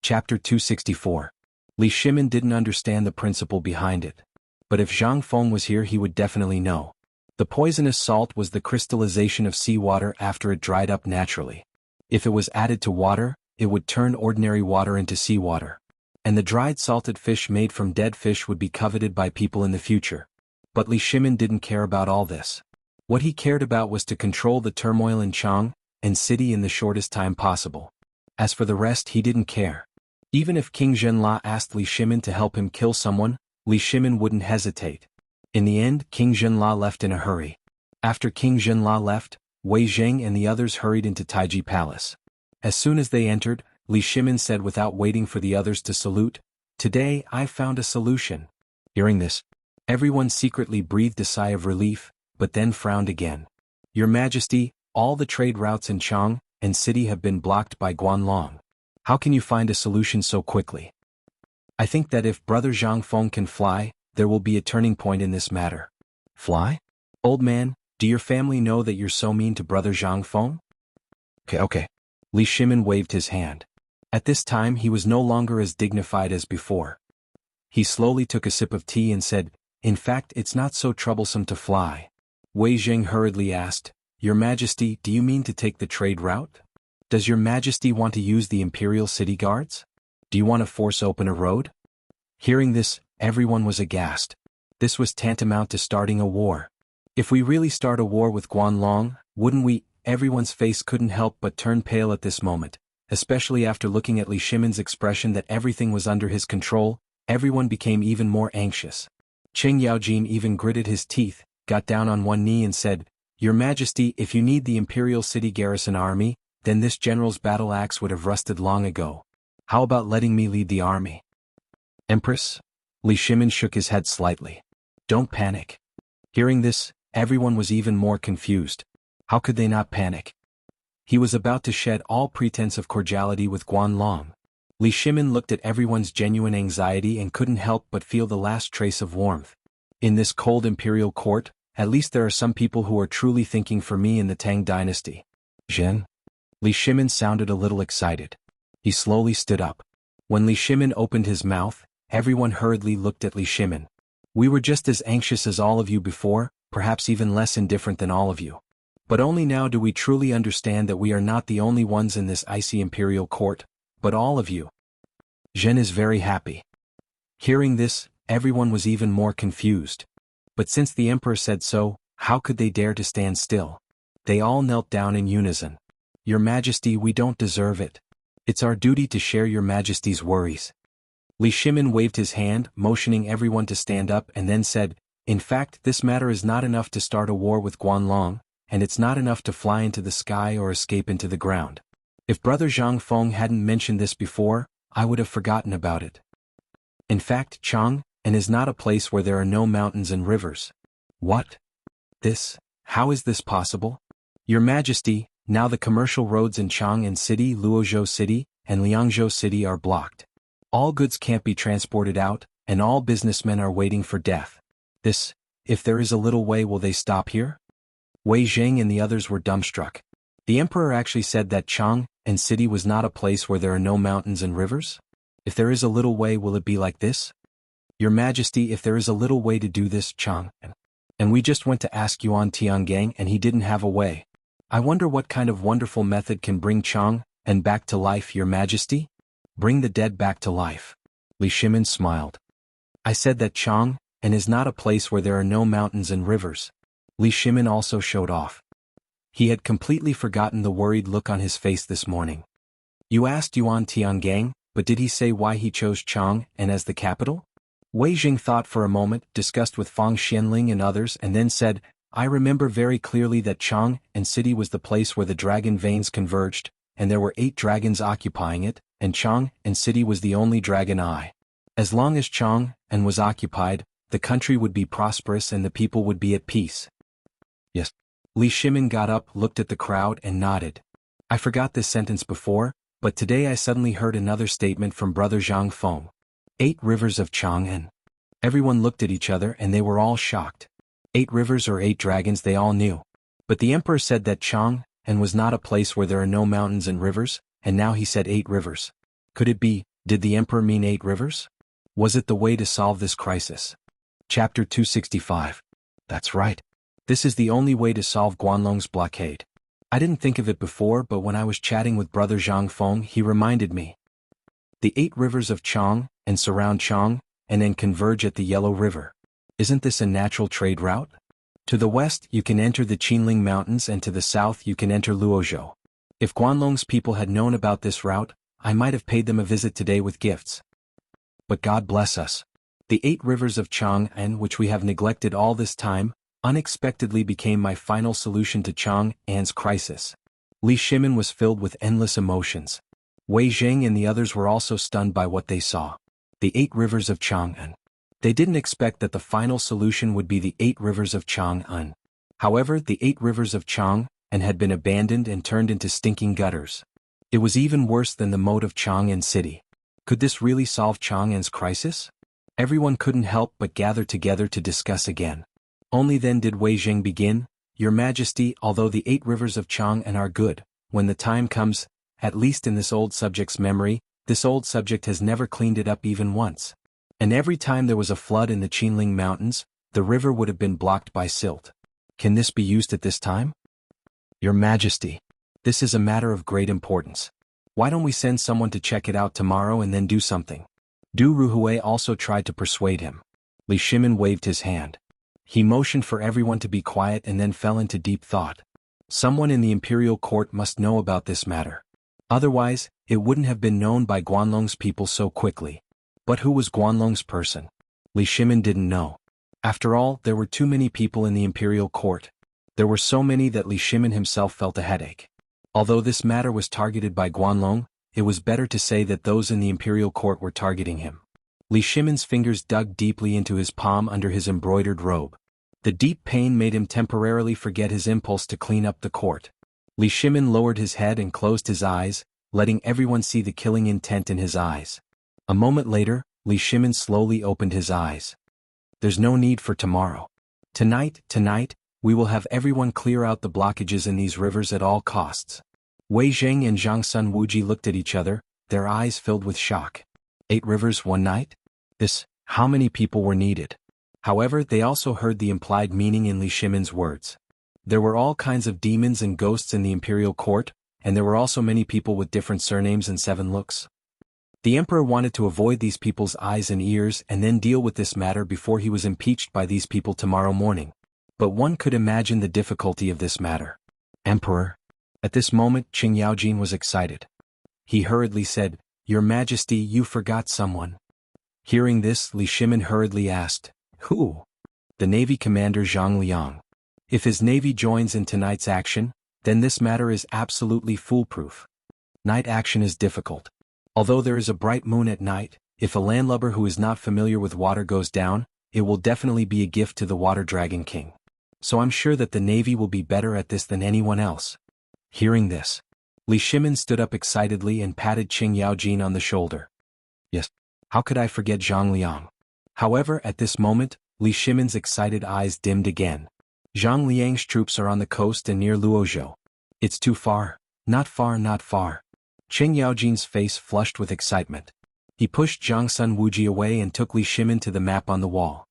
Chapter 264. Li Shimin didn't understand the principle behind it. But if Zhang Feng was here he would definitely know. The poisonous salt was the crystallization of seawater after it dried up naturally. If it was added to water, it would turn ordinary water into seawater. And the dried salted fish made from dead fish would be coveted by people in the future. But Li Shimin didn't care about all this. What he cared about was to control the turmoil in Chang and city in the shortest time possible. As for the rest, he didn't care. Even if King Zhenla asked Li Shimin to help him kill someone, Li Shimin wouldn't hesitate. In the end, King Zhenla left in a hurry. After King Zhenla left, Wei Zheng and the others hurried into Taiji Palace. As soon as they entered, Li Shimin said without waiting for the others to salute, "Today I've found a solution." Hearing this, everyone secretly breathed a sigh of relief, but then frowned again. "Your Majesty, all the trade routes in Chang and city have been blocked by Guanlong. How can you find a solution so quickly?" "I think that if Brother Zhang Feng can fly, there will be a turning point in this matter." "Fly? Old man, do your family know that you're so mean to Brother Zhang Feng?" Okay. Li Shimin waved his hand. At this time he was no longer as dignified as before. He slowly took a sip of tea and said, "In fact, it's not so troublesome to fly." Wei Zheng hurriedly asked, "Your Majesty, do you mean to take the trade route? Does your Majesty want to use the Imperial City Guards? Do you want to force open a road?" Hearing this, everyone was aghast. This was tantamount to starting a war. If we really start a war with Guanlong, wouldn't we? Everyone's face couldn't help but turn pale at this moment, especially after looking at Li Shimin's expression that everything was under his control. Everyone became even more anxious. Qing Yaojin even gritted his teeth, got down on one knee and said, "Your Majesty, if you need the Imperial City Garrison Army, then this general's battle axe would have rusted long ago. How about letting me lead the army?" "Empress?" Li Shimin shook his head slightly. "Don't panic." Hearing this, everyone was even more confused. How could they not panic? He was about to shed all pretense of cordiality with Guanlong. Li Shimin looked at everyone's genuine anxiety and couldn't help but feel the last trace of warmth. In this cold imperial court, at least there are some people who are truly thinking for me in the Tang Dynasty. Zhen? Li Shimin sounded a little excited. He slowly stood up. When Li Shimin opened his mouth, everyone hurriedly looked at Li Shimin. "We were just as anxious as all of you before, perhaps even less indifferent than all of you. But only now do we truly understand that we are not the only ones in this icy imperial court, but all of you." Zhen is very happy. Hearing this, everyone was even more confused. But since the emperor said so, how could they dare to stand still? They all knelt down in unison. "Your Majesty, we don't deserve it. It's our duty to share your Majesty's worries." Li Shimin waved his hand, motioning everyone to stand up, and then said, "In fact, this matter is not enough to start a war with Guanlong, and it's not enough to fly into the sky or escape into the ground. If Brother Zhang Feng hadn't mentioned this before, I would have forgotten about it. In fact, Chang is not a place where there are no mountains and rivers." "What? How is this possible?" "Your Majesty, now the commercial roads in Chang'an City, Luozhou City, and Liangzhou City are blocked. All goods can't be transported out, and all businessmen are waiting for death. If there is a little way, will they stop here?" Wei Zheng and the others were dumbstruck. The emperor actually said that Chang'an City was not a place where there are no mountains and rivers? If there is a little way, will it be like this? "Your Majesty, if there is a little way to do this, Chang'an. And we just went to ask Yuan Tiangang and he didn't have a way. I wonder what kind of wonderful method can bring Chang'an back to life, Your Majesty? Bring the dead back to life." Li Shimin smiled. "I said that Chang'an is not a place where there are no mountains and rivers." Li Shimin also showed off. He had completely forgotten the worried look on his face this morning. "You asked Yuan Tiangang, but did he say why he chose Chang'an as the capital?" Wei Jing thought for a moment, discussed with Fang Xianling and others, and then said, "I remember very clearly that Chang'an City was the place where the dragon veins converged, and there were 8 dragons occupying it, and Chang'an City was the only dragon eye. As long as Chang'an was occupied, the country would be prosperous and the people would be at peace." "Yes." Li Shimin got up, looked at the crowd, and nodded. "I forgot this sentence before, but today I suddenly heard another statement from Brother Zhang Feng. 8 rivers of Chang'an." Everyone looked at each other and they were all shocked. 8 rivers or 8 dragons, they all knew. But the emperor said that Chang'an was not a place where there are no mountains and rivers, and now he said 8 rivers. Could it be, did the emperor mean 8 rivers? Was it the way to solve this crisis? Chapter 265. That's right. This is the only way to solve Guanlong's blockade. I didn't think of it before, but when I was chatting with Brother Zhang Feng, he reminded me. The 8 rivers of Chang, and surround Chang, and then converge at the Yellow River. Isn't this a natural trade route? To the west you can enter the Qinling Mountains and to the south you can enter Luozhou. If Guanlong's people had known about this route, I might have paid them a visit today with gifts. But God bless us. The 8 rivers of Chang'an, which we have neglected all this time, unexpectedly became my final solution to Chang'an's crisis. Li Shimin was filled with endless emotions. Wei Zheng and the others were also stunned by what they saw. The 8 rivers of Chang'an. They didn't expect that the final solution would be the 8 rivers of Chang'an. However, the 8 rivers of Chang'an had been abandoned and turned into stinking gutters. It was even worse than the moat of Chang'an City. Could this really solve Chang'an's crisis? Everyone couldn't help but gather together to discuss again. Only then did Wei Zheng begin, Your Majesty, although the 8 rivers of Chang'an are good, when the time comes, at least in this old subject's memory, this old subject has never cleaned it up even once. And every time there was a flood in the Qinling Mountains, the river would have been blocked by silt. Can this be used at this time? Your Majesty, this is a matter of great importance. Why don't we send someone to check it out tomorrow and then do something? Du Ruhui also tried to persuade him. Li Shimin waved his hand. He motioned for everyone to be quiet and then fell into deep thought. Someone in the imperial court must know about this matter. Otherwise, it wouldn't have been known by Guanlong's people so quickly. But who was Guanlong's person? Li Shimin didn't know. After all, there were too many people in the imperial court. There were so many that Li Shimin himself felt a headache. Although this matter was targeted by Guanlong, it was better to say that those in the imperial court were targeting him. Li Shimin's fingers dug deeply into his palm under his embroidered robe. The deep pain made him temporarily forget his impulse to clean up the court. Li Shimin lowered his head and closed his eyes, letting everyone see the killing intent in his eyes. A moment later, Li Shimin slowly opened his eyes. There's no need for tomorrow. Tonight, we will have everyone clear out the blockages in these rivers at all costs. Wei Zheng and Zhang Sun Wuji looked at each other, their eyes filled with shock. 8 rivers one night? How many people were needed? However, they also heard the implied meaning in Li Shimin's words. There were all kinds of demons and ghosts in the imperial court, and there were also many people with different surnames and 7 looks. The emperor wanted to avoid these people's eyes and ears and then deal with this matter before he was impeached by these people tomorrow morning. But one could imagine the difficulty of this matter. Emperor. At this moment, Qing Yaojin was excited. He hurriedly said, Your Majesty, you forgot someone. Hearing this, Li Shimin hurriedly asked, Who? The Navy Commander Zhang Liang. If his navy joins in tonight's action, then this matter is absolutely foolproof. Night action is difficult. Although there is a bright moon at night, if a landlubber who is not familiar with water goes down, it will definitely be a gift to the Water Dragon King. So I'm sure that the Navy will be better at this than anyone else. Hearing this, Li Shimin stood up excitedly and patted Qing Yaojin on the shoulder. Yes, how could I forget Zhang Liang? However, at this moment, Li Shimin's excited eyes dimmed again. Zhang Liang's troops are on the coast and near Luozhou. It's too far. Not far, not far. Qing Yaojin's face flushed with excitement. He pushed Zhang Sun Wuji away and took Li Shimin to the map on the wall.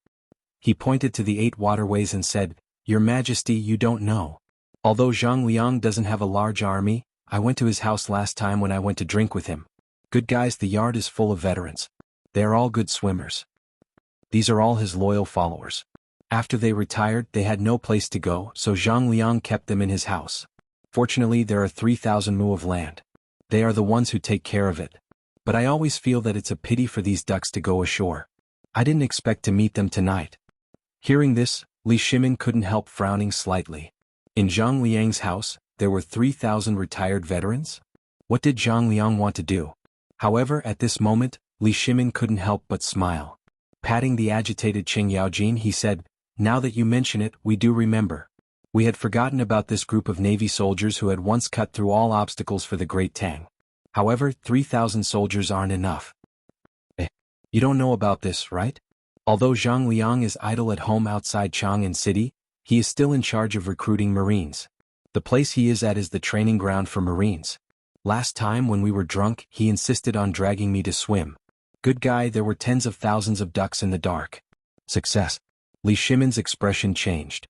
He pointed to the 8 waterways and said, Your Majesty, you don't know. Although Zhang Liang doesn't have a large army, I went to his house last time when I went to drink with him. Good guys, the yard is full of veterans. They are all good swimmers. These are all his loyal followers. After they retired, they had no place to go, so Zhang Liang kept them in his house. Fortunately, there are 3,000 mu of land. They are the ones who take care of it. But I always feel that it's a pity for these ducks to go ashore. I didn't expect to meet them tonight. Hearing this, Li Shimin couldn't help frowning slightly. In Zhang Liang's house, there were 3,000 retired veterans? What did Zhang Liang want to do? However, at this moment, Li Shimin couldn't help but smile. Patting the agitated Qing Yaojin, he said, Now that you mention it, we do remember. We had forgotten about this group of Navy soldiers who had once cut through all obstacles for the Great Tang. However, 3,000 soldiers aren't enough. You don't know about this, right? Although Zhang Liang is idle at home outside Chang'an City, he is still in charge of recruiting Marines. The place he is at is the training ground for Marines. Last time when we were drunk, he insisted on dragging me to swim. Good guy, there were tens of thousands of ducks in the dark. Success. Li Shimin's expression changed.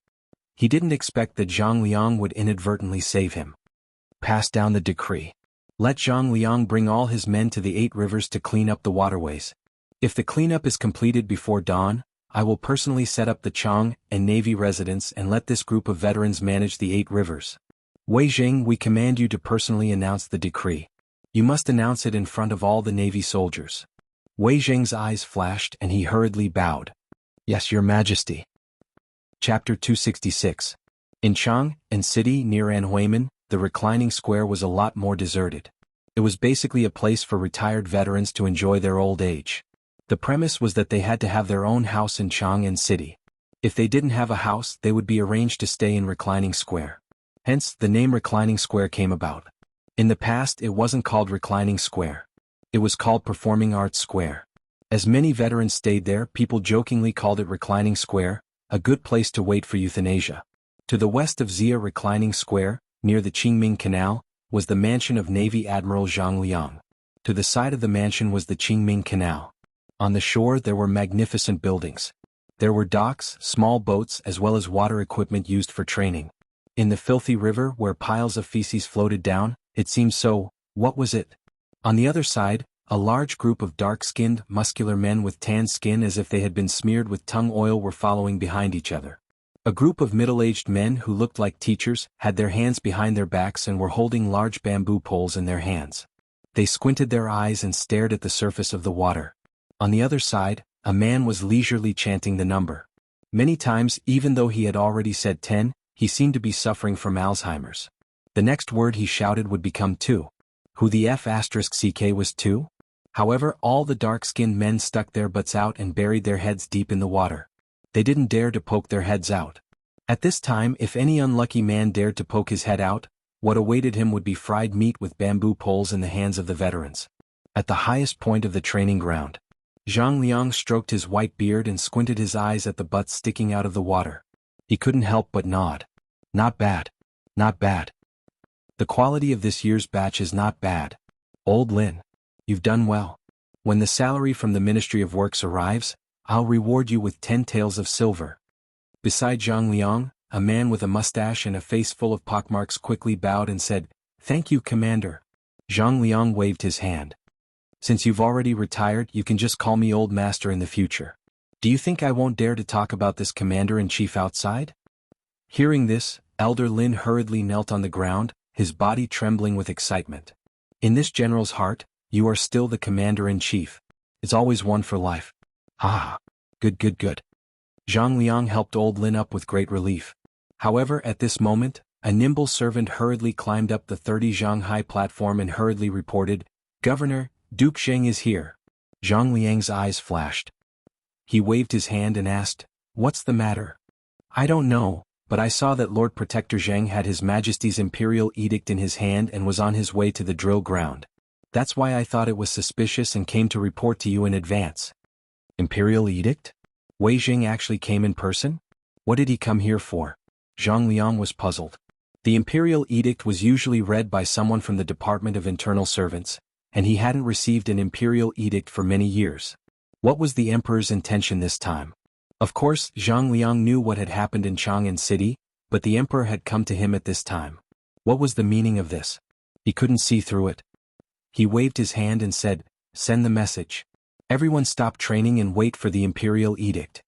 He didn't expect that Zhang Liang would inadvertently save him. Pass down the decree. Let Zhang Liang bring all his men to the 8 rivers to clean up the waterways. If the cleanup is completed before dawn, I will personally set up the Chang and Navy residence and let this group of veterans manage the 8 rivers. Wei Jing, we command you to personally announce the decree. You must announce it in front of all the Navy soldiers. Wei Jing's eyes flashed and he hurriedly bowed. Yes, Your Majesty. Chapter 266. In Chang and City near Anhuimen, the reclining square was a lot more deserted. It was basically a place for retired veterans to enjoy their old age. The premise was that they had to have their own house in Chang and City. If they didn't have a house, they would be arranged to stay in Reclining Square. Hence, the name Reclining Square came about. In the past, it wasn't called Reclining Square. It was called Performing Arts Square. As many veterans stayed there, people jokingly called it Reclining Square, a good place to wait for euthanasia. To the west of Xia Reclining Square, near the Qingming Canal, was the mansion of Navy Admiral Zhang Liang. To the side of the mansion was the Qingming Canal. On the shore there were magnificent buildings. There were docks, small boats as well as water equipment used for training. In the filthy river where piles of feces floated down, it seemed so, what was it? On the other side, a large group of dark-skinned, muscular men with tan skin as if they had been smeared with tung oil were following behind each other. A group of middle-aged men who looked like teachers had their hands behind their backs and were holding large bamboo poles in their hands. They squinted their eyes and stared at the surface of the water. On the other side, a man was leisurely chanting the number. Many times, even though he had already said 10, he seemed to be suffering from Alzheimer's. The next word he shouted would become 2. Who the F***ck was 2? However, all the dark-skinned men stuck their butts out and buried their heads deep in the water. They didn't dare to poke their heads out. At this time, if any unlucky man dared to poke his head out, what awaited him would be fried meat with bamboo poles in the hands of the veterans. At the highest point of the training ground, Zhang Liang stroked his white beard and squinted his eyes at the butts sticking out of the water. He couldn't help but nod. Not bad. Not bad. The quality of this year's batch is not bad. Old Lin. You've done well. When the salary from the Ministry of Works arrives, I'll reward you with 10 taels of silver. Beside Zhang Liang, a man with a mustache and a face full of pockmarks quickly bowed and said, Thank you, Commander. Zhang Liang waved his hand. Since you've already retired, you can just call me Old Master in the future. Do you think I won't dare to talk about this Commander-in-Chief outside? Hearing this, Elder Lin hurriedly knelt on the ground, his body trembling with excitement. In this general's heart, you are still the Commander-in-Chief. It's always one for life. Ah, good. Zhang Liang helped Old Lin up with great relief. However, at this moment, a nimble servant hurriedly climbed up the 30 Shanghai platform and hurriedly reported, Governor, Duke Sheng is here. Zhang Liang's eyes flashed. He waved his hand and asked, What's the matter? I don't know, but I saw that Lord Protector Zheng had His Majesty's Imperial Edict in his hand and was on his way to the drill ground. That's why I thought it was suspicious and came to report to you in advance. Imperial Edict? Wei Jing actually came in person? What did he come here for? Zhang Liang was puzzled. The Imperial Edict was usually read by someone from the Department of Internal Servants, and he hadn't received an Imperial Edict for many years. What was the Emperor's intention this time? Of course, Zhang Liang knew what had happened in Chang'an City, but the Emperor had come to him at this time. What was the meaning of this? He couldn't see through it. He waved his hand and said, Send the message. Everyone stop training and wait for the Imperial Edict.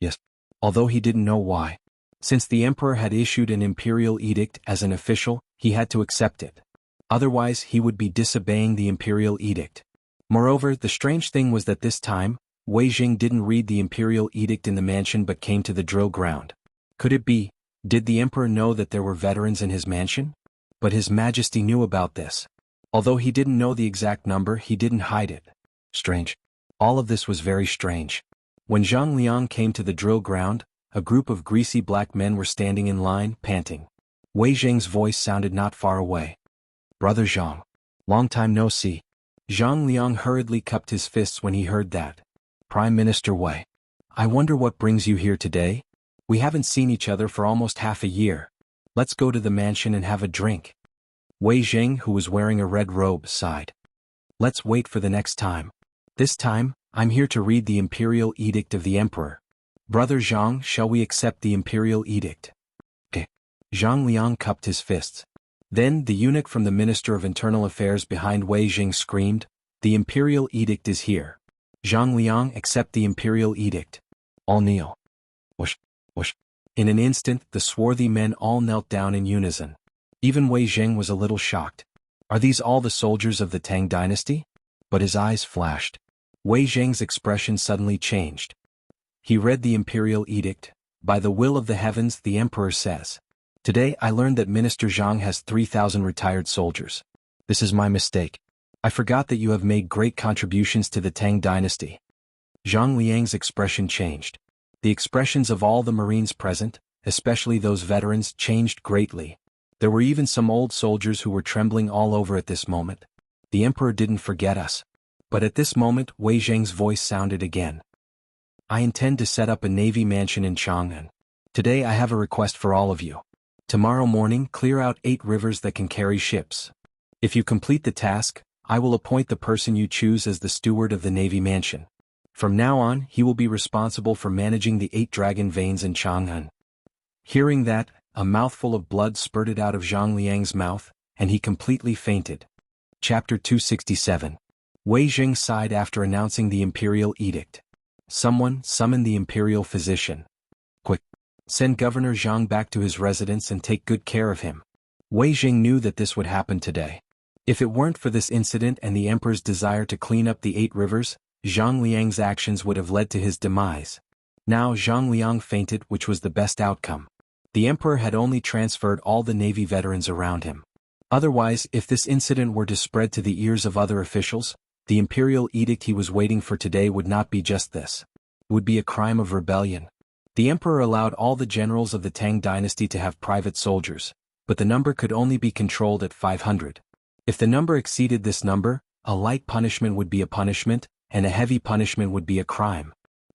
Yes. Although he didn't know why. Since the Emperor had issued an Imperial Edict as an official, he had to accept it. Otherwise, he would be disobeying the Imperial Edict. Moreover, the strange thing was that this time, Wei Jing didn't read the Imperial Edict in the mansion but came to the drill ground. Could it be, did the Emperor know that there were veterans in his mansion? But His Majesty knew about this. Although he didn't know the exact number, he didn't hide it. Strange. All of this was very strange. When Zhang Liang came to the drill ground, a group of greasy black men were standing in line, panting. Wei Jing's voice sounded not far away. Brother Zhang. Long time no see. Zhang Liang hurriedly cupped his fists when he heard that. Prime Minister Wei. I wonder what brings you here today? We haven't seen each other for almost half a year. Let's go to the mansion and have a drink. Wei Jing, who was wearing a red robe, sighed. Let's wait for the next time. This time, I'm here to read the Imperial Edict of the Emperor. Brother Zhang, shall we accept the Imperial Edict? Zhang Liang cupped his fists. Then the eunuch from the Minister of Internal Affairs behind Wei Jing screamed, "The imperial edict is here. Zhang Liang, accept the imperial edict." All kneel. Whoosh, whoosh. In an instant, the swarthy men all knelt down in unison. Even Wei Jing was a little shocked. Are these all the soldiers of the Tang dynasty? But his eyes flashed. Wei Jing's expression suddenly changed. He read the imperial edict. By the will of the heavens, the emperor says. Today I learned that Minister Zhang has 3,000 retired soldiers. This is my mistake. I forgot that you have made great contributions to the Tang dynasty. Zhang Liang's expression changed. The expressions of all the Marines present, especially those veterans, changed greatly. There were even some old soldiers who were trembling all over at this moment. The emperor didn't forget us. But at this moment Wei Zheng's voice sounded again. I intend to set up a navy mansion in Chang'an. Today I have a request for all of you. Tomorrow morning clear out 8 rivers that can carry ships. If you complete the task, I will appoint the person you choose as the steward of the navy mansion. From now on he will be responsible for managing the 8 dragon veins in Chang'an. Hearing that, a mouthful of blood spurted out of Zhang Liang's mouth, and he completely fainted. Chapter 267. Wei Jing sighed after announcing the imperial edict. Someone summon the imperial physician. Quick! Send Governor Zhang back to his residence and take good care of him. Wei Jing knew that this would happen today. If it weren't for this incident and the emperor's desire to clean up the 8 rivers, Zhang Liang's actions would have led to his demise. Now Zhang Liang fainted, which was the best outcome. The emperor had only transferred all the navy veterans around him. Otherwise, if this incident were to spread to the ears of other officials, the imperial edict he was waiting for today would not be just this. It would be a crime of rebellion. The emperor allowed all the generals of the Tang dynasty to have private soldiers, but the number could only be controlled at 500. If the number exceeded this number, a light punishment would be a punishment, and a heavy punishment would be a crime.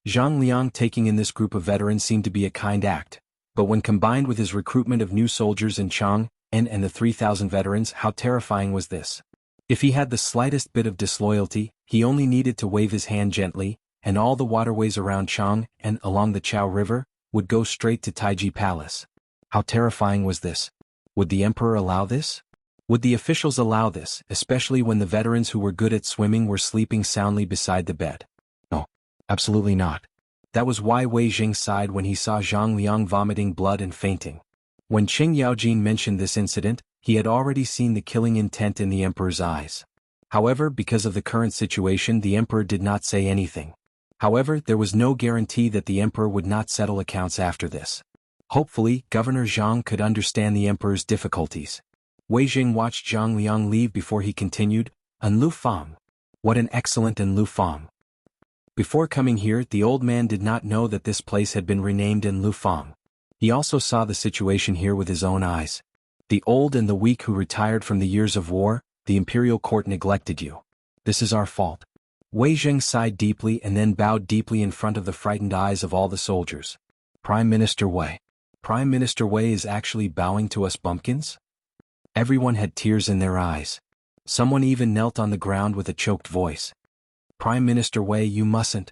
Zhang Liang taking in this group of veterans seemed to be a kind act, but when combined with his recruitment of new soldiers in Chang'an and the 3,000 veterans, how terrifying was this? If he had the slightest bit of disloyalty, he only needed to wave his hand gently, and all the waterways around Chang'an and along the Chao River would go straight to Taiji Palace. How terrifying was this? Would the emperor allow this? Would the officials allow this, especially when the veterans who were good at swimming were sleeping soundly beside the bed? No, absolutely not. That was why Wei Jing sighed when he saw Zhang Liang vomiting blood and fainting. When Qing Yaojin mentioned this incident, he had already seen the killing intent in the emperor's eyes. However, because of the current situation, the emperor did not say anything. However, there was no guarantee that the emperor would not settle accounts after this. Hopefully, Governor Zhang could understand the emperor's difficulties. Wei Jing watched Zhang Liang leave before he continued, "En Lu Fang. What an excellent En Lu Fang." Before coming here, the old man did not know that this place had been renamed En Lu Fang. He also saw the situation here with his own eyes. The old and the weak who retired from the years of war, the imperial court neglected you. This is our fault. Wei Jing sighed deeply and then bowed deeply in front of the frightened eyes of all the soldiers. Prime Minister Wei. Prime Minister Wei is actually bowing to us bumpkins? Everyone had tears in their eyes. Someone even knelt on the ground with a choked voice. Prime Minister Wei, you mustn't.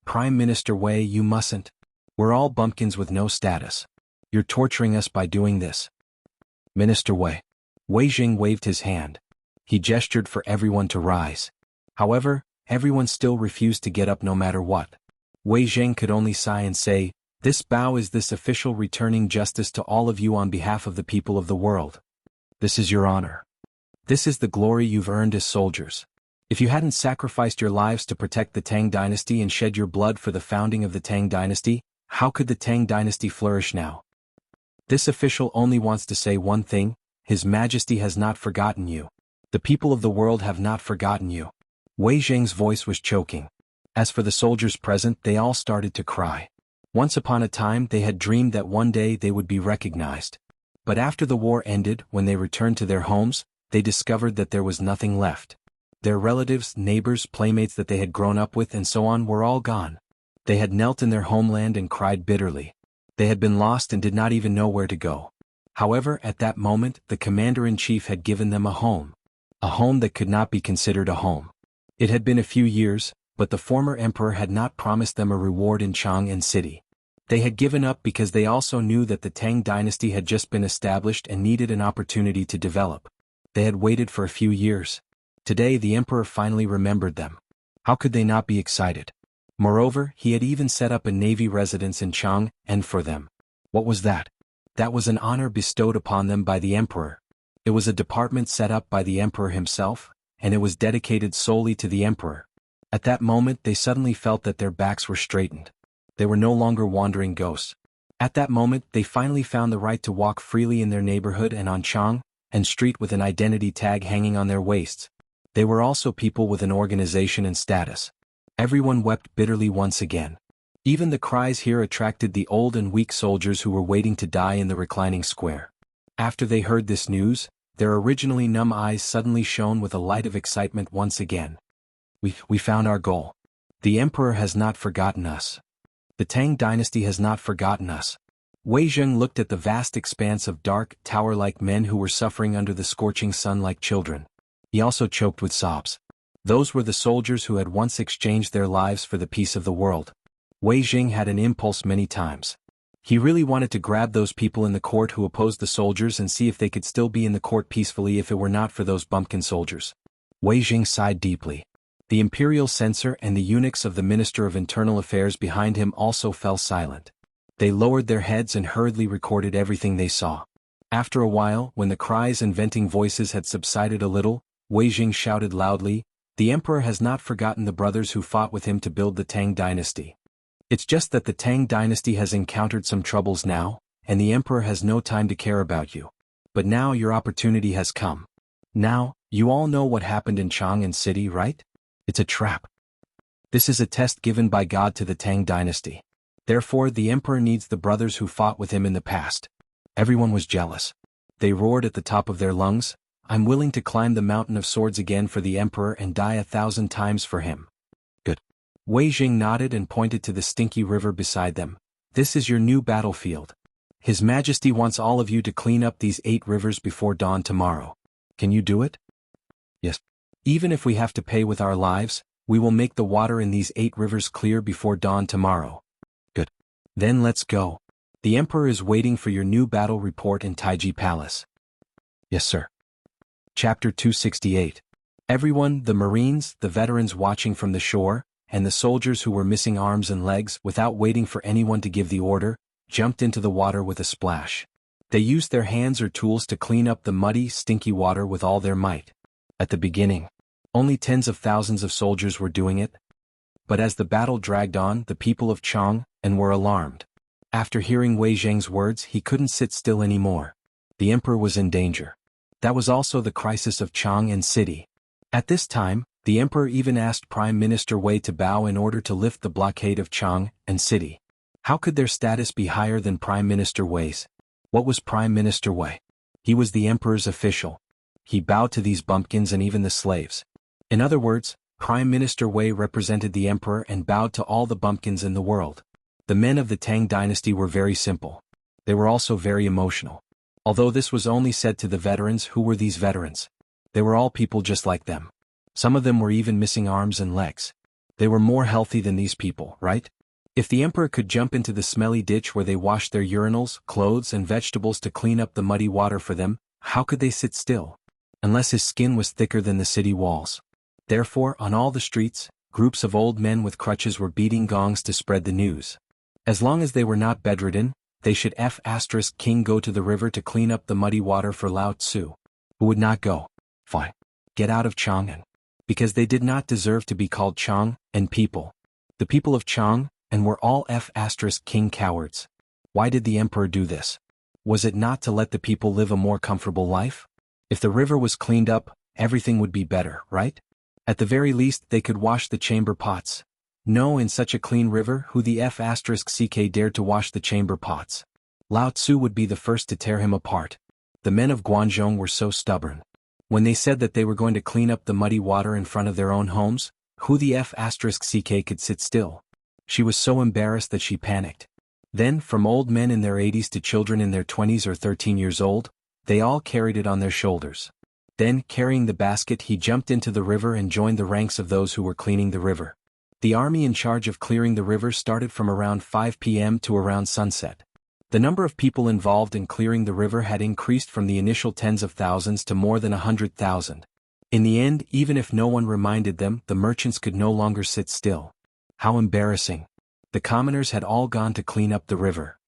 Prime Minister Wei, you mustn't. We're all bumpkins with no status. You're torturing us by doing this. Minister Wei. Wei Jing waved his hand. He gestured for everyone to rise. However, everyone still refused to get up no matter what. Wei Jing could only sigh and say, "This bow is this official returning justice to all of you on behalf of the people of the world. This is your honor. This is the glory you've earned as soldiers. If you hadn't sacrificed your lives to protect the Tang dynasty and shed your blood for the founding of the Tang dynasty, how could the Tang dynasty flourish now? This official only wants to say one thing: His Majesty has not forgotten you. The people of the world have not forgotten you." Wei Jing's voice was choking. As for the soldiers present, they all started to cry. Once upon a time they had dreamed that one day they would be recognized. But after the war ended, when they returned to their homes, they discovered that there was nothing left. Their relatives, neighbors, playmates that they had grown up with and so on were all gone. They had knelt in their homeland and cried bitterly. They had been lost and did not even know where to go. However, at that moment, the commander-in-chief had given them a home that could not be considered a home. It had been a few years, but the former emperor had not promised them a reward in Chang'an City. They had given up because they also knew that the Tang dynasty had just been established and needed an opportunity to develop. They had waited for a few years. Today the emperor finally remembered them. How could they not be excited? Moreover, he had even set up a navy residence in Chang, and for them. What was that? That was an honor bestowed upon them by the emperor. It was a department set up by the emperor himself, and it was dedicated solely to the emperor. At that moment they suddenly felt that their backs were straightened. They were no longer wandering ghosts. At that moment they finally found the right to walk freely in their neighborhood and on Chang and street with an identity tag hanging on their waists. They were also people with an organization and status. Everyone wept bitterly once again. Even the cries here attracted the old and weak soldiers who were waiting to die in the reclining square. After they heard this news, their originally numb eyes suddenly shone with a light of excitement once again. We found our goal. The emperor has not forgotten us. The Tang dynasty has not forgotten us. Wei Zheng looked at the vast expanse of dark, tower-like men who were suffering under the scorching sun like children. He also choked with sobs. Those were the soldiers who had once exchanged their lives for the peace of the world. Wei Zheng had an impulse many times. He really wanted to grab those people in the court who opposed the soldiers and see if they could still be in the court peacefully if it were not for those bumpkin soldiers. Wei Zheng sighed deeply. The imperial censor and the eunuchs of the Minister of Internal Affairs behind him also fell silent. They lowered their heads and hurriedly recorded everything they saw. After a while, when the cries and venting voices had subsided a little, Wei Zheng shouted loudly, "The emperor has not forgotten the brothers who fought with him to build the Tang dynasty. It's just that the Tang dynasty has encountered some troubles now, and the emperor has no time to care about you. But now your opportunity has come. Now, you all know what happened in Chang and city, right? It's a trap. This is a test given by God to the Tang dynasty. Therefore the emperor needs the brothers who fought with him in the past." Everyone was jealous. They roared at the top of their lungs, "I'm willing to climb the mountain of swords again for the emperor and die 1,000 times for him." Good. Wei Jing nodded and pointed to the stinky river beside them. "This is your new battlefield. His Majesty wants all of you to clean up these 8 rivers before dawn tomorrow. Can you do it?" "Yes. Even if we have to pay with our lives, we will make the water in these 8 rivers clear before dawn tomorrow." "Good. Then let's go. The emperor is waiting for your new battle report in Taiji Palace." "Yes, sir." Chapter 268. Everyone, the Marines, the veterans watching from the shore, and the soldiers who were missing arms and legs, without waiting for anyone to give the order, jumped into the water with a splash. They used their hands or tools to clean up the muddy, stinky water with all their might. At the beginning, only tens of thousands of soldiers were doing it. But as the battle dragged on, the people of Chang and were alarmed. After hearing Wei Zheng's words, he couldn't sit still anymore. The emperor was in danger. That was also the crisis of Chang and city. At this time, the emperor even asked Prime Minister Wei to bow in order to lift the blockade of Chang and city. How could their status be higher than Prime Minister Wei's? What was Prime Minister Wei? He was the emperor's official. He bowed to these bumpkins and even the slaves. In other words, Prime Minister Wei represented the emperor and bowed to all the bumpkins in the world. The men of the Tang dynasty were very simple. They were also very emotional. Although this was only said to the veterans, who were these veterans? They were all people just like them. Some of them were even missing arms and legs. They were more healthy than these people, right? If the emperor could jump into the smelly ditch where they washed their urinals, clothes and vegetables to clean up the muddy water for them, how could they sit still? Unless his skin was thicker than the city walls. Therefore, on all the streets, groups of old men with crutches were beating gongs to spread the news. As long as they were not bedridden, they should King go to the river to clean up the muddy water for Lao Tzu. Who would not go? Fine. Get out of Chang'an. Because they did not deserve to be called Chang and people. The people of Chang and were all King cowards. Why did the emperor do this? Was it not to let the people live a more comfortable life? If the river was cleaned up, everything would be better, right? At the very least they could wash the chamber pots. No, in such a clean river, who the CK dared to wash the chamber pots? Lao Tzu would be the first to tear him apart. The men of Guangzhou were so stubborn. When they said that they were going to clean up the muddy water in front of their own homes, who the CK could sit still? She was so embarrassed that she panicked. Then, from old men in their 80s to children in their 20s or 13 years old, they all carried it on their shoulders. Then, carrying the basket, he jumped into the river and joined the ranks of those who were cleaning the river. The army in charge of clearing the river started from around 5 p.m. to around sunset. The number of people involved in clearing the river had increased from the initial tens of thousands to more than 100,000. In the end, even if no one reminded them, the merchants could no longer sit still. How embarrassing. The commoners had all gone to clean up the river.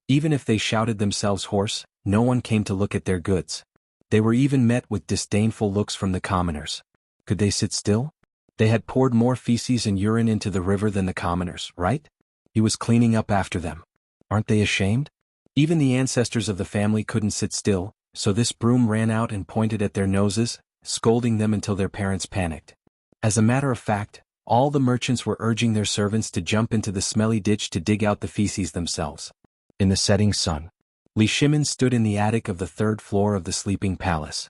Even if they shouted themselves hoarse, no one came to look at their goods. They were even met with disdainful looks from the commoners. Could they sit still? They had poured more feces and urine into the river than the commoners, right? He was cleaning up after them. Aren't they ashamed? Even the ancestors of the family couldn't sit still, so this broom ran out and pointed at their noses, scolding them until their parents panicked. As a matter of fact, all the merchants were urging their servants to jump into the smelly ditch to dig out the feces themselves. In the setting sun, Li Shimin stood in the attic of the third floor of the sleeping palace.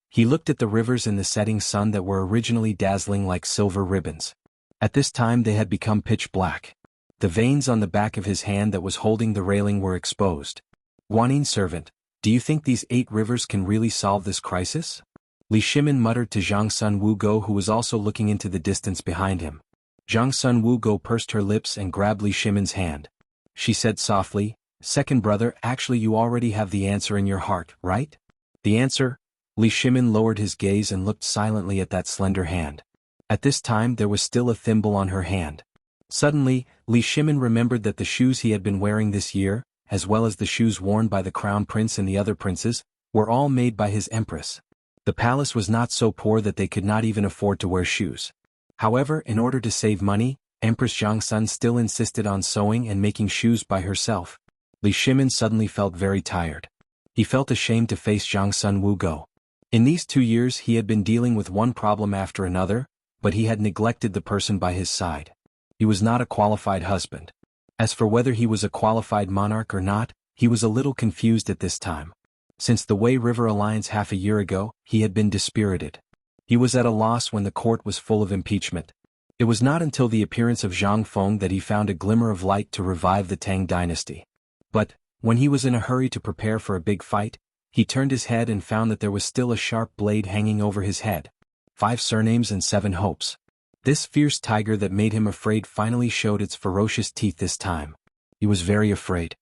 He looked at the rivers in the setting sun that were originally dazzling like silver ribbons. At this time they had become pitch black. The veins on the back of his hand that was holding the railing were exposed. Guanyin servant, do you think these 8 rivers can really solve this crisis? Li Shimin muttered to Zhang Sun Wugo, who was also looking into the distance behind him. Zhang Sun Wugo pursed her lips and grabbed Li Shimin's hand. She said softly, "Second brother, actually you already have the answer in your heart, right?" The answer? Li Shimin lowered his gaze and looked silently at that slender hand. At this time there was still a thimble on her hand. Suddenly, Li Shimin remembered that the shoes he had been wearing this year, as well as the shoes worn by the crown prince and the other princes, were all made by his empress. The palace was not so poor that they could not even afford to wear shoes. However, in order to save money, Empress Zhang Sun still insisted on sewing and making shoes by herself. Li Shimin suddenly felt very tired. He felt ashamed to face Zhang Sun Wugo. In these 2 years he had been dealing with one problem after another, but he had neglected the person by his side. He was not a qualified husband. As for whether he was a qualified monarch or not, he was a little confused at this time. Since the Wei River Alliance half a year ago, he had been dispirited. He was at a loss when the court was full of impeachment. It was not until the appearance of Zhang Feng that he found a glimmer of light to revive the Tang dynasty. But, when he was in a hurry to prepare for a big fight, he turned his head and found that there was still a sharp blade hanging over his head. 5 surnames and 7 hopes. This fierce tiger that made him afraid finally showed its ferocious teeth this time. He was very afraid.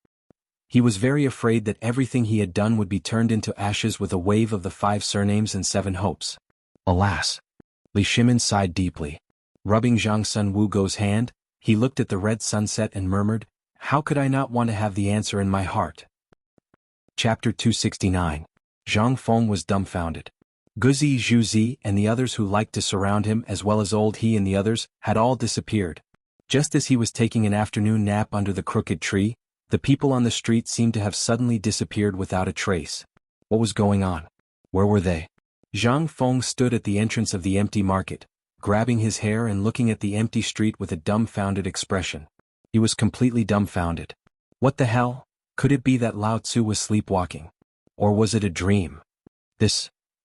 He was very afraid that everything he had done would be turned into ashes with a wave of the 5 surnames and 7 hopes. Alas! Li Shimin sighed deeply. Rubbing Zhang Sun Wugo's hand, he looked at the red sunset and murmured, "How could I not want to have the answer in my heart?" Chapter 269. Zhang Feng was dumbfounded. Guzi Zhuzi and the others who liked to surround him, as well as old he and the others, had all disappeared. Just as he was taking an afternoon nap under the crooked tree, the people on the street seemed to have suddenly disappeared without a trace. What was going on? Where were they? Zhang Feng stood at the entrance of the empty market, grabbing his hair and looking at the empty street with a dumbfounded expression. He was completely dumbfounded. What the hell? Could it be that Lao Tzu was sleepwalking? Or was it a dream?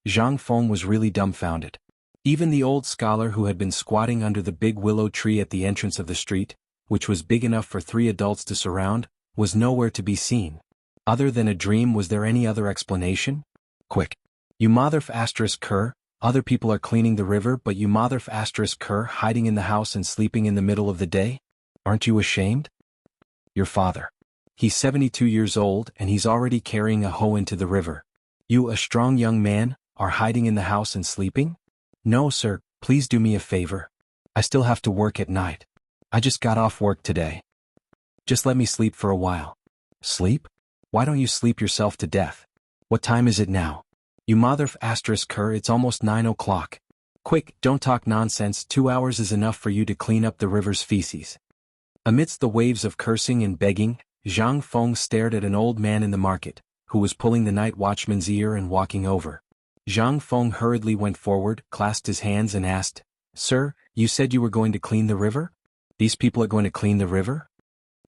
Zhang Feng was really dumbfounded. Even the old scholar who had been squatting under the big willow tree at the entrance of the street, which was big enough for 3 adults to surround, was nowhere to be seen. Other than a dream, was there any other explanation? Quick! You motherf asterisk cur, other people are cleaning the river but you motherf asterisk cur hiding in the house and sleeping in the middle of the day? Aren't you ashamed? Your father. He's 72 years old and he's already carrying a hoe into the river. You, a strong young man, are hiding in the house and sleeping? No sir, please do me a favor. I still have to work at night. I just got off work today. Just let me sleep for a while. Sleep? Why don't you sleep yourself to death? What time is it now? You motherf asterisk cur, it's almost 9 o'clock. Quick, don't talk nonsense, 2 hours is enough for you to clean up the river's feces. Amidst the waves of cursing and begging, Zhang Feng stared at an old man in the market, who was pulling the night watchman's ear and walking over. Zhang Feng hurriedly went forward, clasped his hands and asked, "Sir, you said you were going to clean the river? These people are going to clean the river?"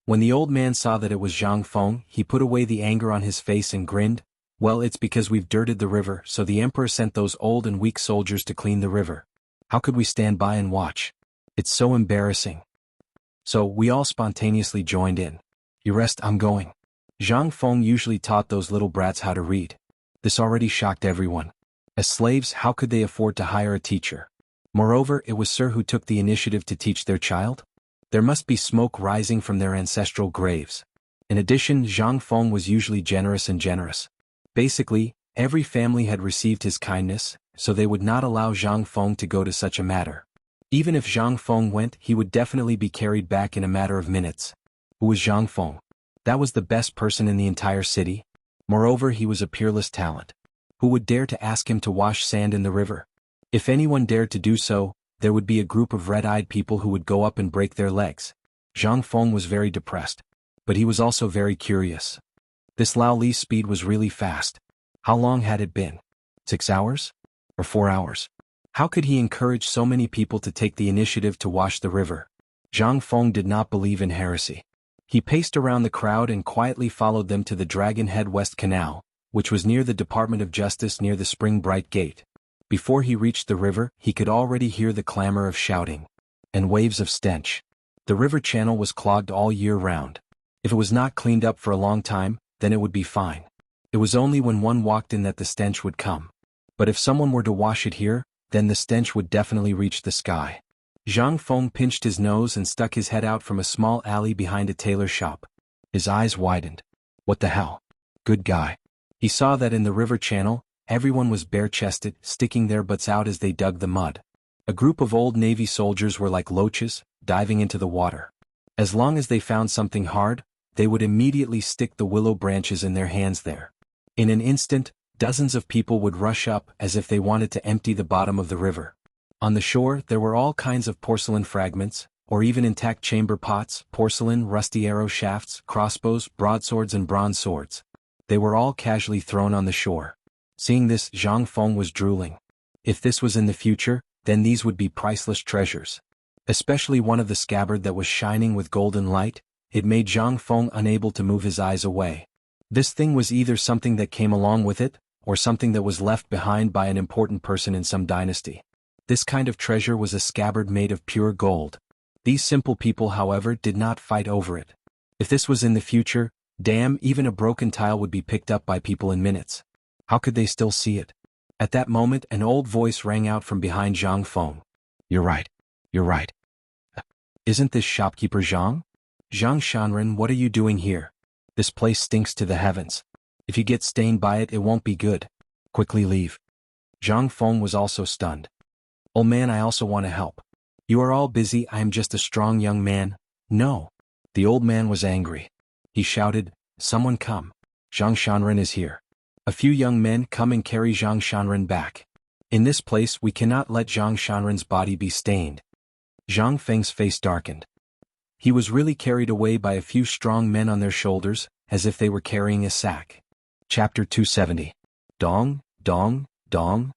When the old man saw that it was Zhang Feng, he put away the anger on his face and grinned. "Well, it's because we've dirted the river, so the emperor sent those old and weak soldiers to clean the river. How could we stand by and watch? It's so embarrassing." So we all spontaneously joined in. "You rest, I'm going." Zhang Feng usually taught those little brats how to read. This already shocked everyone. As slaves, how could they afford to hire a teacher? Moreover, it was Sir who took the initiative to teach their child? There must be smoke rising from their ancestral graves. In addition, Zhang Feng was usually generous. Basically, every family had received his kindness, so they would not allow Zhang Feng to go to such a matter. Even if Zhang Feng went, he would definitely be carried back in a matter of minutes. Who was Zhang Feng? That was the best person in the entire city. Moreover, he was a peerless talent. Who would dare to ask him to wash sand in the river? If anyone dared to do so, there would be a group of red-eyed people who would go up and break their legs. Zhang Feng was very depressed. But he was also very curious. This Lao Li's speed was really fast. How long had it been? 6 hours? Or 4 hours? How could he encourage so many people to take the initiative to wash the river? Zhang Feng did not believe in heresy. He paced around the crowd and quietly followed them to the Dragon Head West Canal, which was near the Department of Justice near the Spring Bright Gate. Before he reached the river, he could already hear the clamor of shouting and waves of stench. The river channel was clogged all year round. If it was not cleaned up for a long time, then it would be fine. It was only when one walked in that the stench would come. But if someone were to wash it here, then the stench would definitely reach the sky. Zhang Feng pinched his nose and stuck his head out from a small alley behind a tailor shop. His eyes widened. What the hell? Good guy. He saw that in the river channel, everyone was bare-chested, sticking their butts out as they dug the mud. A group of old Navy soldiers were like loaches, diving into the water. As long as they found something hard, they would immediately stick the willow branches in their hands there. In an instant, dozens of people would rush up as if they wanted to empty the bottom of the river. On the shore, there were all kinds of porcelain fragments, or even intact chamber pots, porcelain, rusty arrow shafts, crossbows, broadswords and bronze swords. They were all casually thrown on the shore. Seeing this, Zhang Feng was drooling. If this was in the future, then these would be priceless treasures. Especially one of the scabbard that was shining with golden light, it made Zhang Feng unable to move his eyes away. This thing was either something that came along with it, or something that was left behind by an important person in some dynasty. This kind of treasure was a scabbard made of pure gold. These simple people, however, did not fight over it. If this was in the future, damn, even a broken tile would be picked up by people in minutes. How could they still see it? At that moment, an old voice rang out from behind Zhang Feng. You're right. Isn't this shopkeeper Zhang? Zhang Shanren, what are you doing here? This place stinks to the heavens. If you get stained by it, it won't be good. Quickly leave. Zhang Feng was also stunned. Old man, I also want to help. You are all busy, I am just a strong young man. No. The old man was angry. He shouted, someone come. Zhang Shanren is here. A few young men come and carry Zhang Shanren back. In this place we cannot let Zhang Shanren's body be stained. Zhang Feng's face darkened. He was really carried away by a few strong men on their shoulders, as if they were carrying a sack. Chapter 270. Dong, dong, dong.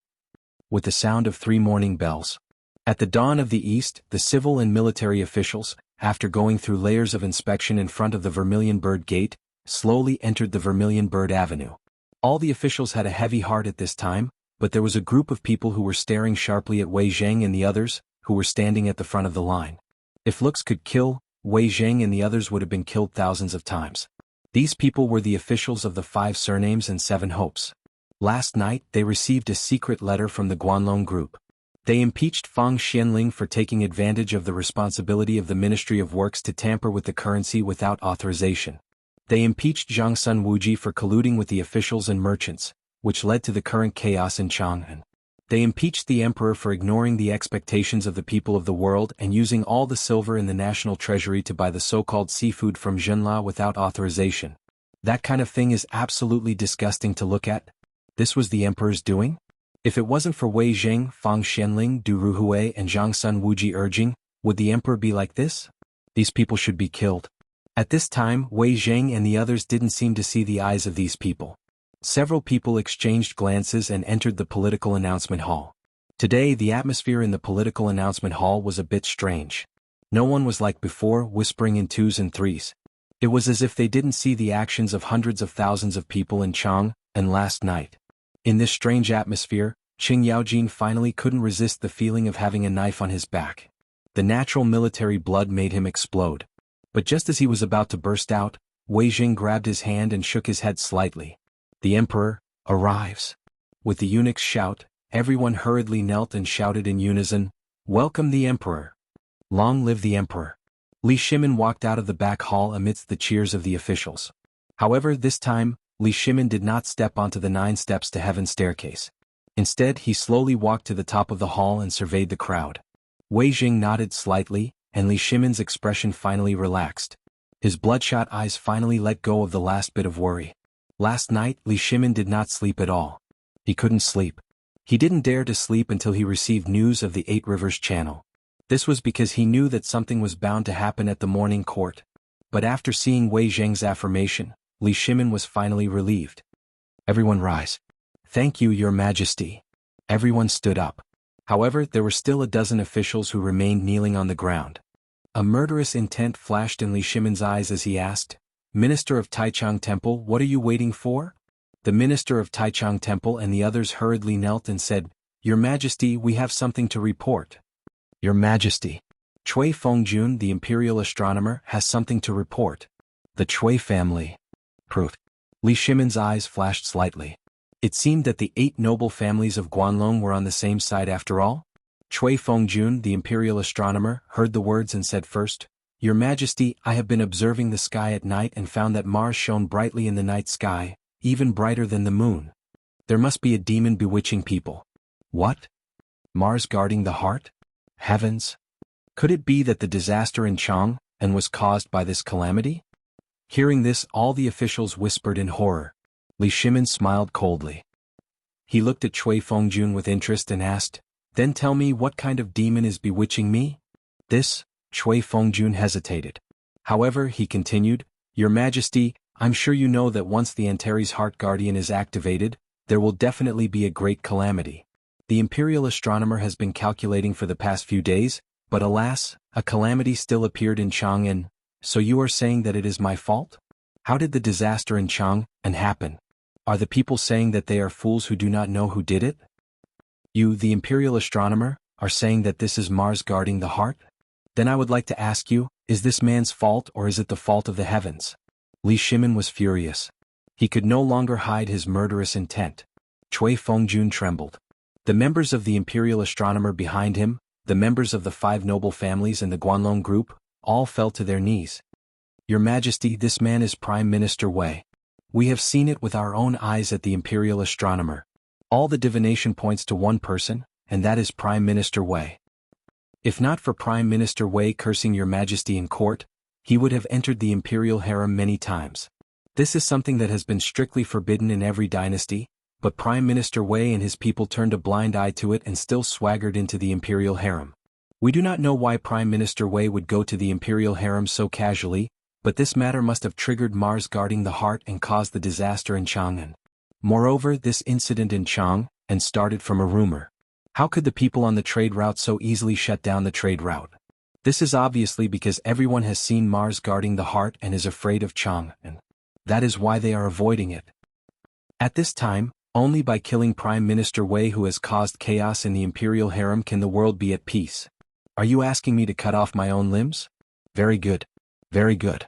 With the sound of 3 morning bells. At the dawn of the east, the civil and military officials, after going through layers of inspection in front of the Vermilion Bird Gate, slowly entered the Vermilion Bird Avenue. All the officials had a heavy heart at this time, but there was a group of people who were staring sharply at Wei Zheng and the others, who were standing at the front of the line. If looks could kill, Wei Zheng and the others would have been killed thousands of times. These people were the officials of the 5 surnames and 7 hopes. Last night, they received a secret letter from the Guanlong group. They impeached Fang Xianling for taking advantage of the responsibility of the Ministry of Works to tamper with the currency without authorization. They impeached Zhang Sun Wuji for colluding with the officials and merchants, which led to the current chaos in Chang'an. They impeached the emperor for ignoring the expectations of the people of the world and using all the silver in the national treasury to buy the so-called seafood from Zhenla without authorization. That kind of thing is absolutely disgusting to look at. This was the emperor's doing? If it wasn't for Wei Zheng, Fang Xianling, Du Ruhui and Zhang Sun Wuji urging, would the emperor be like this? These people should be killed. At this time, Wei Zheng and the others didn't seem to see the eyes of these people. Several people exchanged glances and entered the political announcement hall. Today, the atmosphere in the political announcement hall was a bit strange. No one was like before, whispering in 2s and 3s. It was as if they didn't see the actions of hundreds of thousands of people in Chang'an last night. In this strange atmosphere, Qing Yaojin finally couldn't resist the feeling of having a knife on his back. The natural military blood made him explode. But just as he was about to burst out, Wei Jing grabbed his hand and shook his head slightly. The emperor arrives. With the eunuch's shout, everyone hurriedly knelt and shouted in unison, Welcome the Emperor. Long live the Emperor. Li Shimin walked out of the back hall amidst the cheers of the officials. However, this time, Li Shimin did not step onto the 9 steps to heaven's staircase. Instead, he slowly walked to the top of the hall and surveyed the crowd. Wei Jing nodded slightly, and Li Shimin's expression finally relaxed. His bloodshot eyes finally let go of the last bit of worry. Last night, Li Shimin did not sleep at all. He couldn't sleep. He didn't dare to sleep until he received news of the 8 Rivers Channel. This was because he knew that something was bound to happen at the morning court. But after seeing Wei Zheng's affirmation, Li Shimin was finally relieved. Everyone rise. Thank you, Your Majesty. Everyone stood up. However, there were still a dozen officials who remained kneeling on the ground. A murderous intent flashed in Li Shimin's eyes as he asked, Minister of Taichang Temple, what are you waiting for? The Minister of Taichang Temple and the others hurriedly knelt and said, Your Majesty, we have something to report. Your Majesty. Cui Fengjun, the imperial astronomer, has something to report. The Cui family. Proof. Li Shimin's eyes flashed slightly. It seemed that the 8 noble families of Guanlong were on the same side after all. Cui Fengjun, the imperial astronomer, heard the words and said first, Your Majesty, I have been observing the sky at night and found that Mars shone brightly in the night sky, even brighter than the moon. There must be a demon bewitching people. What? Mars guarding the heart? Heavens! Could it be that the disaster in Chang was caused by this calamity? Hearing this, all the officials whispered in horror. Li Shimin smiled coldly. He looked at Cui Fengjun with interest and asked, Then tell me what kind of demon is bewitching me? This, Cui Fengjun hesitated. However, he continued, Your Majesty, I'm sure you know that once the Antares Heart Guardian is activated, there will definitely be a great calamity. The imperial astronomer has been calculating for the past few days, but alas, a calamity still appeared in Chang'an. So you are saying that it is my fault? How did the disaster in Chang'an happen? Are the people saying that they are fools who do not know who did it? You, the imperial astronomer, are saying that this is Mars guarding the heart? Then I would like to ask you, is this man's fault or is it the fault of the heavens? Li Shimin was furious. He could no longer hide his murderous intent. Cui Fengjun trembled. The members of the imperial astronomer behind him, the members of the 5 noble families and the Guanlong group, all fell to their knees. Your Majesty, this man is Prime Minister Wei. We have seen it with our own eyes at the imperial astronomer. All the divination points to one person, and that is Prime Minister Wei. If not for Prime Minister Wei cursing Your Majesty in court, he would have entered the imperial harem many times. This is something that has been strictly forbidden in every dynasty, but Prime Minister Wei and his people turned a blind eye to it and still swaggered into the imperial harem. We do not know why Prime Minister Wei would go to the imperial harem so casually, but this matter must have triggered Mars guarding the heart and caused the disaster in Chang'an. Moreover, this incident in Chang'an started from a rumor. How could the people on the trade route so easily shut down the trade route? This is obviously because everyone has seen Mars guarding the heart and is afraid of Chang'an. That is why they are avoiding it. At this time, only by killing Prime Minister Wei, who has caused chaos in the imperial harem, can the world be at peace. Are you asking me to cut off my own limbs? Very good. Very good.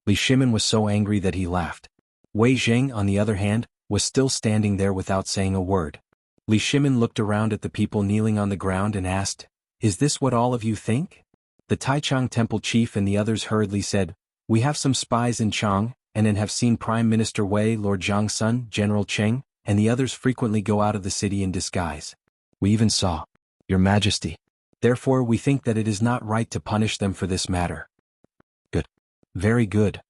Li Shimin was so angry that he laughed. Wei Zheng, on the other hand, was still standing there without saying a word. Li Shimin looked around at the people kneeling on the ground and asked, Is this what all of you think? The Taichang Temple chief and the others hurriedly said, We have some spies in Chang, and have seen Prime Minister Wei, Lord Zhang's son, General Cheng, and the others frequently go out of the city in disguise. We even saw, Your Majesty. Therefore we think that it is not right to punish them for this matter. Good. Very good.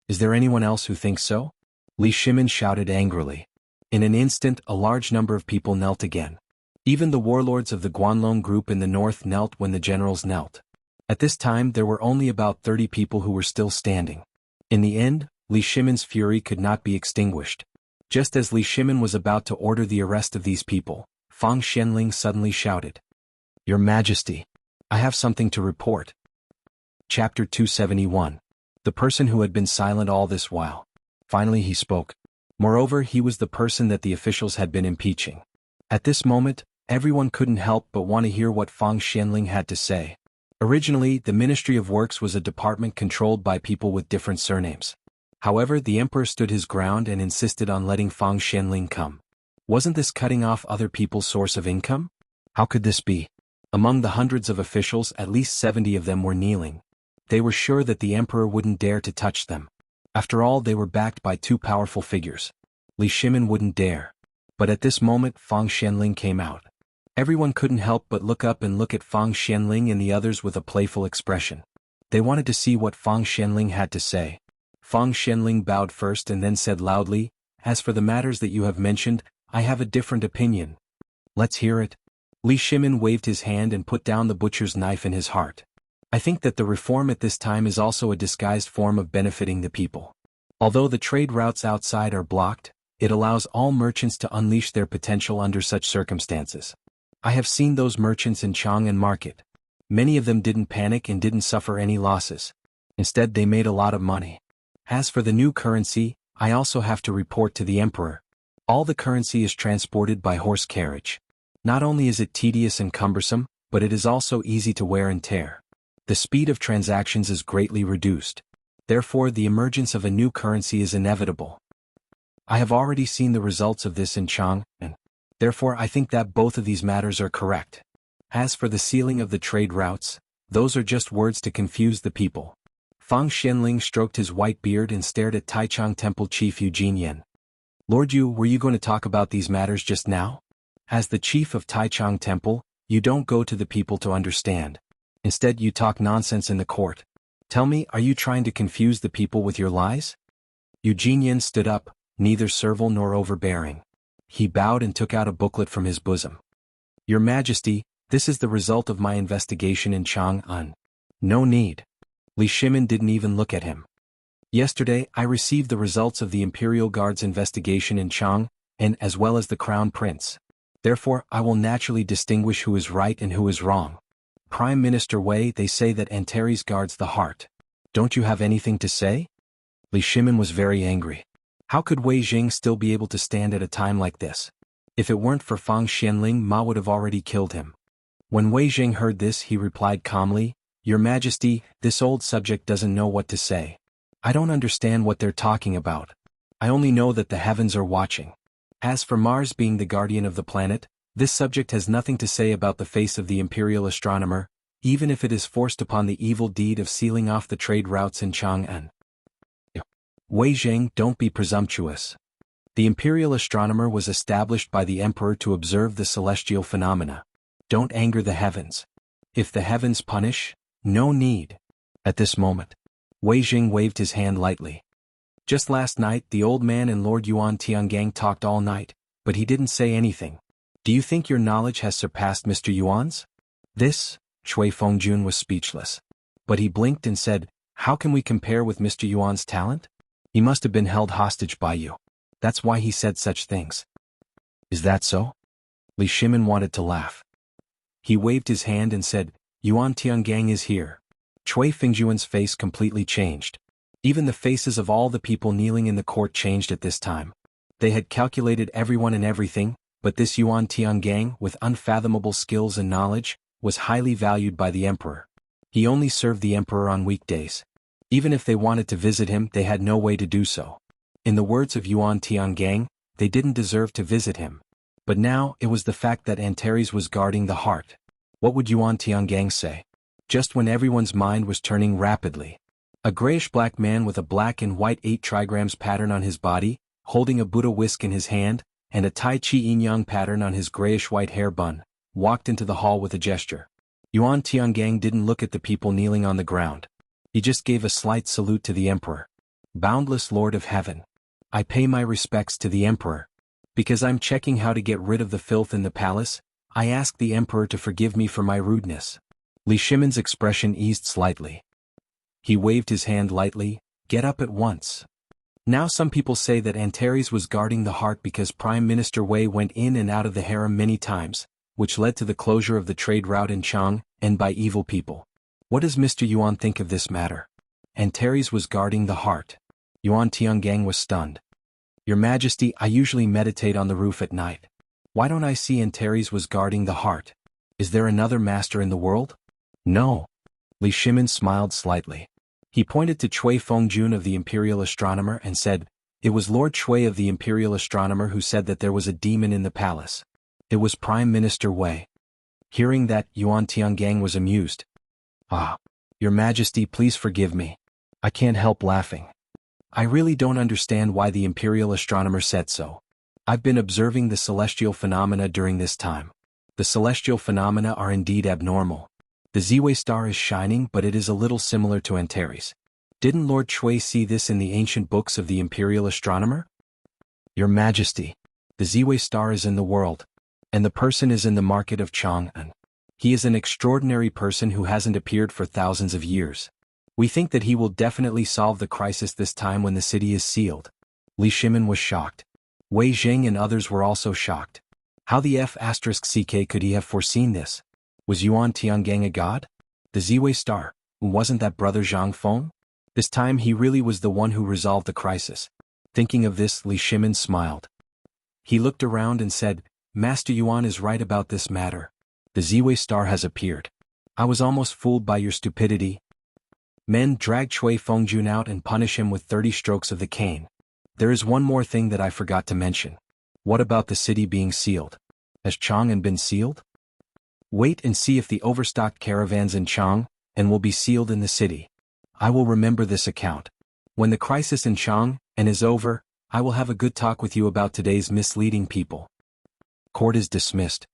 Is there anyone else who thinks so? Li Shimin shouted angrily. In an instant a large number of people knelt again. Even the warlords of the Guanlong group in the north knelt when the generals knelt. At this time there were only about 30 people who were still standing. In the end, Li Shimin's fury could not be extinguished. Just as Li Shimin was about to order the arrest of these people, Fang Xianling suddenly shouted, Your Majesty, I have something to report. Chapter 271. The person who had been silent all this while. Finally he spoke. Moreover, he was the person that the officials had been impeaching. At this moment, everyone couldn't help but want to hear what Fang Xianling had to say. Originally, the Ministry of Works was a department controlled by people with different surnames. However, the emperor stood his ground and insisted on letting Fang Xianling come. Wasn't this cutting off other people's source of income? How could this be? Among the hundreds of officials, at least 70 of them were kneeling. They were sure that the emperor wouldn't dare to touch them. After all, they were backed by two powerful figures. Li Shimin wouldn't dare. But at this moment, Fang Xianling came out. Everyone couldn't help but look up and look at Fang Xianling and the others with a playful expression. They wanted to see what Fang Xianling had to say. Fang Xianling bowed first and then said loudly, "As for the matters that you have mentioned, I have a different opinion." "Let's hear it." Li Shimin waved his hand and put down the butcher's knife in his heart. "I think that the reform at this time is also a disguised form of benefiting the people. Although the trade routes outside are blocked, it allows all merchants to unleash their potential under such circumstances. I have seen those merchants in Chang'an Market. Many of them didn't panic and didn't suffer any losses. Instead, they made a lot of money. As for the new currency, I also have to report to the emperor. All the currency is transported by horse carriage. Not only is it tedious and cumbersome, but it is also easy to wear and tear. The speed of transactions is greatly reduced. Therefore, the emergence of a new currency is inevitable. I have already seen the results of this in Chang'an. Therefore, I think that both of these matters are correct. As for the sealing of the trade routes, those are just words to confuse the people." Fang Xianling stroked his white beard and stared at Taichung Temple Chief Eugene Yan. "Lord Yu, were you going to talk about these matters just now? As the chief of Taichung Temple, you don't go to the people to understand. Instead, you talk nonsense in the court. Tell me, are you trying to confuse the people with your lies?" Eugene Yan stood up, neither servile nor overbearing. He bowed and took out a booklet from his bosom. "Your Majesty, this is the result of my investigation in Chang'an." "No need." Li Shimin didn't even look at him. "Yesterday, I received the results of the Imperial Guard's investigation in Chang'an, as well as the Crown Prince. Therefore, I will naturally distinguish who is right and who is wrong. Prime Minister Wei, they say that Antares guards the heart. Don't you have anything to say?" Li Shimin was very angry. How could Wei Jing still be able to stand at a time like this? If it weren't for Fang Xianling, Ma would have already killed him. When Wei Jing heard this, he replied calmly, "Your Majesty, this old subject doesn't know what to say. I don't understand what they're talking about. I only know that the heavens are watching. As for Mars being the guardian of the planet, this subject has nothing to say about the face of the imperial astronomer, even if it is forced upon the evil deed of sealing off the trade routes in Chang'an." "Wei Jing, don't be presumptuous. The imperial astronomer was established by the emperor to observe the celestial phenomena. Don't anger the heavens. If the heavens punish, no need." At this moment, Wei Jing waved his hand lightly. "Just last night, the old man and Lord Yuan Tiangang talked all night, but he didn't say anything. Do you think your knowledge has surpassed Mr. Yuan's?" This, Shui Fengjun was speechless. But he blinked and said, "How can we compare with Mr. Yuan's talent? He must have been held hostage by you. That's why he said such things." "Is that so?" Li Shimin wanted to laugh. He waved his hand and said, "Yuan Tiangang is here." Shui Fengjuan's face completely changed. Even the faces of all the people kneeling in the court changed at this time. They had calculated everyone and everything, but this Yuan Tiangang, with unfathomable skills and knowledge, was highly valued by the emperor. He only served the emperor on weekdays. Even if they wanted to visit him, they had no way to do so. In the words of Yuan Tiangang, they didn't deserve to visit him. But now, it was the fact that Antares was guarding the heart. What would Yuan Tiangang say? Just when everyone's mind was turning rapidly. A grayish-black man with a black and white 8 trigrams pattern on his body, holding a Buddha whisk in his hand, and a Tai Chi Yin-Yang pattern on his grayish-white hair bun, walked into the hall with a gesture. Yuan Tiangang didn't look at the people kneeling on the ground. He just gave a slight salute to the emperor. "Boundless Lord of Heaven. I pay my respects to the emperor. Because I'm checking how to get rid of the filth in the palace, I ask the emperor to forgive me for my rudeness." Li Shimin's expression eased slightly. He waved his hand lightly, "Get up at once." Now some people say that Antares was guarding the heart because Prime Minister Wei went in and out of the harem many times, which led to the closure of the trade route in Chang'an, and by evil people. What does Mr. Yuan think of this matter? Antares was guarding the heart. Yuan Tiangang was stunned. "Your Majesty, I usually meditate on the roof at night. Why don't I see Antares was guarding the heart? Is there another master in the world?" "No." Li Shimin smiled slightly. He pointed to Shui Fengjun of the Imperial Astronomer and said, "It was Lord Shui of the Imperial Astronomer who said that there was a demon in the palace. It was Prime Minister Wei." Hearing that, Yuan Tiangang was amused. Ah, Your Majesty, please forgive me. I can't help laughing. I really don't understand why the imperial astronomer said so. I've been observing the celestial phenomena during this time. The celestial phenomena are indeed abnormal. The Ziwei star is shining, but it is a little similar to Antares. Didn't Lord Shui see this in the ancient books of the imperial astronomer? Your Majesty, the Ziwei star is in the world, and the person is in the market of Chang'an. He is an extraordinary person who hasn't appeared for thousands of years. We think that he will definitely solve the crisis this time when the city is sealed. Li Shimin was shocked. Wei Jing and others were also shocked. How the F*ck could he have foreseen this? Was Yuan Tiangang a god? The Ziwei star, wasn't that brother Zhang Feng? This time he really was the one who resolved the crisis. Thinking of this, Li Shimin smiled. He looked around and said, Master Yuan is right about this matter. The Ziwei star has appeared. I was almost fooled by your stupidity. Men, drag Chui Fengjun out and punish him with 30 strokes of the cane. There is one more thing that I forgot to mention. What about the city being sealed? Has Chang'an been sealed? Wait and see if the overstocked caravans in Chang'an will be sealed in the city. I will remember this account. When the crisis in Chang'an is over, I will have a good talk with you about today's misleading people. Court is dismissed.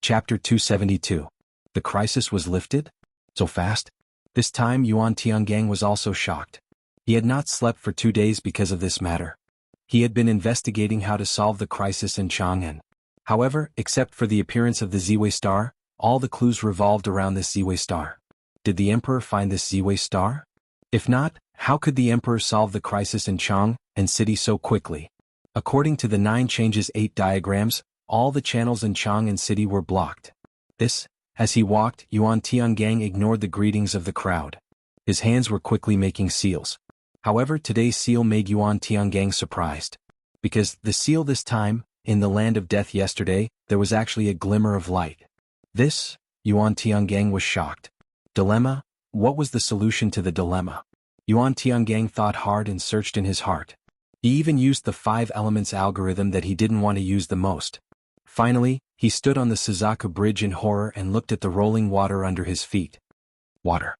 Chapter 272. The crisis was lifted? So fast? This time Yuan Tiangang was also shocked. He had not slept for 2 days because of this matter. He had been investigating how to solve the crisis in Chang'an. However, except for the appearance of the Ziwei star, all the clues revolved around this Ziwei star. Did the emperor find this Ziwei star? If not, how could the emperor solve the crisis in Chang'an city so quickly? According to the 9 changes 8 diagrams, all the channels in Chang'an city were blocked. As he walked, Yuan Tiangang ignored the greetings of the crowd. His hands were quickly making seals. However, today's seal made Yuan Tiangang surprised. Because the seal this time, in the land of death yesterday, there was actually a glimmer of light. Yuan Tiangang was shocked. Dilemma? What was the solution to the dilemma? Yuan Tiangang thought hard and searched in his heart. He even used the 5 elements algorithm that he didn't want to use the most. Finally, he stood on the Suzaku Bridge in horror and looked at the rolling water under his feet. Water.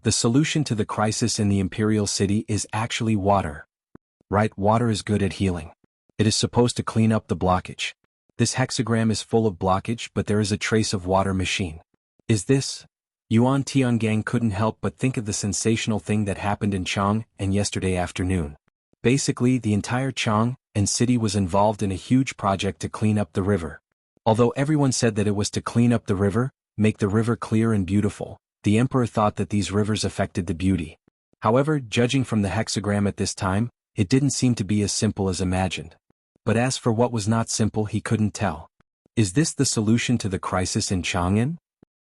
The solution to the crisis in the imperial city is actually water. Right, water is good at healing. It is supposed to clean up the blockage. This hexagram is full of blockage, but there is a trace of water machine. Is this? Yuan Tiangang couldn't help but think of the sensational thing that happened in Chang'an yesterday afternoon. Basically, the entire Chang'an city was involved in a huge project to clean up the river. Although everyone said that it was to clean up the river, make the river clear and beautiful, the emperor thought that these rivers affected the beauty. However, judging from the hexagram at this time, it didn't seem to be as simple as imagined. But as for what was not simple, he couldn't tell. Is this the solution to the crisis in Chang'an?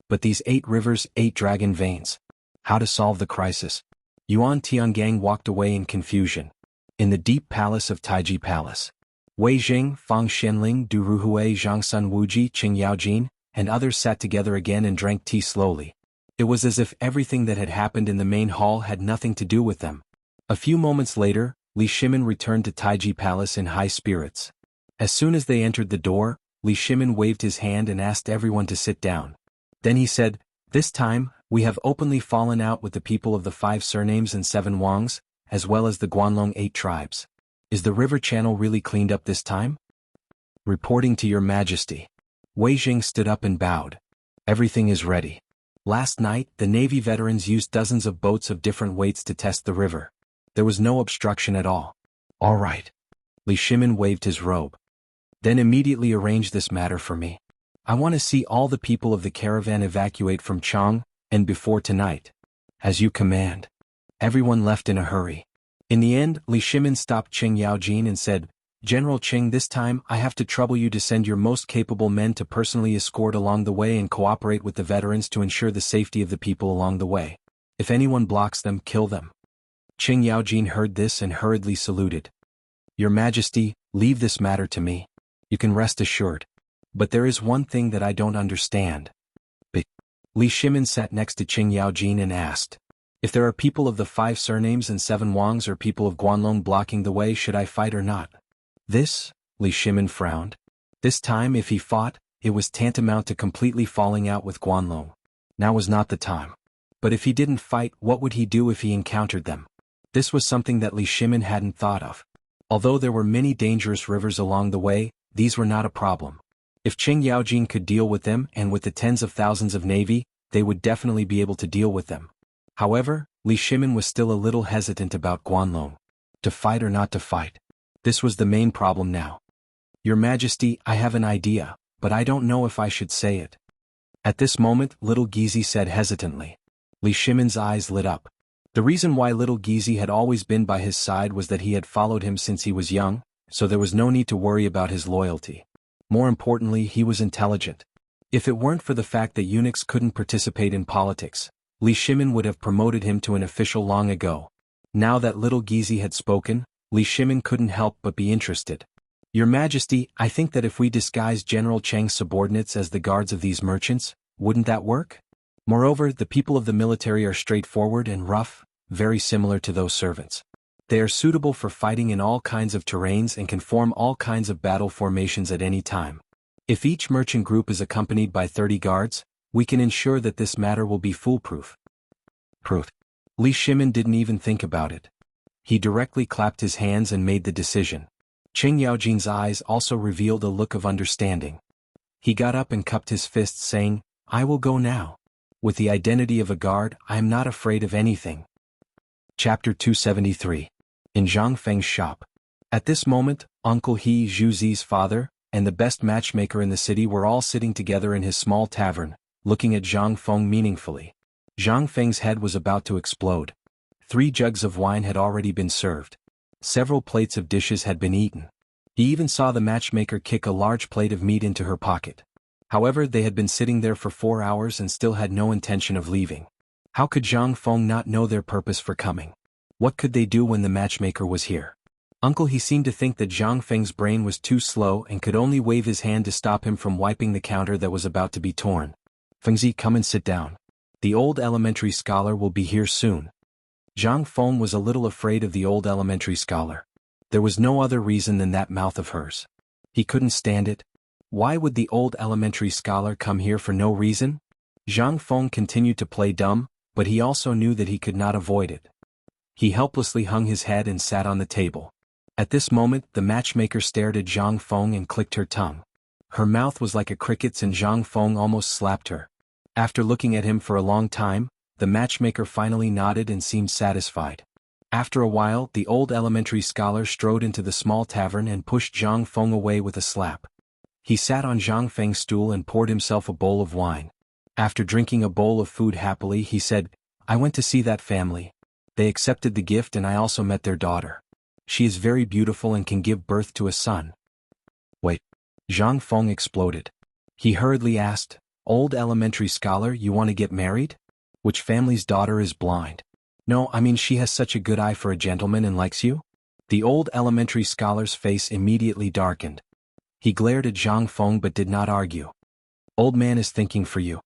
But these 8 rivers, 8 dragon veins. How to solve the crisis? Yuan Tiangang walked away in confusion. In the deep palace of Taiji Palace, Wei Jing, Fang Xianling, Du Ruhui, Zhang Sun Wuji, Qing Yaojin, and others sat together again and drank tea slowly. It was as if everything that had happened in the main hall had nothing to do with them. A few moments later, Li Shimin returned to Taiji Palace in high spirits. As soon as they entered the door, Li Shimin waved his hand and asked everyone to sit down. Then he said, This time, we have openly fallen out with the people of the 5 surnames and 7 Wangs, as well as the Guanlong 8 tribes. Is the river channel really cleaned up this time? Reporting to your Majesty. Wei Jing stood up and bowed. Everything is ready. Last night, the Navy veterans used dozens of boats of different weights to test the river. There was no obstruction at all. All right. Li Shimin waved his robe. Then immediately arrange this matter for me. I want to see all the people of the caravan evacuate from Chang'an before tonight. As you command. Everyone left in a hurry. In the end, Li Shimin stopped Qing Yaojin and said, General Qing, this time I have to trouble you to send your most capable men to personally escort along the way and cooperate with the veterans to ensure the safety of the people along the way. If anyone blocks them, kill them. Qing Yaojin heard this and hurriedly saluted. Your Majesty, leave this matter to me. You can rest assured. But there is one thing that I don't understand. Li Shimin sat next to Qing Yaojin and asked, If there are people of the 5 surnames and 7 Wangs or people of Guanlong blocking the way, should I fight or not? Li Shimin frowned. This time if he fought, it was tantamount to completely falling out with Guanlong. Now was not the time. But if he didn't fight, what would he do if he encountered them? This was something that Li Shimin hadn't thought of. Although there were many dangerous rivers along the way, these were not a problem. If Qing Yaojin could deal with them and with the tens of thousands of navy, they would definitely be able to deal with them. However, Li Shimin was still a little hesitant about Guanlong. To fight or not to fight? This was the main problem now. Your Majesty, I have an idea, but I don't know if I should say it. At this moment, little Gizi said hesitantly. Li Shimin's eyes lit up. The reason why little Gizi had always been by his side was that he had followed him since he was young, so there was no need to worry about his loyalty. More importantly, he was intelligent. If it weren't for the fact that eunuchs couldn't participate in politics, Li Shimin would have promoted him to an official long ago. Now that little Gizi had spoken, Li Shimin couldn't help but be interested. Your Majesty, I think that if we disguise General Cheng's subordinates as the guards of these merchants, wouldn't that work? Moreover, the people of the military are straightforward and rough, very similar to those servants. They are suitable for fighting in all kinds of terrains and can form all kinds of battle formations at any time. If each merchant group is accompanied by 30 guards, we can ensure that this matter will be foolproof. Li Shimin didn't even think about it. He directly clapped his hands and made the decision. Qing Yaojin's eyes also revealed a look of understanding. He got up and cupped his fists, saying, I will go now. With the identity of a guard, I am not afraid of anything. Chapter 273. In Zhang Feng's shop. At this moment, Uncle He Zhuzi's father, and the best matchmaker in the city were all sitting together in his small tavern, looking at Zhang Feng meaningfully. Zhang Feng's head was about to explode. 3 jugs of wine had already been served. Several plates of dishes had been eaten. He even saw the matchmaker kick a large plate of meat into her pocket. However, they had been sitting there for 4 hours and still had no intention of leaving. How could Zhang Feng not know their purpose for coming? What could they do when the matchmaker was here? Uncle He seemed to think that Zhang Feng's brain was too slow and could only wave his hand to stop him from wiping the counter that was about to be torn. Fengzi, come and sit down. The old elementary scholar will be here soon. Zhang Feng was a little afraid of the old elementary scholar. There was no other reason than that mouth of hers. He couldn't stand it. Why would the old elementary scholar come here for no reason? Zhang Feng continued to play dumb, but he also knew that he could not avoid it. He helplessly hung his head and sat on the table. At this moment, the matchmaker stared at Zhang Feng and clicked her tongue. Her mouth was like a cricket's and Zhang Feng almost slapped her. After looking at him for a long time, the matchmaker finally nodded and seemed satisfied. After a while, the old elementary scholar strode into the small tavern and pushed Zhang Feng away with a slap. He sat on Zhang Feng's stool and poured himself a bowl of wine. After drinking a bowl of food happily, he said, I went to see that family. They accepted the gift and I also met their daughter. She is very beautiful and can give birth to a son. Wait. Zhang Feng exploded. He hurriedly asked, Old elementary scholar, you want to get married? Which family's daughter is blind? No, I mean she has such a good eye for a gentleman and likes you? The old elementary scholar's face immediately darkened. He glared at Zhang Feng but did not argue. Old man is thinking for you.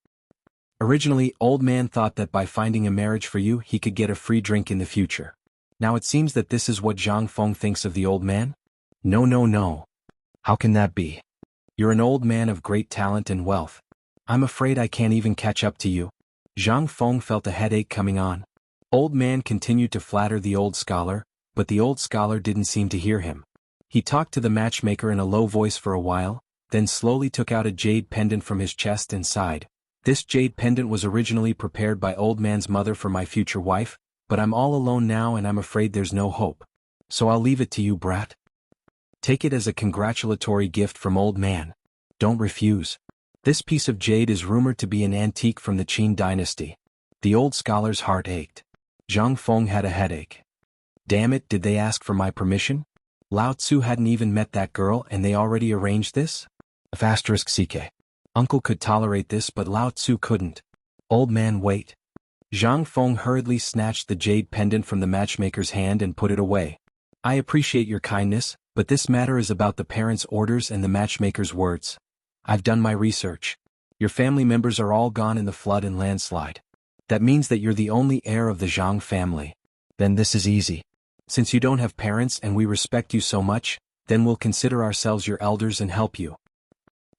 Originally, old man thought that by finding a marriage for you he could get a free drink in the future. Now it seems that this is what Zhang Feng thinks of the old man? No. How can that be? You're an old man of great talent and wealth. I'm afraid I can't even catch up to you. Zhang Feng felt a headache coming on. Old man continued to flatter the old scholar, but the old scholar didn't seem to hear him. He talked to the matchmaker in a low voice for a while, then slowly took out a jade pendant from his chest and sighed. This jade pendant was originally prepared by old man's mother for my future wife, but I'm all alone now and I'm afraid there's no hope. So I'll leave it to you, brat. Take it as a congratulatory gift from old man. Don't refuse. This piece of jade is rumored to be an antique from the Qin Dynasty. The old scholar's heart ached. Zhang Feng had a headache. Damn it, did they ask for my permission? Lao Tzu hadn't even met that girl and they already arranged this? *CK. Uncle could tolerate this but Lao Tzu couldn't. Old man, wait. Zhang Feng hurriedly snatched the jade pendant from the matchmaker's hand and put it away. I appreciate your kindness, but this matter is about the parents' orders and the matchmaker's words. I've done my research. Your family members are all gone in the flood and landslide. That means that you're the only heir of the Zhang family. Then this is easy. Since you don't have parents and we respect you so much, then we'll consider ourselves your elders and help you.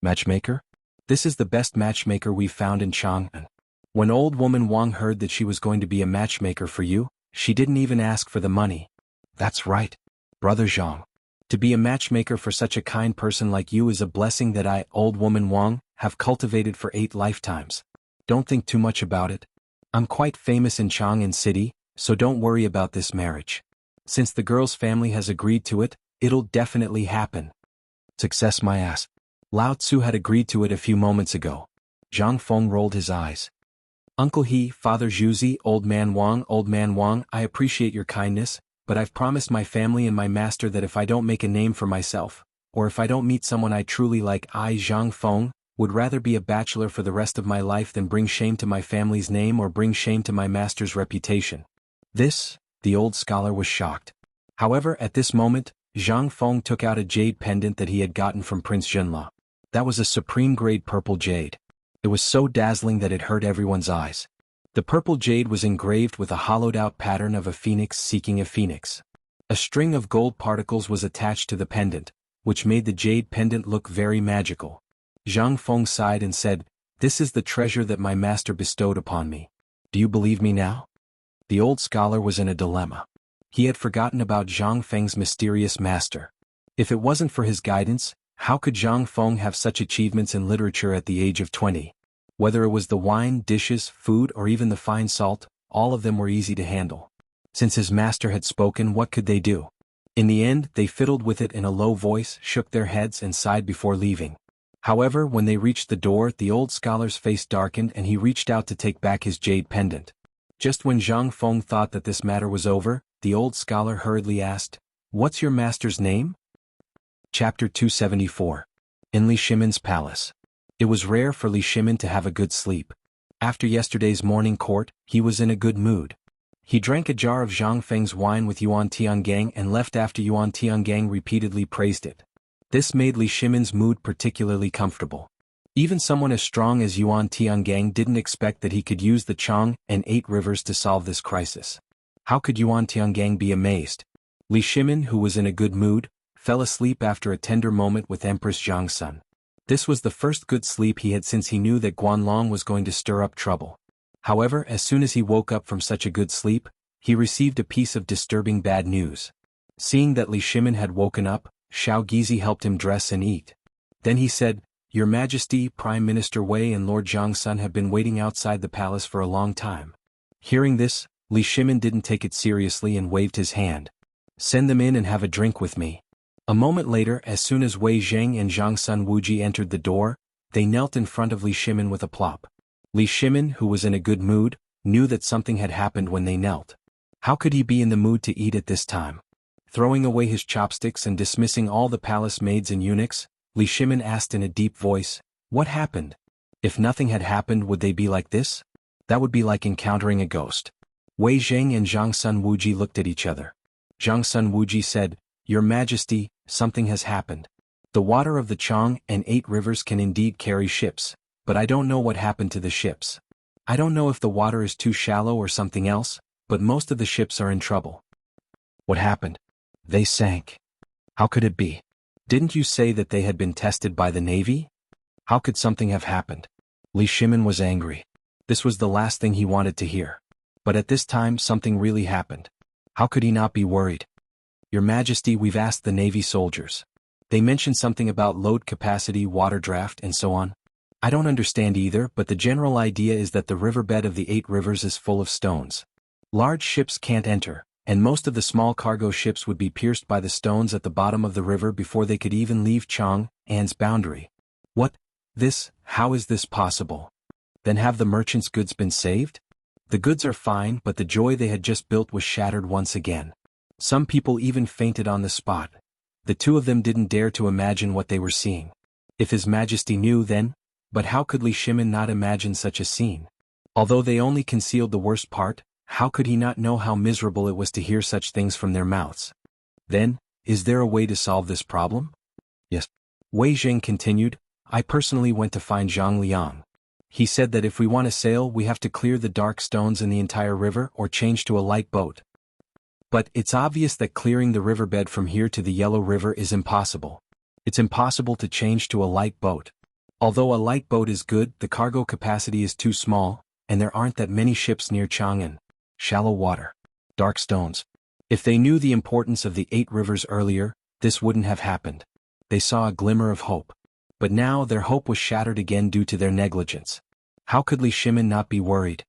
Matchmaker? This is the best matchmaker we've found in Chang'an. When old woman Wang heard that she was going to be a matchmaker for you, she didn't even ask for the money. That's right, brother Zhang. To be a matchmaker for such a kind person like you is a blessing that I, old woman Wang, have cultivated for 8 lifetimes. Don't think too much about it. I'm quite famous in Chang'an City, so don't worry about this marriage. Since the girl's family has agreed to it, it'll definitely happen. Success my ass. Lao Tzu had agreed to it a few moments ago. Zhang Feng rolled his eyes. Uncle He, Father Zhuzi, Old Man Wang, I appreciate your kindness, but I've promised my family and my master that if I don't make a name for myself, or if I don't meet someone I truly like, I, Zhang Feng, would rather be a bachelor for the rest of my life than bring shame to my family's name or bring shame to my master's reputation. This, the old scholar was shocked. However, at this moment, Zhang Feng took out a jade pendant that he had gotten from Prince Junla. That was a supreme-grade purple jade. It was so dazzling that it hurt everyone's eyes. The purple jade was engraved with a hollowed-out pattern of a phoenix seeking a phoenix. A string of gold particles was attached to the pendant, which made the jade pendant look very magical. Zhang Feng sighed and said, "This is the treasure that my master bestowed upon me. Do you believe me now?" The old scholar was in a dilemma. He had forgotten about Zhang Feng's mysterious master. If it wasn't for his guidance, how could Zhang Feng have such achievements in literature at the age of 20? Whether it was the wine, dishes, food, or even the fine salt, all of them were easy to handle. Since his master had spoken, what could they do? In the end, they fiddled with it in a low voice, shook their heads and sighed before leaving. However, when they reached the door, the old scholar's face darkened and he reached out to take back his jade pendant. Just when Zhang Feng thought that this matter was over, the old scholar hurriedly asked, "What's your master's name?" Chapter 274. In Li Shimin's Palace. It was rare for Li Shimin to have a good sleep. After yesterday's morning court, he was in a good mood. He drank a jar of Zhang Feng's wine with Yuan Tiangang and left after Yuan Tiangang repeatedly praised it. This made Li Shimin's mood particularly comfortable. Even someone as strong as Yuan Tiangang didn't expect that he could use the Chang and 8 rivers to solve this crisis. How could Yuan Tiangang be amazed? Li Shimin, who was in a good mood, fell asleep after a tender moment with Empress Zhang Sun. This was the first good sleep he had since he knew that Guanlong was going to stir up trouble. However, as soon as he woke up from such a good sleep, he received a piece of disturbing bad news. Seeing that Li Shimin had woken up, Xiao Gizi helped him dress and eat. Then he said, "Your Majesty, Prime Minister Wei and Lord Zhang Sun have been waiting outside the palace for a long time." Hearing this, Li Shimin didn't take it seriously and waved his hand. "Send them in and have a drink with me." A moment later, as soon as Wei Zheng and Zhang Sun Wuji entered the door, they knelt in front of Li Shimin with a plop. Li Shimin, who was in a good mood, knew that something had happened when they knelt. How could he be in the mood to eat at this time? Throwing away his chopsticks and dismissing all the palace maids and eunuchs, Li Shimin asked in a deep voice, "What happened? If nothing had happened, would they be like this? That would be like encountering a ghost." Wei Zheng and Zhang Sun Wuji looked at each other. Zhang Sun Wuji said, "Your Majesty, something has happened. The water of the Chang and 8 rivers can indeed carry ships, but I don't know what happened to the ships. I don't know if the water is too shallow or something else, but most of the ships are in trouble." "What happened? They sank. How could it be? Didn't you say that they had been tested by the Navy? How could something have happened?" Li Shimin was angry. This was the last thing he wanted to hear. But at this time something really happened. How could he not be worried? "Your Majesty, we've asked the Navy soldiers. They mentioned something about load capacity, water draft, and so on. I don't understand either, but the general idea is that the riverbed of the 8 rivers is full of stones. Large ships can't enter, and most of the small cargo ships would be pierced by the stones at the bottom of the river before they could even leave Chang'an's boundary." "What? How is this possible? Then have the merchants' goods been saved?" "The goods are fine, but the joy they had just built was shattered once again. Some people even fainted on the spot. The 2 of them didn't dare to imagine what they were seeing. If His Majesty knew, then, but how could Li Shimin not imagine such a scene? Although they only concealed the worst part, how could he not know how miserable it was to hear such things from their mouths? Then, is there a way to solve this problem?" "Yes." Wei Zheng continued, "I personally went to find Zhang Liang. He said that if we want to sail, we have to clear the dark stones in the entire river or change to a light boat. But it's obvious that clearing the riverbed from here to the Yellow River is impossible. It's impossible to change to a light boat. Although a light boat is good, the cargo capacity is too small, and there aren't that many ships near Chang'an. Shallow water. Dark stones. If they knew the importance of the 8 rivers earlier, this wouldn't have happened. They saw a glimmer of hope. But now their hope was shattered again due to their negligence. How could Li Shimin not be worried?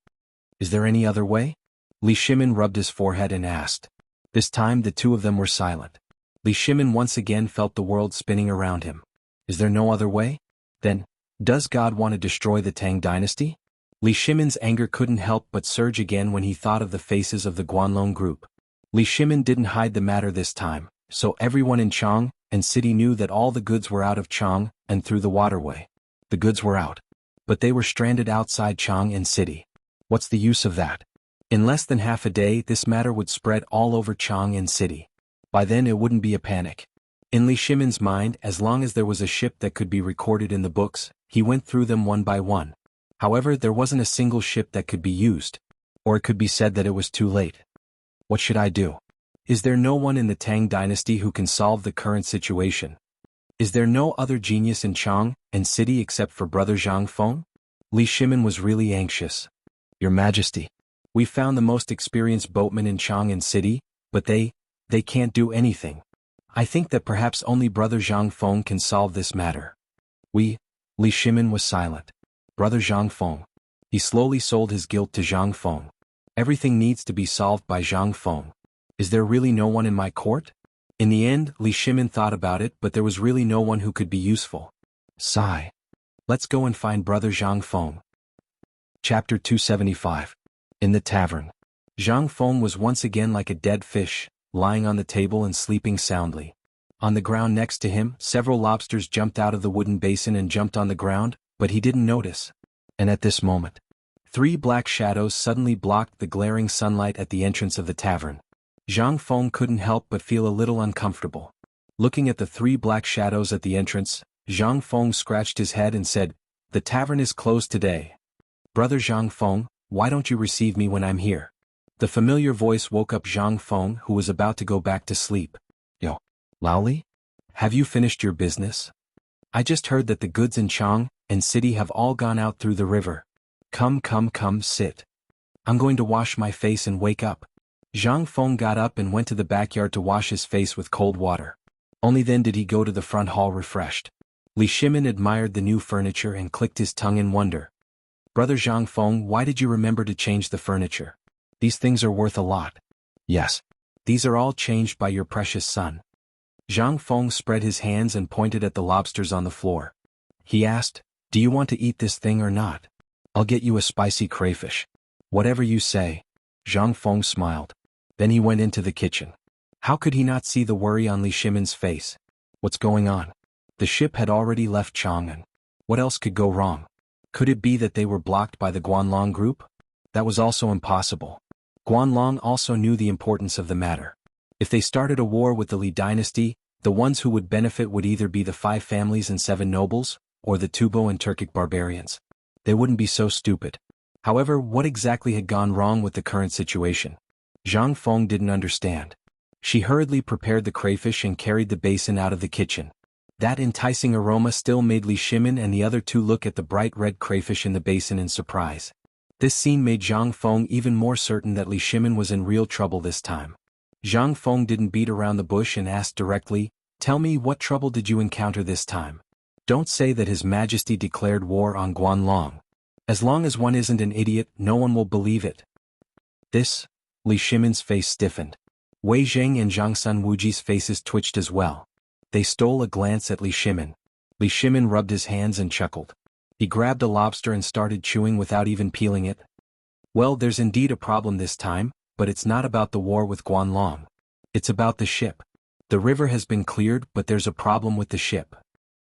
Is there any other way? Li Shimin rubbed his forehead and asked. This time the two of them were silent. Li Shimin once again felt the world spinning around him. Is there no other way? Then, does God want to destroy the Tang Dynasty? Li Shimin's anger couldn't help but surge again when he thought of the faces of the Guanlong group. Li Shimin didn't hide the matter this time, so everyone in Chang and city knew that all the goods were out of Chang and through the waterway. The goods were out. But they were stranded outside Chang and city. What's the use of that? In less than half a day this matter would spread all over Chang and city. By then it wouldn't be a panic. In Li Shimin's mind, as long as there was a ship that could be recorded in the books, he went through them one by one. However, there wasn't a single ship that could be used. Or it could be said that it was too late. What should I do? Is there no one in the Tang Dynasty who can solve the current situation? Is there no other genius in Chang and city except for Brother Zhang Feng? Li Shimin was really anxious. Your Majesty, we found the most experienced boatmen in Chang and city, but they can't do anything. I think that perhaps only Brother Zhang Feng can solve this matter. Li Shimin was silent. Brother Zhang Feng. He slowly sold his guilt to Zhang Feng. Everything needs to be solved by Zhang Feng. Is there really no one in my court? In the end, Li Shimin thought about it, but there was really no one who could be useful. Sigh. Let's go and find Brother Zhang Feng. Chapter 275. In the tavern. Zhang Feng was once again like a dead fish, lying on the table and sleeping soundly. On the ground next to him, several lobsters jumped out of the wooden basin and jumped on the ground, but he didn't notice. And at this moment, 3 black shadows suddenly blocked the glaring sunlight at the entrance of the tavern. Zhang Feng couldn't help but feel a little uncomfortable. Looking at the 3 black shadows at the entrance, Zhang Feng scratched his head and said, "The tavern is closed today. Brother Zhang Feng, why don't you receive me when I'm here?" The familiar voice woke up Zhang Feng, who was about to go back to sleep. Yo, Laoli? Have you finished your business? I just heard that the goods in Chang and city have all gone out through the river. Come, sit. I'm going to wash my face and wake up. Zhang Feng got up and went to the backyard to wash his face with cold water. Only then did he go to the front hall refreshed. Li Shimin admired the new furniture and clicked his tongue in wonder. Brother Zhang Feng, why did you remember to change the furniture? These things are worth a lot. Yes. These are all changed by your precious son. Zhang Feng spread his hands and pointed at the lobsters on the floor. He asked, "Do you want to eat this thing or not? I'll get you a spicy crayfish." "Whatever you say." Zhang Feng smiled. Then he went into the kitchen. How could he not see the worry on Li Shimin's face? What's going on? The ship had already left Chang'an. What else could go wrong? Could it be that they were blocked by the Guanlong group? That was also impossible. Guanlong also knew the importance of the matter. If they started a war with the Li dynasty, the ones who would benefit would either be the 5 families and 7 nobles, or the Tubo and Turkic barbarians. They wouldn't be so stupid. However, what exactly had gone wrong with the current situation? Zhang Feng didn't understand. She hurriedly prepared the crayfish and carried the basin out of the kitchen. That enticing aroma still made Li Shimin and the other 2 look at the bright red crayfish in the basin in surprise. This scene made Zhang Feng even more certain that Li Shimin was in real trouble this time. Zhang Feng didn't beat around the bush and asked directly, "Tell me, what trouble did you encounter this time? Don't say that His Majesty declared war on Guanlong. As long as one isn't an idiot, no one will believe it." This? Li Shimin's face stiffened. Wei Zheng and Zhang Sun Wuji's faces twitched as well. They stole a glance at Li Shimin. Li Shimin rubbed his hands and chuckled. He grabbed a lobster and started chewing without even peeling it. Well, there's indeed a problem this time, but it's not about the war with Guanlong. It's about the ship. The river has been cleared, but there's a problem with the ship.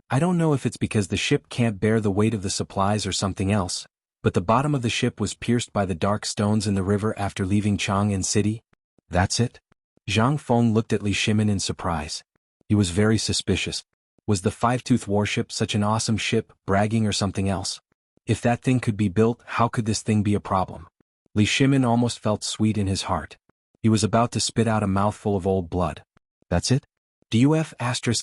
I don't know if it's because the ship can't bear the weight of the supplies or something else, but the bottom of the ship was pierced by the dark stones in the river after leaving Chang'an city. That's it? Zhang Feng looked at Li Shimin in surprise. He was very suspicious. Was the 5-tooth warship such an awesome ship, bragging or something else? If that thing could be built, how could this thing be a problem? Li Shimin almost felt sweet in his heart. He was about to spit out a mouthful of old blood. That's it? Do you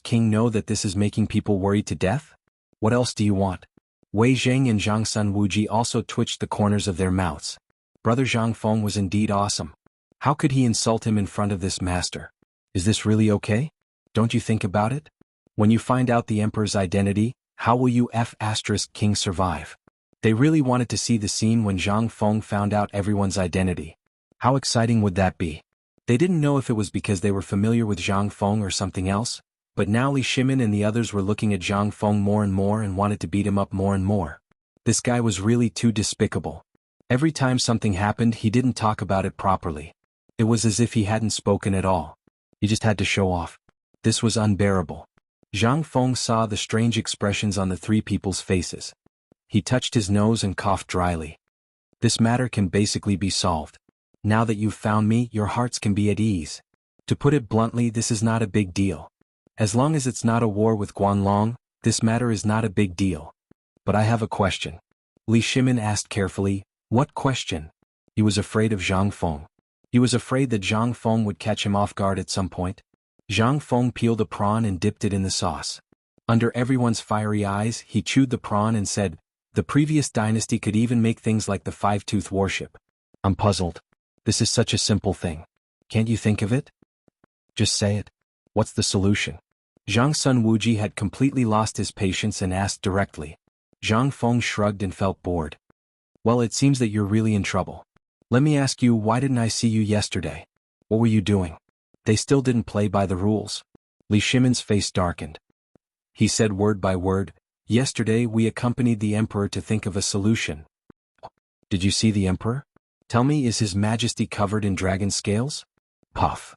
King know that this is making people worried to death? What else do you want? Wei Zheng and Zhang Sun Wuji also twitched the corners of their mouths. Brother Zhang Feng was indeed awesome. How could he insult him in front of this master? Is this really okay? Don't you think about it? When you find out the emperor's identity, how will you King survive? They really wanted to see the scene when Zhang Feng found out everyone's identity. How exciting would that be? They didn't know if it was because they were familiar with Zhang Feng or something else, but now Li Shimin and the others were looking at Zhang Feng more and more and wanted to beat him up more and more. This guy was really too despicable. Every time something happened, he didn't talk about it properly. It was as if he hadn't spoken at all. He just had to show off. This was unbearable. Zhang Feng saw the strange expressions on the three people's faces. He touched his nose and coughed dryly. This matter can basically be solved. Now that you've found me, your hearts can be at ease. To put it bluntly, this is not a big deal. As long as it's not a war with Guanlong, this matter is not a big deal. But I have a question. Li Shimin asked carefully. What question? He was afraid of Zhang Feng. He was afraid that Zhang Feng would catch him off guard at some point. Zhang Feng peeled a prawn and dipped it in the sauce. Under everyone's fiery eyes, he chewed the prawn and said, "The previous dynasty could even make things like the five-tooth warship. I'm puzzled. This is such a simple thing. Can't you think of it? Just say it. What's the solution?" Zhang Sun Wuji had completely lost his patience and asked directly. Zhang Feng shrugged and felt bored. "Well, it seems that you're really in trouble. Let me ask you, why didn't I see you yesterday? What were you doing?" They still didn't play by the rules. Li Shimin's face darkened. He said word by word, "Yesterday we accompanied the emperor to think of a solution." "Did you see the emperor? Tell me, is his majesty covered in dragon scales?" Puff.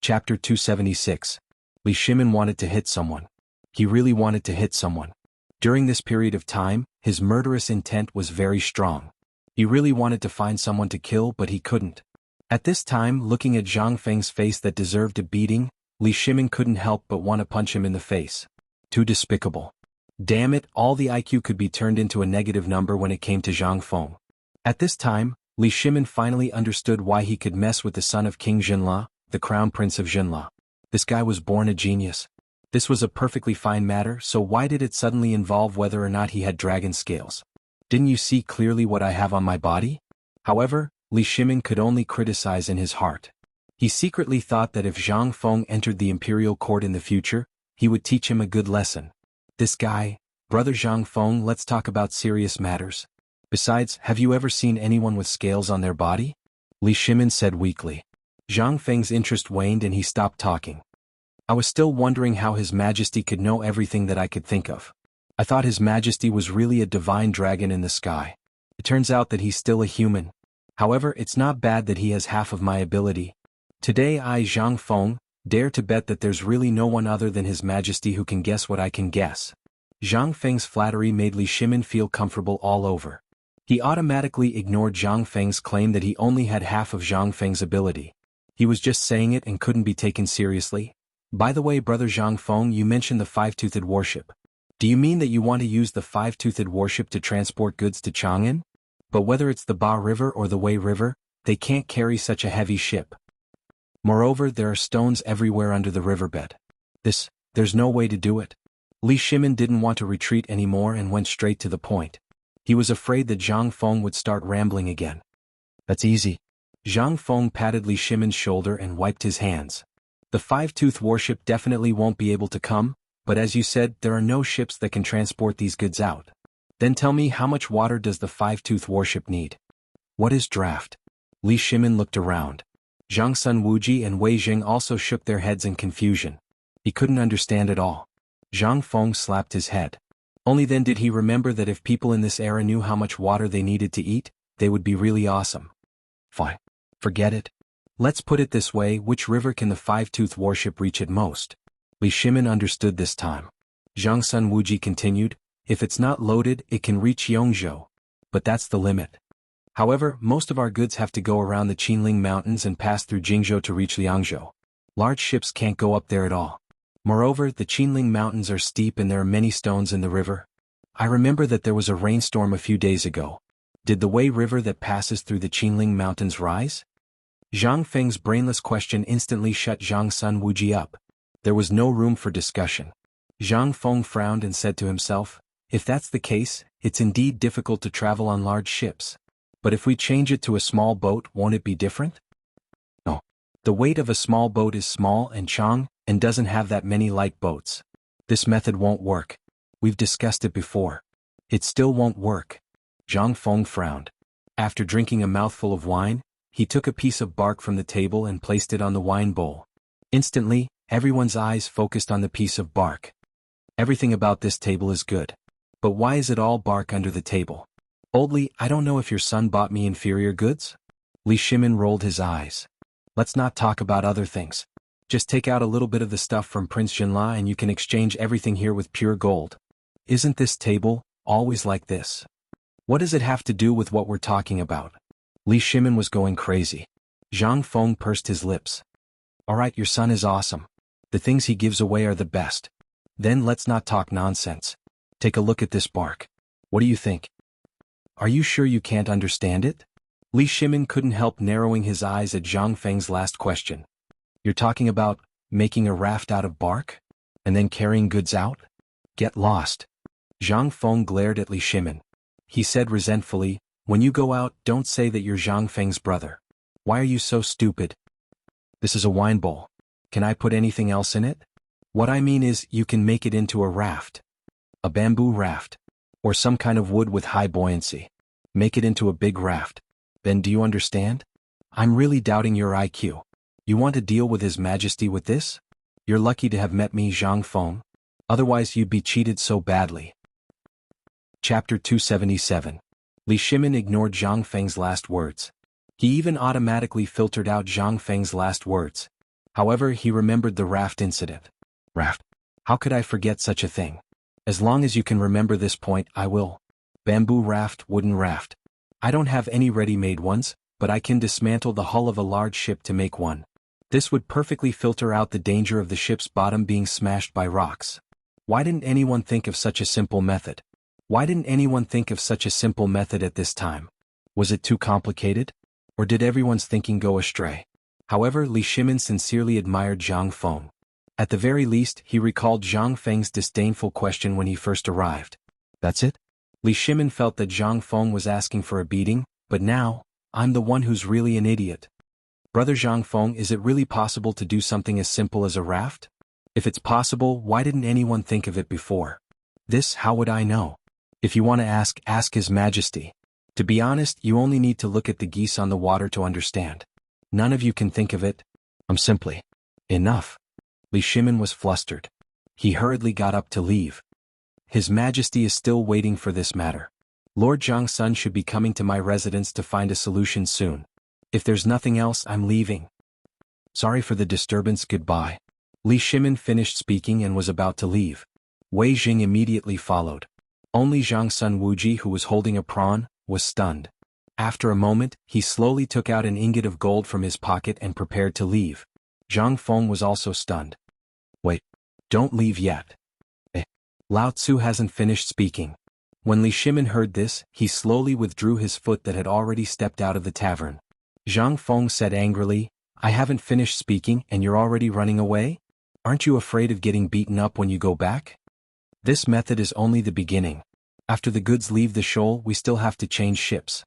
Chapter 276. Li Shimin wanted to hit someone. He really wanted to hit someone. During this period of time, his murderous intent was very strong. He really wanted to find someone to kill, but he couldn't. At this time, looking at Zhang Feng's face that deserved a beating, Li Shimin couldn't help but want to punch him in the face. Too despicable. Damn it, all the IQ could be turned into a negative number when it came to Zhang Feng. At this time, Li Shimin finally understood why he could mess with the son of King Jinla, the crown prince of Jinla. This guy was born a genius. This was a perfectly fine matter, so why did it suddenly involve whether or not he had dragon scales? Didn't you see clearly what I have on my body? However, Li Shimin could only criticize in his heart. He secretly thought that if Zhang Feng entered the imperial court in the future, he would teach him a good lesson. This guy, brother Zhang Feng, let's talk about serious matters. Besides, have you ever seen anyone with scales on their body? Li Shimin said weakly. Zhang Feng's interest waned and he stopped talking. I was still wondering how His Majesty could know everything that I could think of. I thought His Majesty was really a divine dragon in the sky. It turns out that he's still a human. However, it's not bad that he has half of my ability. Today I, Zhang Feng, dare to bet that there's really no one other than His Majesty who can guess what I can guess. Zhang Feng's flattery made Li Shimin feel comfortable all over. He automatically ignored Zhang Feng's claim that he only had half of Zhang Feng's ability. He was just saying it and couldn't be taken seriously. By the way, brother Zhang Feng, you mentioned the five-toothed warship. Do you mean that you want to use the five-toothed warship to transport goods to Chang'an? But whether it's the Ba River or the Wei River, they can't carry such a heavy ship. Moreover, there are stones everywhere under the riverbed. There's no way to do it. Li Shimin didn't want to retreat anymore and went straight to the point. He was afraid that Zhang Feng would start rambling again. That's easy. Zhang Feng patted Li Shimin's shoulder and wiped his hands. The five-tooth warship definitely won't be able to come, but as you said, there are no ships that can transport these goods out. Then tell me, how much water does the five-tooth warship need? What is draft? Li Shimin looked around. Zhang Sun Wuji and Wei Jing also shook their heads in confusion. He couldn't understand it all. Zhang Feng slapped his head. Only then did he remember that if people in this era knew how much water they needed to eat, they would be really awesome. Fine. Forget it. Let's put it this way, which river can the five-tooth warship reach at most? Li Shimin understood this time. Zhang Sun Wuji continued, if it's not loaded, it can reach Yongzhou. But that's the limit. However, most of our goods have to go around the Qinling Mountains and pass through Jingzhou to reach Liangzhou. Large ships can't go up there at all. Moreover, the Qinling Mountains are steep and there are many stones in the river. I remember that there was a rainstorm a few days ago. Did the Wei River that passes through the Qinling Mountains rise? Zhang Feng's brainless question instantly shut Zhang Sun Wuji up. There was no room for discussion. Zhang Feng frowned and said to himself, If that's the case, it's indeed difficult to travel on large ships. But if we change it to a small boat, won't it be different? No. The weight of a small boat is small and Chang, and doesn't have that many light boats. This method won't work. We've discussed it before. It still won't work. Zhang Feng frowned. After drinking a mouthful of wine, he took a piece of bark from the table and placed it on the wine bowl. Instantly, everyone's eyes focused on the piece of bark. Everything about this table is good. But why is it all bark under the table? Oldly, I don't know if your son bought me inferior goods? Li Shimin rolled his eyes. Let's not talk about other things. Just take out a little bit of the stuff from Prince Jinla and you can exchange everything here with pure gold. Isn't this table always like this? What does it have to do with what we're talking about? Li Shimin was going crazy. Zhang Feng pursed his lips. Alright, your son is awesome. The things he gives away are the best. Then let's not talk nonsense. Take a look at this bark. What do you think? Are you sure you can't understand it? Li Shimin couldn't help narrowing his eyes at Zhang Feng's last question. You're talking about making a raft out of bark? And then carrying goods out? Get lost. Zhang Feng glared at Li Shimin. He said resentfully, when you go out, don't say that you're Zhang Feng's brother. Why are you so stupid? This is a wine bowl. Can I put anything else in it? What I mean is, you can make it into a raft. A bamboo raft. Or some kind of wood with high buoyancy. Make it into a big raft. Then do you understand? I'm really doubting your IQ. You want to deal with His Majesty with this? You're lucky to have met me, Zhang Feng. Otherwise you'd be cheated so badly. Chapter 277. Li Shimin ignored Zhang Feng's last words. He even automatically filtered out Zhang Feng's last words. However, he remembered the raft incident. Raft? How could I forget such a thing? As long as you can remember this point, I will. Bamboo raft, wooden raft. I don't have any ready-made ones, but I can dismantle the hull of a large ship to make one. This would perfectly filter out the danger of the ship's bottom being smashed by rocks. Why didn't anyone think of such a simple method? Why didn't anyone think of such a simple method at this time? Was it too complicated? Or did everyone's thinking go astray? However, Li Shimin sincerely admired Zhang Feng. At the very least, he recalled Zhang Feng's disdainful question when he first arrived. That's it? Li Shimin felt that Zhang Feng was asking for a beating, but now, I'm the one who's really an idiot. Brother Zhang Feng, is it really possible to do something as simple as a raft? If it's possible, why didn't anyone think of it before? This, how would I know? If you want to ask His Majesty. To be honest, you only need to look at the geese on the water to understand. None of you can think of it. I'm simply. Enough. Li Shimin was flustered. He hurriedly got up to leave. His Majesty is still waiting for this matter. Lord Zhang's son should be coming to my residence to find a solution soon. If there's nothing else, I'm leaving. Sorry for the disturbance, goodbye. Li Shimin finished speaking and was about to leave. Wei Jing immediately followed. Only Zhang's son Wuji, who was holding a prawn, was stunned. After a moment, he slowly took out an ingot of gold from his pocket and prepared to leave. Zhang Feng was also stunned. Wait. Don't leave yet. Lao Tzu hasn't finished speaking. When Li Shimin heard this, he slowly withdrew his foot that had already stepped out of the tavern. Zhang Feng said angrily, I haven't finished speaking and you're already running away? Aren't you afraid of getting beaten up when you go back? This method is only the beginning. After the goods leave the shoal, we still have to change ships.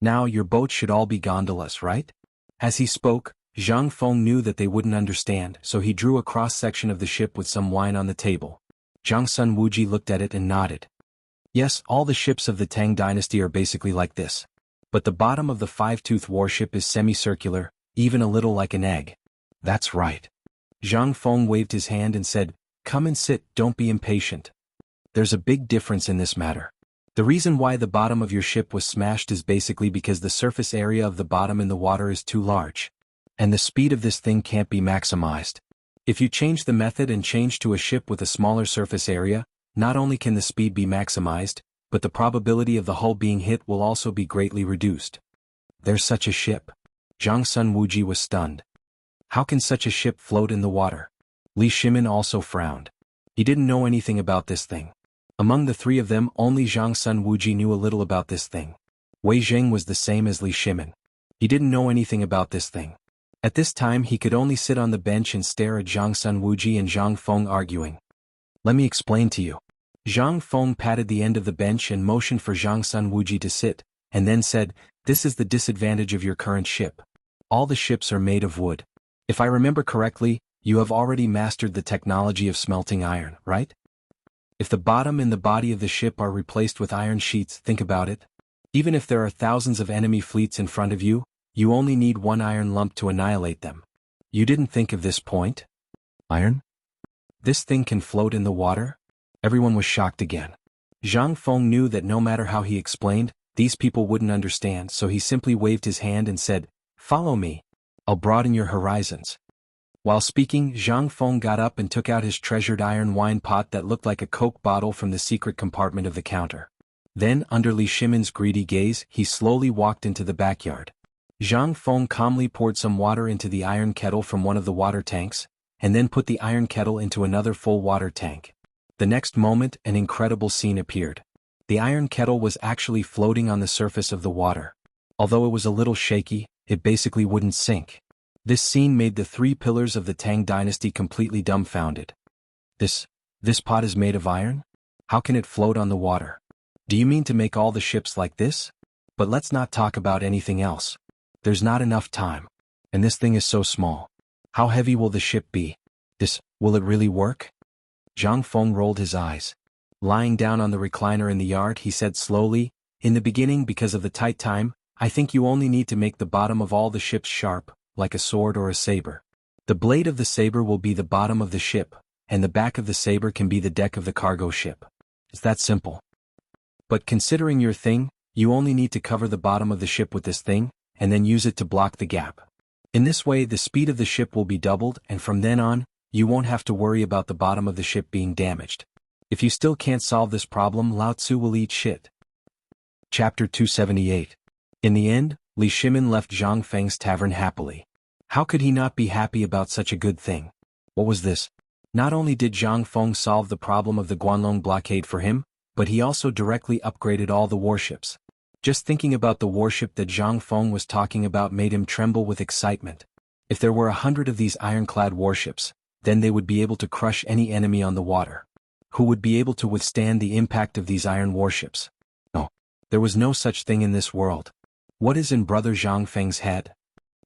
Now your boat should all be gondolas, right? As he spoke, Zhang Feng knew that they wouldn't understand, so he drew a cross-section of the ship with some wine on the table. Zhang's son Wuji looked at it and nodded. Yes, all the ships of the Tang Dynasty are basically like this. But the bottom of the five-tooth warship is semicircular, even a little like an egg. That's right. Zhang Feng waved his hand and said, Come and sit, don't be impatient. There's a big difference in this matter. The reason why the bottom of your ship was smashed is basically because the surface area of the bottom in the water is too large. And the speed of this thing can't be maximized. If you change the method and change to a ship with a smaller surface area, not only can the speed be maximized, but the probability of the hull being hit will also be greatly reduced. There's such a ship. Zhang's son Wuji was stunned. How can such a ship float in the water? Li Shimin also frowned. He didn't know anything about this thing. Among the three of them, only Zhang's son Wuji knew a little about this thing. Wei Jing was the same as Li Shimin. He didn't know anything about this thing. At this time he could only sit on the bench and stare at Zhang's son Wuji and Zhang Feng arguing. Let me explain to you. Zhang Feng patted the end of the bench and motioned for Zhang Sun Wuji to sit, and then said, "This is the disadvantage of your current ship. All the ships are made of wood. If I remember correctly, you have already mastered the technology of smelting iron, right? If the bottom and the body of the ship are replaced with iron sheets, think about it. Even if there are thousands of enemy fleets in front of you, you only need one iron lump to annihilate them. You didn't think of this point? Iron? This thing can float in the water?" Everyone was shocked again. Zhang Feng knew that no matter how he explained, these people wouldn't understand, so he simply waved his hand and said, "Follow me. I'll broaden your horizons." While speaking, Zhang Feng got up and took out his treasured iron wine pot that looked like a Coke bottle from the secret compartment of the counter. Then, under Li Shimin's greedy gaze, he slowly walked into the backyard. Zhang Feng calmly poured some water into the iron kettle from one of the water tanks, and then put the iron kettle into another full water tank. The next moment, an incredible scene appeared. The iron kettle was actually floating on the surface of the water. Although it was a little shaky, it basically wouldn't sink. This scene made the three pillars of the Tang Dynasty completely dumbfounded. This pot is made of iron? How can it float on the water? Do you mean to make all the ships like this? But let's not talk about anything else. There's not enough time. And this thing is so small. How heavy will the ship be? Will it really work? Zhang Feng rolled his eyes. Lying down on the recliner in the yard, he said slowly, "In the beginning, because of the tight time, I think you only need to make the bottom of all the ships sharp, like a sword or a saber. The blade of the saber will be the bottom of the ship, and the back of the saber can be the deck of the cargo ship. It's that simple. But considering your thing, you only need to cover the bottom of the ship with this thing, and then use it to block the gap. In this way, the speed of the ship will be doubled, and from then on, you won't have to worry about the bottom of the ship being damaged. If you still can't solve this problem, Lao Tzu will eat shit." Chapter 278. In the end, Li Shimin left Zhang Feng's tavern happily. How could he not be happy about such a good thing? What was this? Not only did Zhang Feng solve the problem of the Guanlong blockade for him, but he also directly upgraded all the warships. Just thinking about the warship that Zhang Feng was talking about made him tremble with excitement. If there were 100 of these ironclad warships, then they would be able to crush any enemy on the water. Who would be able to withstand the impact of these iron warships? No. There was no such thing in this world. What is in Brother Zhang Feng's head?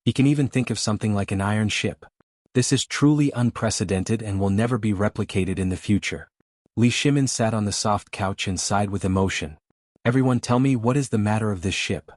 He can even think of something like an iron ship. This is truly unprecedented and will never be replicated in the future. Li Shimin sat on the soft couch and sighed with emotion. "Everyone tell me, what is the matter of this ship?"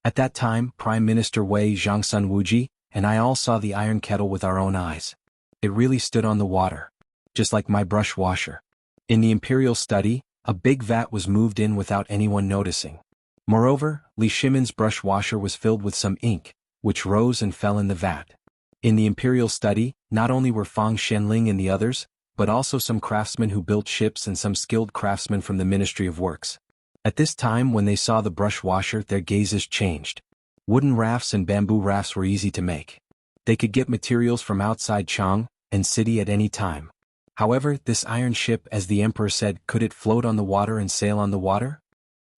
At that time, Prime Minister Wei Zhang Sun Wuji and I all saw the iron kettle with our own eyes. It really stood on the water. Just like my brush washer. In the imperial study, a big vat was moved in without anyone noticing. Moreover, Li Shimin's brush washer was filled with some ink, which rose and fell in the vat. In the imperial study, not only were Fang Shenling and the others, but also some craftsmen who built ships and some skilled craftsmen from the Ministry of Works. At this time, when they saw the brush washer, their gazes changed. Wooden rafts and bamboo rafts were easy to make. They could get materials from outside Chang and city at any time. However, this iron ship, as the emperor said, could it float on the water and sail on the water?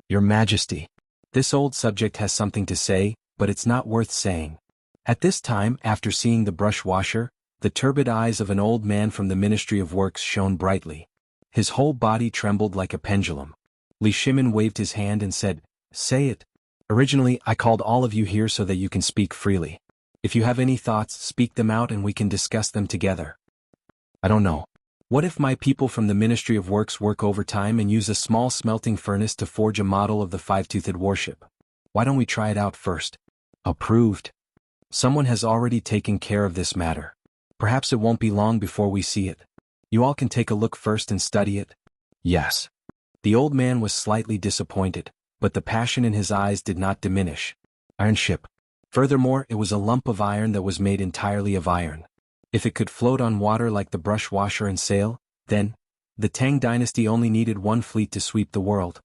Your Majesty. This old subject has something to say, but it's not worth saying. At this time, after seeing the brush washer, the turbid eyes of an old man from the Ministry of Works shone brightly. His whole body trembled like a pendulum. Li Shimin waved his hand and said, "Say it. Originally, I called all of you here so that you can speak freely. If you have any thoughts, speak them out and we can discuss them together." I don't know. What if my people from the Ministry of Works work overtime and use a small smelting furnace to forge a model of the five-toothed warship? Why don't we try it out first? Approved. Someone has already taken care of this matter. Perhaps it won't be long before we see it. You all can take a look first and study it? Yes. The old man was slightly disappointed, but the passion in his eyes did not diminish. Iron ship. Furthermore, it was a lump of iron that was made entirely of iron. If it could float on water like the brush washer and sail, then, the Tang Dynasty only needed one fleet to sweep the world.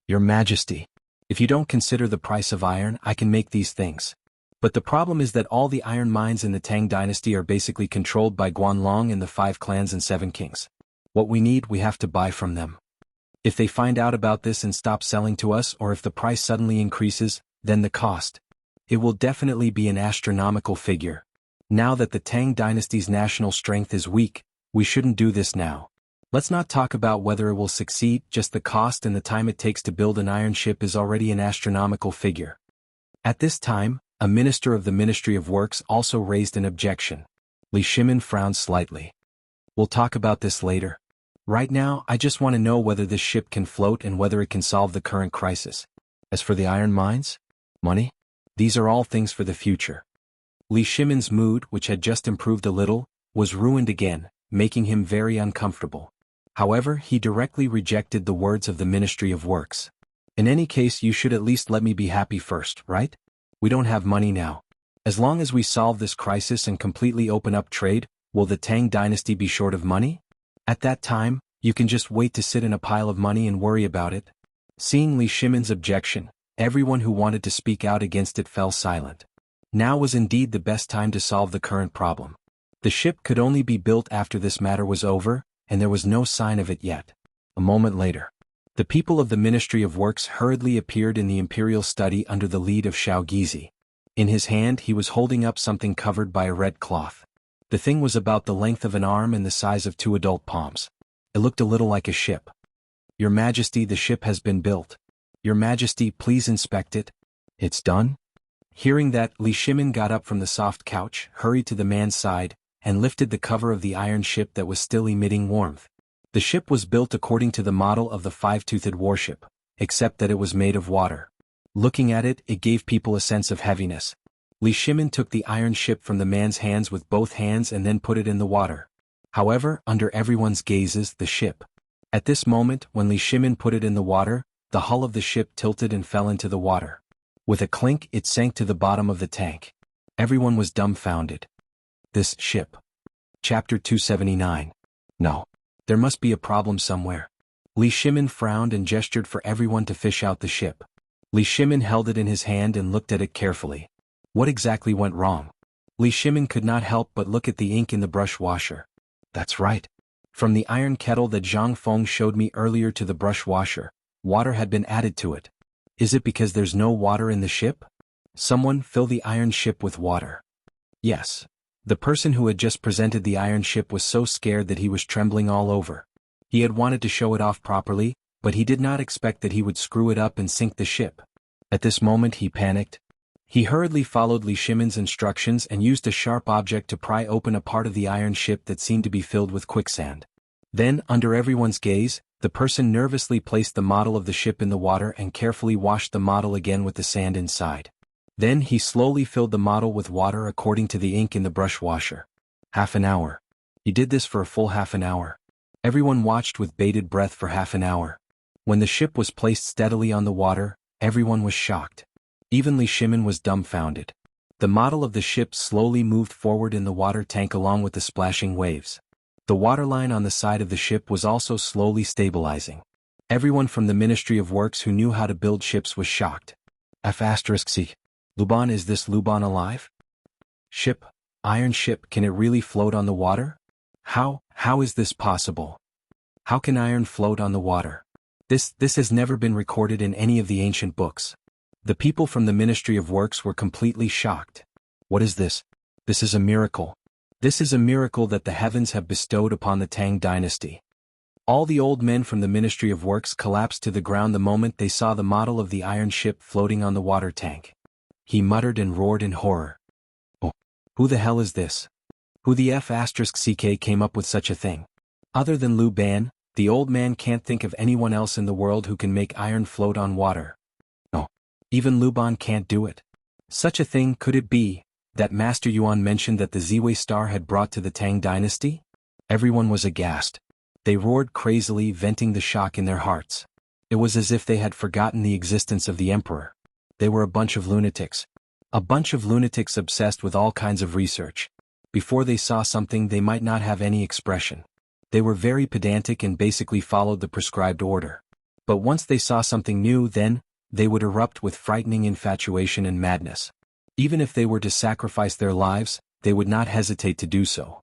Your Majesty, if you don't consider the price of iron, I can make these things. But the problem is that all the iron mines in the Tang Dynasty are basically controlled by Guanlong and the 5 clans and 7 kings. What we need, we have to buy from them. If they find out about this and stop selling to us, or if the price suddenly increases, then the cost. It will definitely be an astronomical figure. Now that the Tang Dynasty's national strength is weak, we shouldn't do this now. Let's not talk about whether it will succeed, just the cost and the time it takes to build an iron ship is already an astronomical figure. At this time, a minister of the Ministry of Works also raised an objection. Li Shimin frowned slightly. We'll talk about this later. Right now, I just want to know whether this ship can float and whether it can solve the current crisis. As for the iron mines? Money? These are all things for the future. Li Shimin's mood, which had just improved a little, was ruined again, making him very uncomfortable. However, he directly rejected the words of the Ministry of Works. In any case, you should at least let me be happy first, right? We don't have money now. As long as we solve this crisis and completely open up trade, will the Tang Dynasty be short of money? At that time, you can just wait to sit in a pile of money and worry about it. Seeing Li Shimin's objection, everyone who wanted to speak out against it fell silent. Now was indeed the best time to solve the current problem. The ship could only be built after this matter was over, and there was no sign of it yet. A moment later, the people of the Ministry of Works hurriedly appeared in the imperial study under the lead of Xiao Gizi. In his hand he was holding up something covered by a red cloth. The thing was about the length of an arm and the size of 2 adult palms. It looked a little like a ship. Your Majesty, the ship has been built. Your Majesty, please inspect it. It's done? Hearing that, Li Shimin got up from the soft couch, hurried to the man's side, and lifted the cover of the iron ship that was still emitting warmth. The ship was built according to the model of the five-toothed warship, except that it was made of water. Looking at it, it gave people a sense of heaviness. Li Shimin took the iron ship from the man's hands with both hands and then put it in the water. However, under everyone's gazes, the ship. At this moment, when Li Shimin put it in the water, the hull of the ship tilted and fell into the water. With a clink, it sank to the bottom of the tank. Everyone was dumbfounded. This ship. Chapter 279. No. There must be a problem somewhere. Li Shimin frowned and gestured for everyone to fish out the ship. Li Shimin held it in his hand and looked at it carefully. What exactly went wrong? Li Shimin could not help but look at the ink in the brush washer. That's right. From the iron kettle that Zhang Feng showed me earlier to the brush washer, water had been added to it. Is it because there's no water in the ship? Someone fill the iron ship with water. Yes. The person who had just presented the iron ship was so scared that he was trembling all over. He had wanted to show it off properly, but he did not expect that he would screw it up and sink the ship. At this moment he panicked. He hurriedly followed Li Shimin's instructions and used a sharp object to pry open a part of the iron ship that seemed to be filled with quicksand. Then, under everyone's gaze, the person nervously placed the model of the ship in the water and carefully washed the model again with the sand inside. Then he slowly filled the model with water according to the ink in the brush washer. Half an hour. He did this for a full half an hour. Everyone watched with bated breath for half an hour. When the ship was placed steadily on the water, everyone was shocked. Even Li Shimin was dumbfounded. The model of the ship slowly moved forward in the water tank along with the splashing waves. The waterline on the side of the ship was also slowly stabilizing. Everyone from the Ministry of Works who knew how to build ships was shocked. F***C. Luban, is this Luban alive? Ship, iron ship, can it really float on the water? How is this possible? How can iron float on the water? This has never been recorded in any of the ancient books. The people from the Ministry of Works were completely shocked. What is this? This is a miracle. This is a miracle that the heavens have bestowed upon the Tang Dynasty. All the old men from the Ministry of Works collapsed to the ground the moment they saw the model of the iron ship floating on the water tank. He muttered and roared in horror. Oh, who the hell is this? Who the F***ck came up with such a thing? Other than Lu Ban, the old man can't think of anyone else in the world who can make iron float on water. No, even Lu Ban can't do it. Such a thing could it be that Master Yuan mentioned that the Ziwei star had brought to the Tang Dynasty? Everyone was aghast. They roared crazily, venting the shock in their hearts. It was as if they had forgotten the existence of the emperor. They were a bunch of lunatics. A bunch of lunatics obsessed with all kinds of research. Before they saw something they might not have any expression. They were very pedantic and basically followed the prescribed order. But once they saw something new, then, they would erupt with frightening infatuation and madness. Even if they were to sacrifice their lives, they would not hesitate to do so.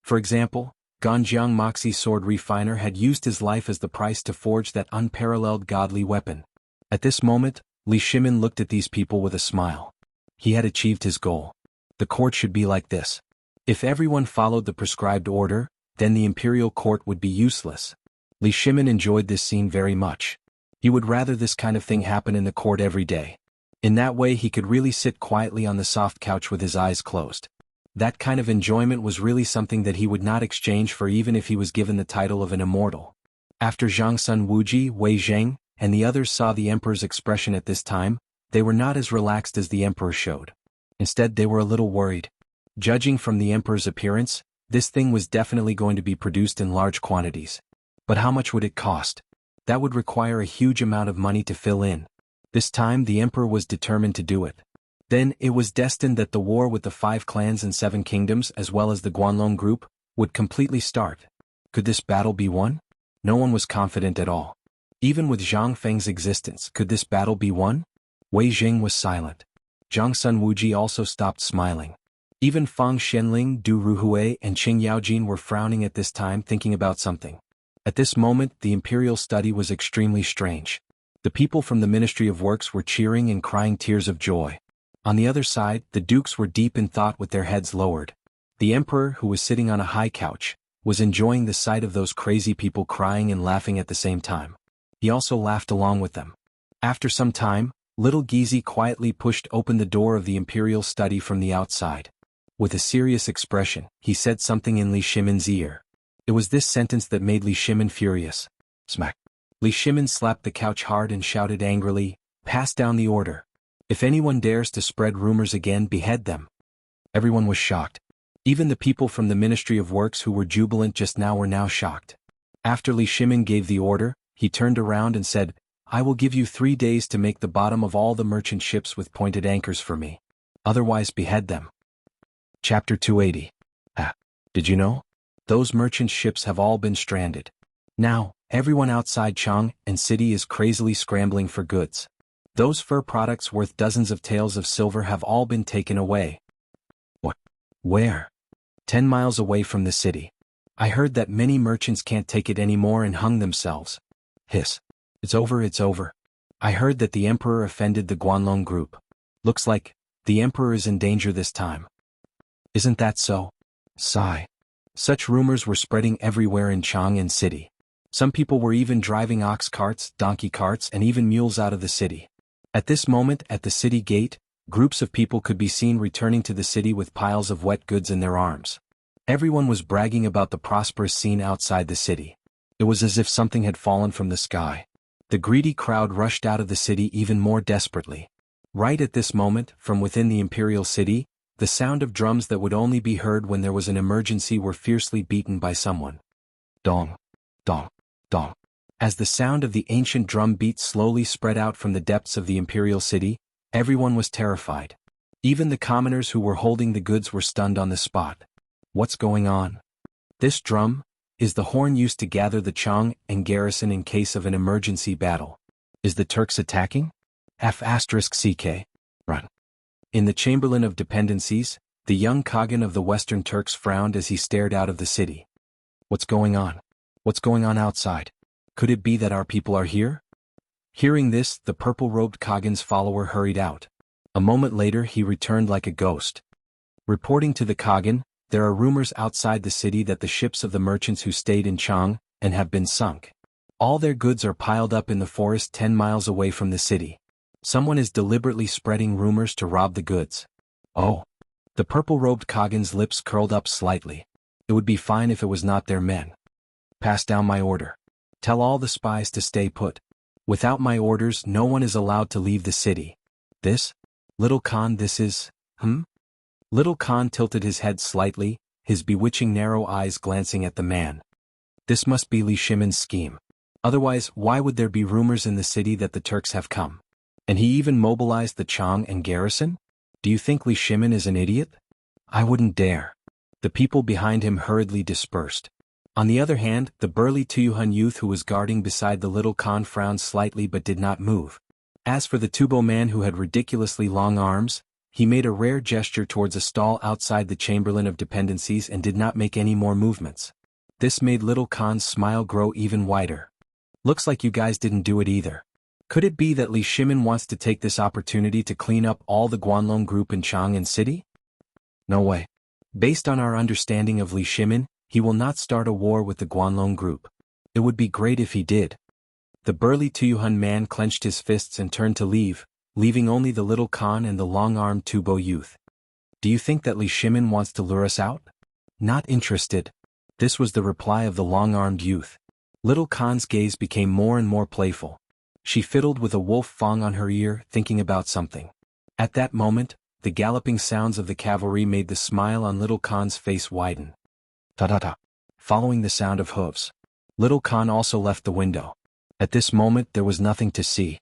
For example, Ganjiang Moxie sword refiner had used his life as the price to forge that unparalleled godly weapon. At this moment, Li Shimin looked at these people with a smile. He had achieved his goal. The court should be like this. If everyone followed the prescribed order, then the imperial court would be useless. Li Shimin enjoyed this scene very much. He would rather this kind of thing happen in the court every day. In that way he could really sit quietly on the soft couch with his eyes closed. That kind of enjoyment was really something that he would not exchange for even if he was given the title of an immortal. After Zhang Sun Wuji, Wei Zheng, and the others saw the emperor's expression at this time, they were not as relaxed as the emperor showed. Instead they were a little worried. Judging from the emperor's appearance, this thing was definitely going to be produced in large quantities. But how much would it cost? That would require a huge amount of money to fill in. This time the emperor was determined to do it. Then it was destined that the war with the 5 clans and 7 kingdoms as well as the Guanlong group would completely start. Could this battle be won? No one was confident at all. Even with Zhang Feng's existence, could this battle be won? Wei Jing was silent. Zhang Sun Wuji also stopped smiling. Even Fang Xianling, Du Ruhui and Qing Yaojin were frowning at this time, thinking about something. At this moment the imperial study was extremely strange. The people from the Ministry of Works were cheering and crying tears of joy. On the other side, the dukes were deep in thought with their heads lowered. The emperor, who was sitting on a high couch, was enjoying the sight of those crazy people crying and laughing at the same time. He also laughed along with them. After some time, little Gizi quietly pushed open the door of the imperial study from the outside. With a serious expression, he said something in Li Shimin's ear. It was this sentence that made Li Shimin furious. Smack. Li Shimin slapped the couch hard and shouted angrily, "Pass down the order. If anyone dares to spread rumors again, behead them." Everyone was shocked. Even the people from the Ministry of Works who were jubilant just now were now shocked. After Li Shimin gave the order, he turned around and said, "I will give you 3 days to make the bottom of all the merchant ships with pointed anchors for me. Otherwise behead them." Chapter 280. Did you know? Those merchant ships have all been stranded. Now, everyone outside Chang and city is crazily scrambling for goods. Those fur products worth dozens of taels of silver have all been taken away. What? Where? 10 miles away from the city. I heard that many merchants can't take it anymore and hung themselves. Hiss. It's over, it's over. I heard that the emperor offended the Guanlong group. Looks like the emperor is in danger this time. Isn't that so? Sigh. Such rumors were spreading everywhere in Chang'an city. Some people were even driving ox carts, donkey carts, and even mules out of the city. At this moment, at the city gate, groups of people could be seen returning to the city with piles of wet goods in their arms. Everyone was bragging about the prosperous scene outside the city. It was as if something had fallen from the sky. The greedy crowd rushed out of the city even more desperately. Right at this moment, from within the imperial city, the sound of drums that would only be heard when there was an emergency were fiercely beaten by someone. Dong, dong, dong. As the sound of the ancient drum beat slowly spread out from the depths of the imperial city, everyone was terrified. Even the commoners who were holding the goods were stunned on the spot. What's going on? This drum is the horn used to gather the Chang and garrison in case of an emergency battle. Is the Turks attacking? F***CK. Run. In the Chamberlain of Dependencies, the young Khagan of the Western Turks frowned as he stared out of the city. What's going on? What's going on outside? Could it be that our people are here? Hearing this, the purple-robed Khagan's follower hurried out. A moment later he returned like a ghost. Reporting to the Khagan, there are rumors outside the city that the ships of the merchants who stayed in Chang and have been sunk. All their goods are piled up in the forest 10 miles away from the city. Someone is deliberately spreading rumors to rob the goods. Oh. The purple-robed Khagan's lips curled up slightly. It would be fine if it was not their men. Pass down my order. Tell all the spies to stay put. Without my orders, no one is allowed to leave the city. This? Little Khan, this is, Little Khan tilted his head slightly, his bewitching narrow eyes glancing at the man. This must be Li Shimin's scheme. Otherwise, why would there be rumors in the city that the Turks have come? And he even mobilized the Chang and garrison? Do you think Li Shimin is an idiot? I wouldn't dare. The people behind him hurriedly dispersed. On the other hand, the burly Tuyuhun youth who was guarding beside the little Khan frowned slightly but did not move. As for the Tubo man who had ridiculously long arms, he made a rare gesture towards a stall outside the Chamberlain of Dependencies and did not make any more movements. This made little Khan's smile grow even wider. Looks like you guys didn't do it either. Could it be that Li Shimin wants to take this opportunity to clean up all the Guanlong group in Chang'an city? No way. Based on our understanding of Li Shimin, He will not start a war with the Guanlong group. It would be great if he did. The burly Tuyuhun man clenched his fists and turned to leave, leaving only the little Khan and the long-armed Tubo youth. Do you think that Li Shimin wants to lure us out? Not interested. This was the reply of the long-armed youth. Little Khan's gaze became more and more playful. She fiddled with a wolf fang on her ear, thinking about something. At that moment, the galloping sounds of the cavalry made the smile on Little Khan's face widen. Ta-ta-ta. Following the sound of hooves. Little Khan also left the window. At this moment there was nothing to see.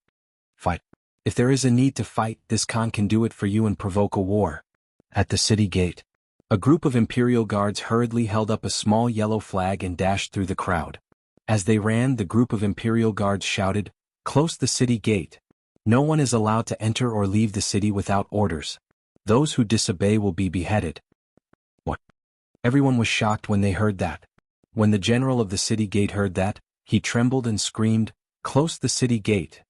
Fight. If there is a need to fight, this Khan can do it for you and provoke a war. At the city gate. A group of Imperial guards hurriedly held up a small yellow flag and dashed through the crowd. As they ran, the group of Imperial guards shouted, "Close the city gate. No one is allowed to enter or leave the city without orders. Those who disobey will be beheaded." What? Everyone was shocked when they heard that. When the general of the city gate heard that, he trembled and screamed, "Close the city gate."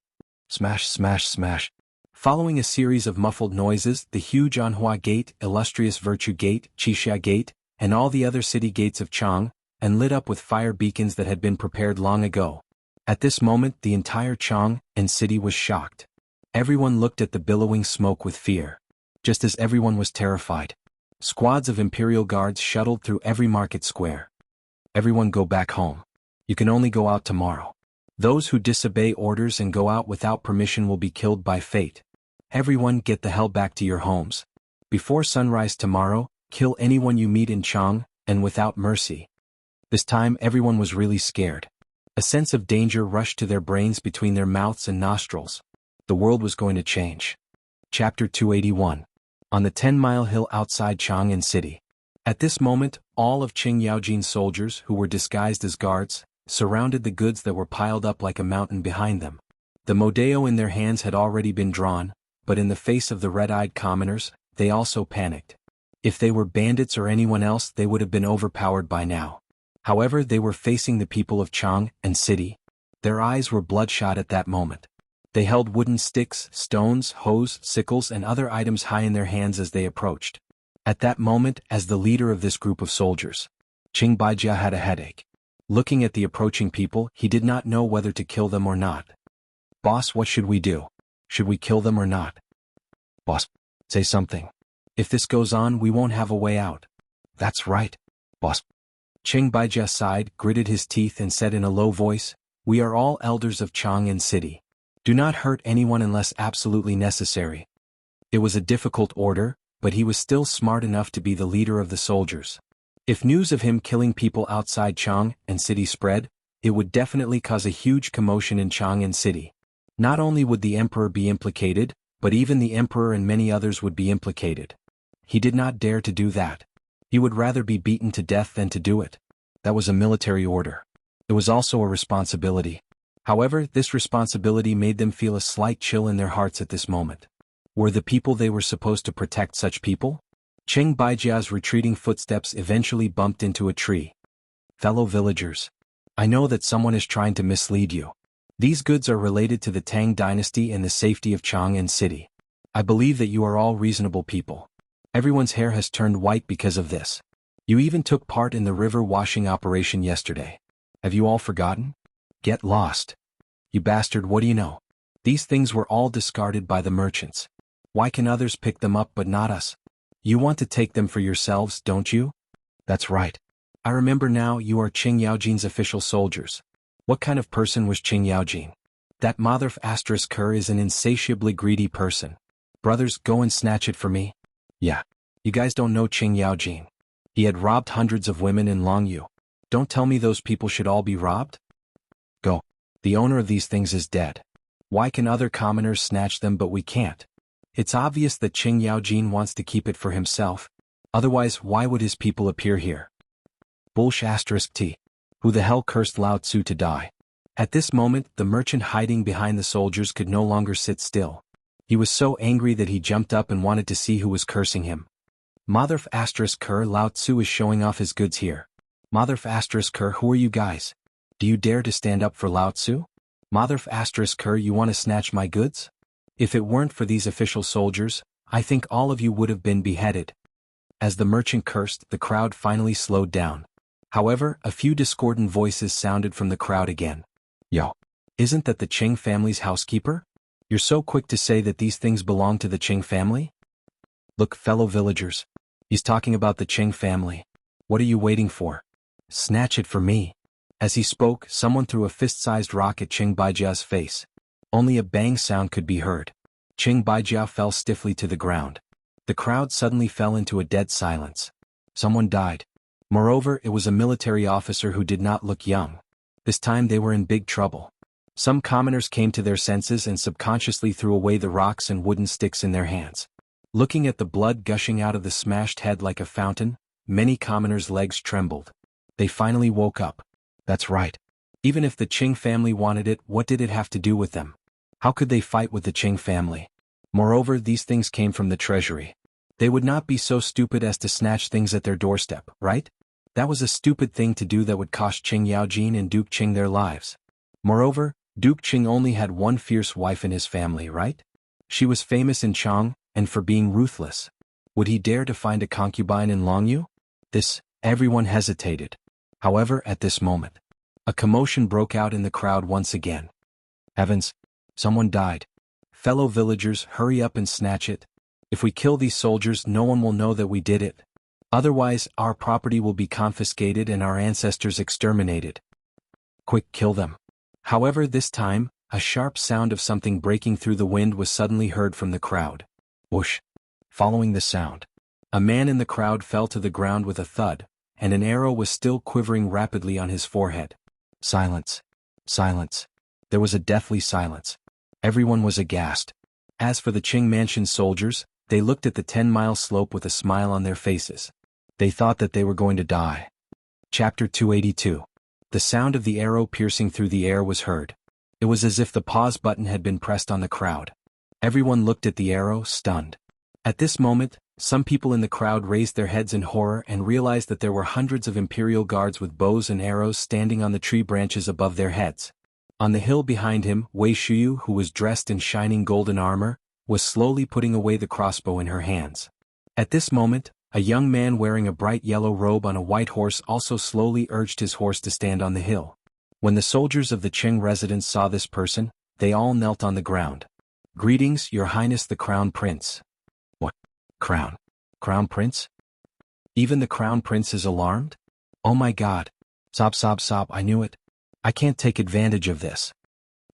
Smash, smash, smash. Following a series of muffled noises, the huge Anhua Gate, Illustrious Virtue Gate, Qixia Gate, and all the other city gates of Chang, and lit up with fire beacons that had been prepared long ago. At this moment the entire Chang and city was shocked. Everyone looked at the billowing smoke with fear. Just as everyone was terrified, squads of Imperial guards shuttled through every market square. Everyone go back home. You can only go out tomorrow. Those who disobey orders and go out without permission will be killed by fate. Everyone get the hell back to your homes. Before sunrise tomorrow, kill anyone you meet in Chang, and without mercy. This time everyone was really scared. A sense of danger rushed to their brains between their mouths and nostrils. The world was going to change. Chapter 281. On the 10-mile hill outside Chang'an City. At this moment, all of Qing Yaojin's soldiers, who were disguised as guards, surrounded the goods that were piled up like a mountain behind them. The modeo in their hands had already been drawn, but in the face of the red-eyed commoners, they also panicked. If they were bandits or anyone else, they would have been overpowered by now. However, they were facing the people of Chang'an City. Their eyes were bloodshot at that moment. They held wooden sticks, stones, hoes, sickles and other items high in their hands as they approached. At that moment, as the leader of this group of soldiers, Qing Baijia had a headache. Looking at the approaching people, he did not know whether to kill them or not. "Boss, what should we do? Should we kill them or not?" "Boss, say something. If this goes on, we won't have a way out." "That's right, boss." Qing Baijia sighed, gritted his teeth and said in a low voice, "We are all elders of Chang'an City. Do not hurt anyone unless absolutely necessary." It was a difficult order, but he was still smart enough to be the leader of the soldiers. If news of him killing people outside Chang'an City spread, it would definitely cause a huge commotion in Chang'an City. Not only would the emperor be implicated, but even the emperor and many others would be implicated. He did not dare to do that. He would rather be beaten to death than to do it. That was a military order. It was also a responsibility. However, this responsibility made them feel a slight chill in their hearts at this moment. Were the people they were supposed to protect such people? Qing Baijia's retreating footsteps eventually bumped into a tree. "Fellow villagers, I know that someone is trying to mislead you. These goods are related to the Tang Dynasty and the safety of Chang'an City. I believe that you are all reasonable people. Everyone's hair has turned white because of this. You even took part in the river washing operation yesterday. Have you all forgotten? Get lost. You bastard, what do you know? These things were all discarded by the merchants. Why can others pick them up but not us? You want to take them for yourselves, don't you? That's right. I remember now, you are Qing Yaojin's official soldiers. What kind of person was Qing Yaojin? That mother f*** cur is an insatiably greedy person. Brothers, go and snatch it for me." "Yeah. You guys don't know Qing Yaojin. He had robbed hundreds of women in Longyu. Don't tell me those people should all be robbed? Go. The owner of these things is dead. Why can other commoners snatch them but we can't? It's obvious that Qing Yaojin wants to keep it for himself. Otherwise, why would his people appear here?" Bullsh**T. Who the hell cursed Lao Tzu to die? At this moment, the merchant hiding behind the soldiers could no longer sit still. He was so angry that he jumped up and wanted to see who was cursing him. "Mother f***cur, Lao Tzu is showing off his goods here. Mother f***cur, who are you guys? Do you dare to stand up for Lao Tzu? Mother f***cur, you want to snatch my goods? If it weren't for these official soldiers, I think all of you would have been beheaded." As the merchant cursed, the crowd finally slowed down. However, a few discordant voices sounded from the crowd again. Yo. Isn't that the Qing family's housekeeper? You're so quick to say that these things belong to the Qing family? Look, fellow villagers. He's talking about the Qing family. What are you waiting for? Snatch it for me. As he spoke, someone threw a fist-sized rock at Qing Baijiao's face. Only a bang sound could be heard. Qing Baijiao fell stiffly to the ground. The crowd suddenly fell into a dead silence. Someone died. Moreover, it was a military officer who did not look young. This time they were in big trouble. Some commoners came to their senses and subconsciously threw away the rocks and wooden sticks in their hands. Looking at the blood gushing out of the smashed head like a fountain, many commoners' legs trembled. They finally woke up. That's right. Even if the Qing family wanted it, what did it have to do with them? How could they fight with the Qing family? Moreover, these things came from the treasury. They would not be so stupid as to snatch things at their doorstep, right? That was a stupid thing to do that would cost Qing Yaojin and Duke Qing their lives. Moreover, Duke Qing only had one fierce wife in his family, right? She was famous in Chang, and for being ruthless. Would he dare to find a concubine in Longyu? Everyone hesitated. However, at this moment, a commotion broke out in the crowd once again. Heavens! Someone died. Fellow villagers, hurry up and snatch it. If we kill these soldiers, no one will know that we did it. Otherwise, our property will be confiscated and our ancestors exterminated. Quick, kill them. However, this time, a sharp sound of something breaking through the wind was suddenly heard from the crowd. Whoosh! Following the sound, a man in the crowd fell to the ground with a thud, and an arrow was still quivering rapidly on his forehead. Silence. Silence. There was a deathly silence. Everyone was aghast. As for the Qing mansion soldiers, they looked at the 10-mile slope with a smile on their faces. They thought that they were going to die. Chapter 282. The sound of the arrow piercing through the air was heard. It was as if the pause button had been pressed on the crowd. Everyone looked at the arrow, stunned. At this moment, some people in the crowd raised their heads in horror and realized that there were hundreds of imperial guards with bows and arrows standing on the tree branches above their heads. On the hill behind him, Wei Shuyu, who was dressed in shining golden armor, was slowly putting away the crossbow in her hands. At this moment, a young man wearing a bright yellow robe on a white horse also slowly urged his horse to stand on the hill. When the soldiers of the Qing residence saw this person, they all knelt on the ground. Greetings, Your Highness the Crown Prince. What? Crown? Crown Prince? Even the Crown Prince is alarmed? Oh my God. Sob, sob, sob, I knew it. I can't take advantage of this.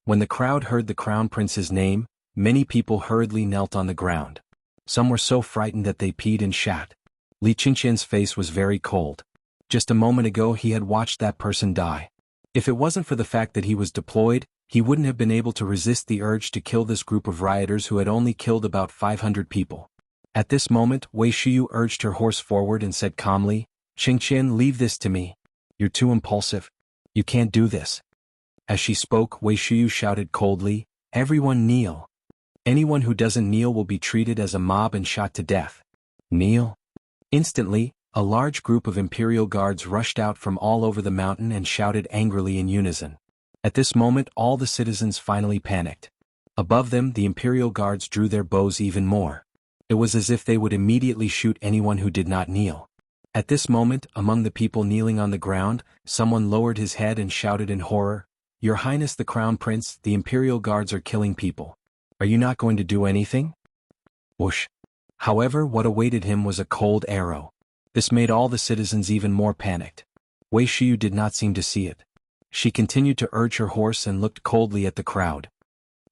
When the crowd heard the Crown Prince's name, many people hurriedly knelt on the ground. Some were so frightened that they peed and shat. Li Qingqian's face was very cold. Just a moment ago he had watched that person die. If it wasn't for the fact that he was deployed, he wouldn't have been able to resist the urge to kill this group of rioters who had only killed about 500 people. At this moment, Wei Shuyu urged her horse forward and said calmly, Qingqian, leave this to me. You're too impulsive. You can't do this. As she spoke, Wei Shuyu shouted coldly, everyone kneel. Anyone who doesn't kneel will be treated as a mob and shot to death. Kneel? Instantly, a large group of imperial guards rushed out from all over the mountain and shouted angrily in unison. At this moment, all the citizens finally panicked. Above them, the imperial guards drew their bows even more. It was as if they would immediately shoot anyone who did not kneel. At this moment, among the people kneeling on the ground, someone lowered his head and shouted in horror, Your Highness the Crown Prince, the imperial guards are killing people. Are you not going to do anything? Whoosh. However, what awaited him was a cold arrow. This made all the citizens even more panicked. Wei Shuyu did not seem to see it. She continued to urge her horse and looked coldly at the crowd.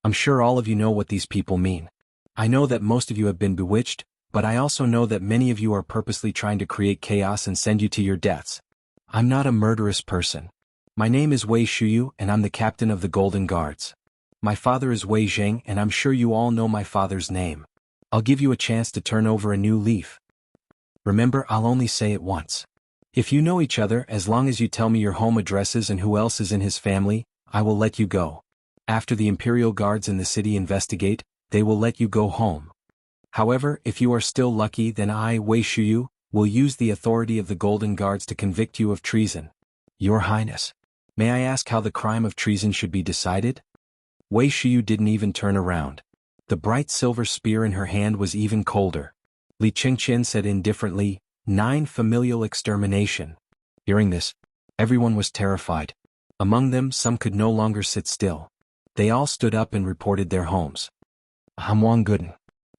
I'm sure all of you know what these people mean. I know that most of you have been bewitched, but I also know that many of you are purposely trying to create chaos and send you to your deaths. I'm not a murderous person. My name is Wei Shuyu and I'm the captain of the Golden Guards. My father is Wei Zheng and I'm sure you all know my father's name. I'll give you a chance to turn over a new leaf. Remember, I'll only say it once. If you know each other, as long as you tell me your home addresses and who else is in his family, I will let you go. After the imperial guards in the city investigate, they will let you go home. However, if you are still lucky, then I, Wei Shuyu, will use the authority of the Golden Guards to convict you of treason. Your Highness, may I ask how the crime of treason should be decided? Wei Shuyu didn't even turn around. The bright silver spear in her hand was even colder. Li Qingqian said indifferently, 9 familial extermination. Hearing this, Everyone was terrified. Among them, some could no longer sit still. They all stood up and reported their homes. I'm Wang Gooden.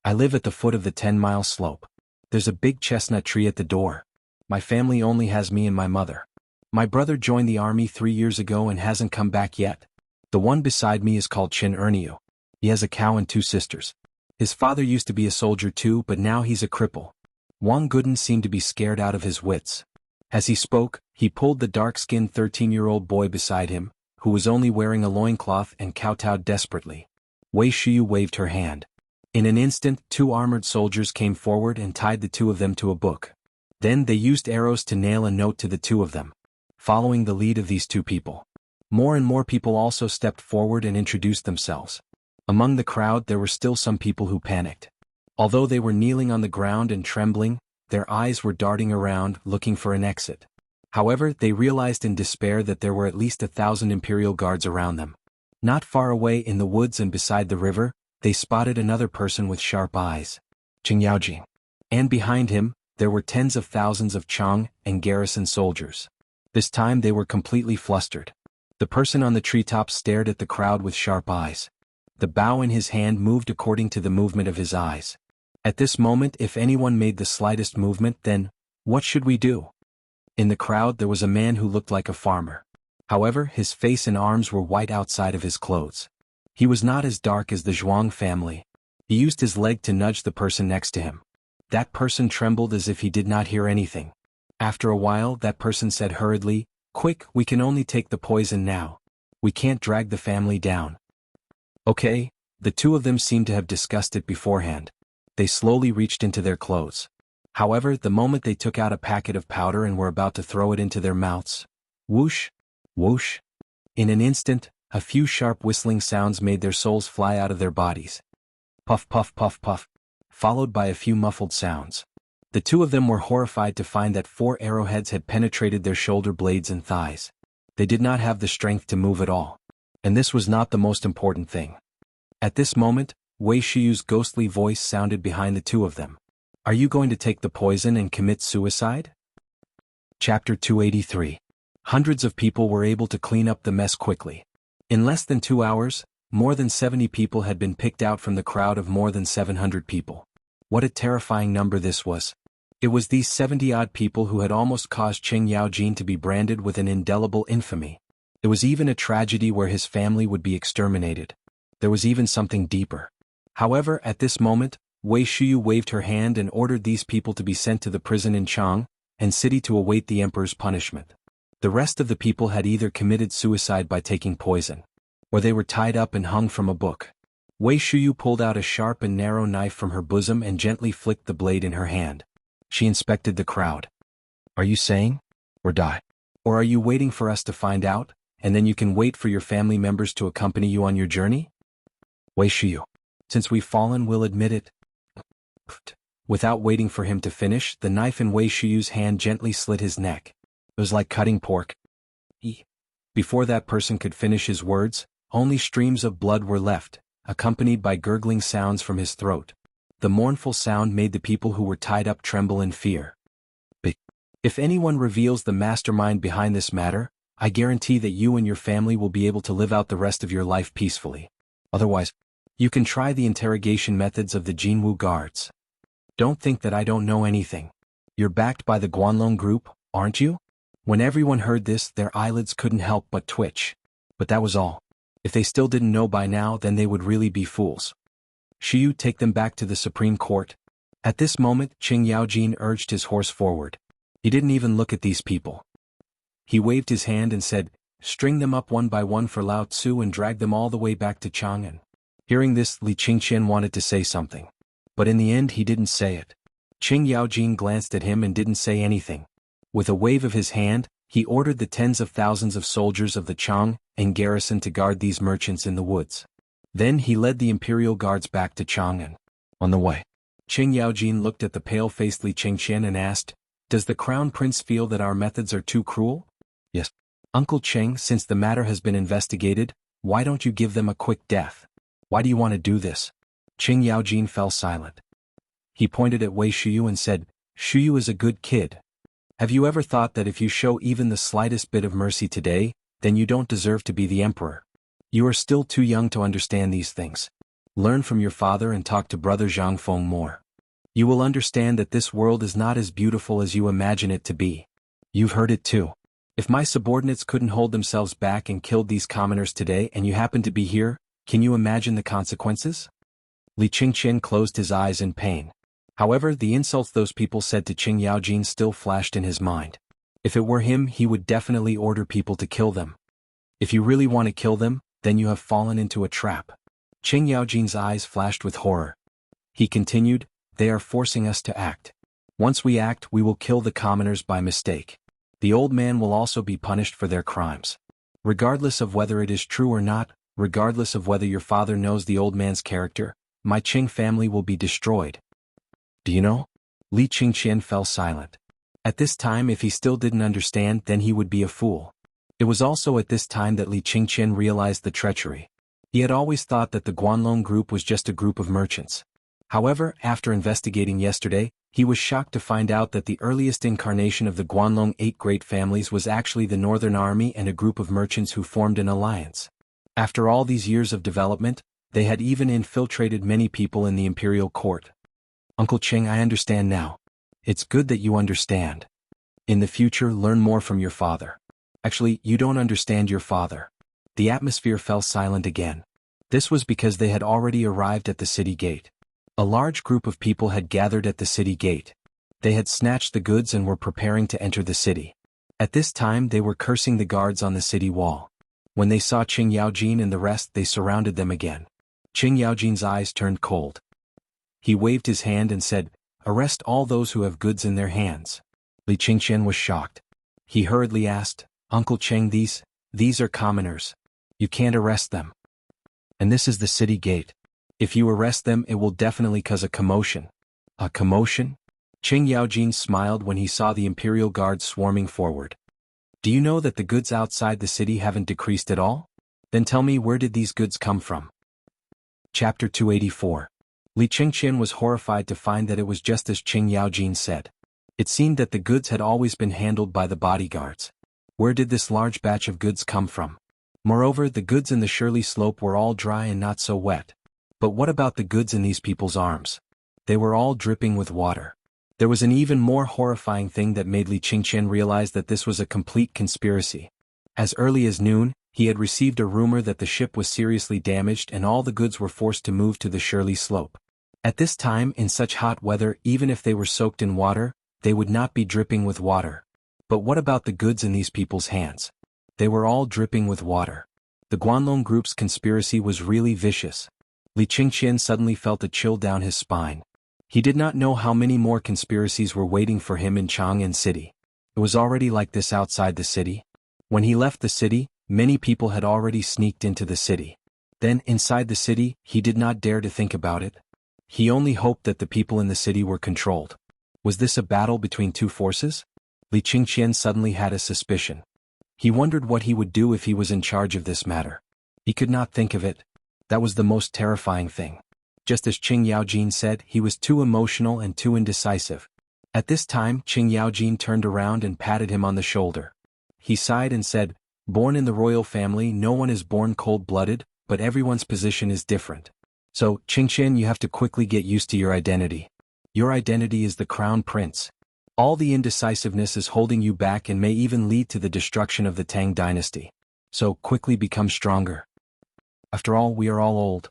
I live at the foot of the 10-mile slope. There's a big chestnut tree at the door. My family only has me and my mother. My brother joined the army 3 years ago and hasn't come back yet. The one beside me is called Chin Erniu. He has a cow and 2 sisters. His father used to be a soldier too, but now he's a cripple. Wang Gooden seemed to be scared out of his wits. As he spoke, he pulled the dark-skinned 13-year-old boy beside him, who was only wearing a loincloth, and kowtowed desperately. Wei Shiyu waved her hand. In an instant, 2 armored soldiers came forward and tied the 2 of them to a book. Then they used arrows to nail a note to the 2 of them. Following the lead of these 2 people, more and more people also stepped forward and introduced themselves. Among the crowd there were still some people who panicked. Although they were kneeling on the ground and trembling, their eyes were darting around, looking for an exit. However, they realized in despair that there were at least 1,000 Imperial guards around them. Not far away in the woods and beside the river, they spotted another person with sharp eyes. Qing Yaojing. And behind him, there were tens of thousands of Chang and garrison soldiers. This time they were completely flustered. The person on the treetop stared at the crowd with sharp eyes. The bow in his hand moved according to the movement of his eyes. At this moment, if anyone made the slightest movement, then, what should we do? In the crowd there was a man who looked like a farmer. However, his face and arms were white outside of his clothes. He was not as dark as the Zhuang family. He used his leg to nudge the person next to him. That person trembled as if he did not hear anything. After a while, that person said hurriedly, "Quick, we can only take the poison now. We can't drag the family down." Okay, the 2 of them seemed to have discussed it beforehand. They slowly reached into their clothes. However, the moment they took out a packet of powder and were about to throw it into their mouths, whoosh, whoosh. In an instant, a few sharp whistling sounds made their souls fly out of their bodies. Puff puff puff puff, followed by a few muffled sounds. The 2 of them were horrified to find that 4 arrowheads had penetrated their shoulder blades and thighs. They did not have the strength to move at all. And this was not the most important thing. At this moment, Wei Shiyu's ghostly voice sounded behind the 2 of them. Are you going to take the poison and commit suicide? Chapter 283. Hundreds of people were able to clean up the mess quickly. In less than 2 hours, more than 70 people had been picked out from the crowd of more than 700 people. What a terrifying number this was. It was these 70-odd people who had almost caused Qing Yaojin to be branded with an indelible infamy. It was even a tragedy where his family would be exterminated. There was even something deeper. However, at this moment, Wei Shiyu waved her hand and ordered these people to be sent to the prison in Chang and city to await the emperor's punishment. The rest of the people had either committed suicide by taking poison, or they were tied up and hung from a book. Wei Shiyu pulled out a sharp and narrow knife from her bosom and gently flicked the blade in her hand. She inspected the crowd. Are you saying, or die? Or are you waiting for us to find out, and then you can wait for your family members to accompany you on your journey? Wei Shiyu. Since we've fallen, we'll admit it. Without waiting for him to finish, the knife in Wei Shiyu's hand gently slit his neck. It was like cutting pork. Before that person could finish his words, only streams of blood were left, accompanied by gurgling sounds from his throat. The mournful sound made the people who were tied up tremble in fear. If anyone reveals the mastermind behind this matter, I guarantee that you and your family will be able to live out the rest of your life peacefully. Otherwise, you can try the interrogation methods of the Jinwu guards. Don't think that I don't know anything. You're backed by the Guanlong group, aren't you? When everyone heard this, their eyelids couldn't help but twitch. But that was all. If they still didn't know by now, then they would really be fools. Shiyu, take them back to the Supreme Court. At this moment, Qing Yaojin urged his horse forward. He didn't even look at these people. He waved his hand and said, string them up one by one for Lao Tzu and drag them all the way back to Chang'an. Hearing this, Li Qingqian wanted to say something. But in the end he didn't say it. Qing Yaojin glanced at him and didn't say anything. With a wave of his hand, he ordered the tens of thousands of soldiers of the Chang and garrison to guard these merchants in the woods. Then he led the imperial guards back to Chang'an. On the way, Qing Yaojin looked at the pale-faced Li Qingqian and asked, does the crown prince feel that our methods are too cruel? Yes. Uncle Qing, since the matter has been investigated, why don't you give them a quick death? Why do you want to do this? Qing Yaojin fell silent. He pointed at Wei Shiyu and said, Shiyu is a good kid. Have you ever thought that if you show even the slightest bit of mercy today, then you don't deserve to be the emperor? You are still too young to understand these things. Learn from your father and talk to Brother Zhang Feng more. You will understand that this world is not as beautiful as you imagine it to be. You've heard it too. If my subordinates couldn't hold themselves back and killed these commoners today and you happen to be here, can you imagine the consequences? Li Qingqian closed his eyes in pain. However, the insults those people said to Qing Yaojin still flashed in his mind. If it were him, he would definitely order people to kill them. If you really want to kill them, then you have fallen into a trap. Qing Yaojin's eyes flashed with horror. He continued, they are forcing us to act. Once we act, we will kill the commoners by mistake. The old man will also be punished for their crimes. Regardless of whether it is true or not, regardless of whether your father knows the old man's character, my Qing family will be destroyed. Do you know? Li Qingqian fell silent. At this time, if he still didn't understand, then he would be a fool. It was also at this time that Li Qingqian realized the treachery. He had always thought that the Guanlong group was just a group of merchants. However, after investigating yesterday, he was shocked to find out that the earliest incarnation of the Guanlong 8 great families was actually the Northern Army and a group of merchants who formed an alliance. After all these years of development, they had even infiltrated many people in the imperial court. Uncle Qing, I understand now. It's good that you understand. In the future, learn more from your father. Actually, you don't understand your father. The atmosphere fell silent again. This was because they had already arrived at the city gate. A large group of people had gathered at the city gate. They had snatched the goods and were preparing to enter the city. At this time, they were cursing the guards on the city wall. When they saw Qing Yaojin and the rest, they surrounded them again. Qing Yaojin's eyes turned cold. He waved his hand and said, "Arrest all those who have goods in their hands." Li Qingqian was shocked. He hurriedly asked, "Uncle Qing, these are commoners. You can't arrest them. And this is the city gate. If you arrest them, it will definitely cause a commotion." A commotion? Qing Yaojin smiled when he saw the imperial guards swarming forward. Do you know that the goods outside the city haven't decreased at all? Then tell me, where did these goods come from? Chapter 284. Li Qingqian was horrified to find that it was just as Qing Yaojin said. It seemed that the goods had always been handled by the bodyguards. Where did this large batch of goods come from? Moreover, the goods in the Shirley Slope were all dry and not so wet. But what about the goods in these people's arms? They were all dripping with water. There was an even more horrifying thing that made Li Qingqian realize that this was a complete conspiracy. As early as noon, he had received a rumor that the ship was seriously damaged and all the goods were forced to move to the Shirley Slope. At this time, in such hot weather, even if they were soaked in water, they would not be dripping with water. But what about the goods in these people's hands? They were all dripping with water. The Guanlong group's conspiracy was really vicious. Li Qingqian suddenly felt a chill down his spine. He did not know how many more conspiracies were waiting for him in Chang'an City. It was already like this outside the city. When he left the city, many people had already sneaked into the city. Then, inside the city, he did not dare to think about it. He only hoped that the people in the city were controlled. Was this a battle between two forces? Li Qingqian suddenly had a suspicion. He wondered what he would do if he was in charge of this matter. He could not think of it. That was the most terrifying thing. Just as Qing Yaojin said, he was too emotional and too indecisive. At this time, Qing Yaojin turned around and patted him on the shoulder. He sighed and said, "Born in the royal family, no one is born cold-blooded, but everyone's position is different. So, Qingqian, you have to quickly get used to your identity. Your identity is the crown prince. All the indecisiveness is holding you back and may even lead to the destruction of the Tang Dynasty. So, quickly become stronger. After all, we are all old."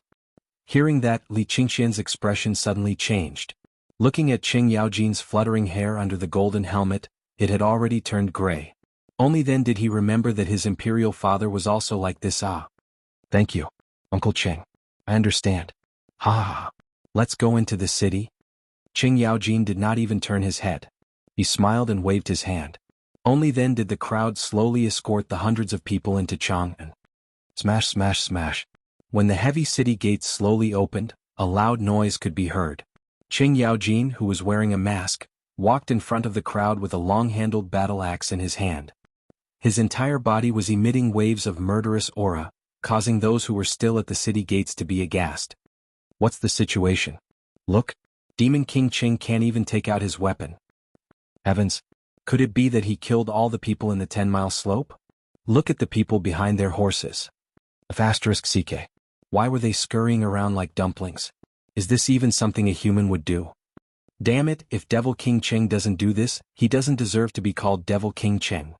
Hearing that, Li Qingqian's expression suddenly changed. Looking at Qing Yaojin's fluttering hair under the golden helmet, it had already turned gray. Only then did he remember that his imperial father was also like this. Thank you, Uncle Qing. I understand. Ha ha. Let's go into the city. Qing Yaojin did not even turn his head. He smiled and waved his hand. Only then did the crowd slowly escort the hundreds of people into Chang'an. Smash, smash, smash. When the heavy city gates slowly opened, a loud noise could be heard. Qing Yaojin, who was wearing a mask, walked in front of the crowd with a long-handled battle axe in his hand. His entire body was emitting waves of murderous aura, causing those who were still at the city gates to be aghast. What's the situation? Look, Demon King Qing can't even take out his weapon. Heavens, Could it be that he killed all the people in the 10-mile slope? Look at the people behind their horses. *CK. Why were they scurrying around like dumplings? Is this even something a human would do? Damn it, if Devil King Cheng doesn't do this, he doesn't deserve to be called Devil King Cheng.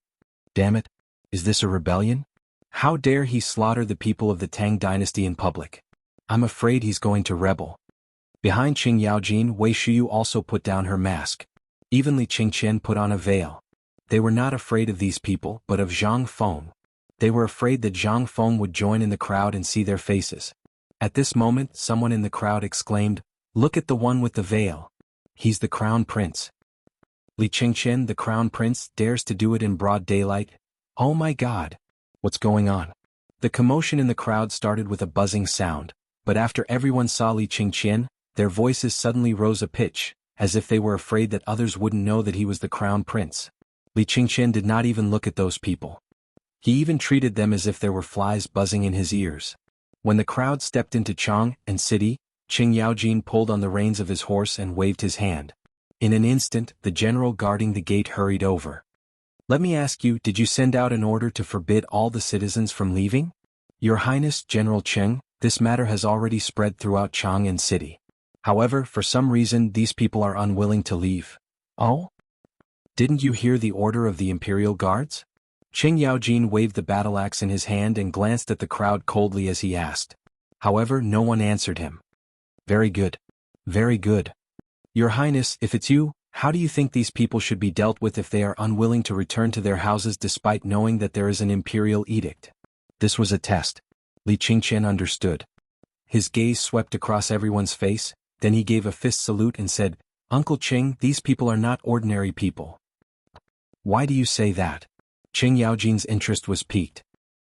Damn it, is this a rebellion? How dare he slaughter the people of the Tang Dynasty in public? I'm afraid he's going to rebel. Behind Qing Yaojin, Wei Shuyu also put down her mask. Even Li Qingqian put on a veil. They were not afraid of these people, but of Zhang Feng. They were afraid that Zhang Feng would join in the crowd and see their faces. At this moment, someone in the crowd exclaimed, "Look at the one with the veil. He's the Crown Prince." Li Qingqian, the Crown Prince, dares to do it in broad daylight? Oh my God! What's going on? The commotion in the crowd started with a buzzing sound, but after everyone saw Li Qingqian, their voices suddenly rose a pitch, as if they were afraid that others wouldn't know that he was the Crown Prince. Li Qingqian did not even look at those people. He even treated them as if there were flies buzzing in his ears. When the crowd stepped into Chang and City, Qing Yaojin pulled on the reins of his horse and waved his hand. In an instant, the general guarding the gate hurried over. "Let me ask you, did you send out an order to forbid all the citizens from leaving?" "Your Highness, General Cheng, this matter has already spread throughout Chang and City. However, for some reason these people are unwilling to leave." "Oh? Didn't you hear the order of the Imperial Guards?" Qing Yaojin waved the battle axe in his hand and glanced at the crowd coldly as he asked. However, no one answered him. "Very good. Very good. Your Highness, if it's you, how do you think these people should be dealt with if they are unwilling to return to their houses despite knowing that there is an imperial edict?" This was a test. Li Qingqian understood. His gaze swept across everyone's face, then he gave a fist salute and said, "Uncle Qing, these people are not ordinary people." "Why do you say that?" Qing Yaojin's interest was piqued.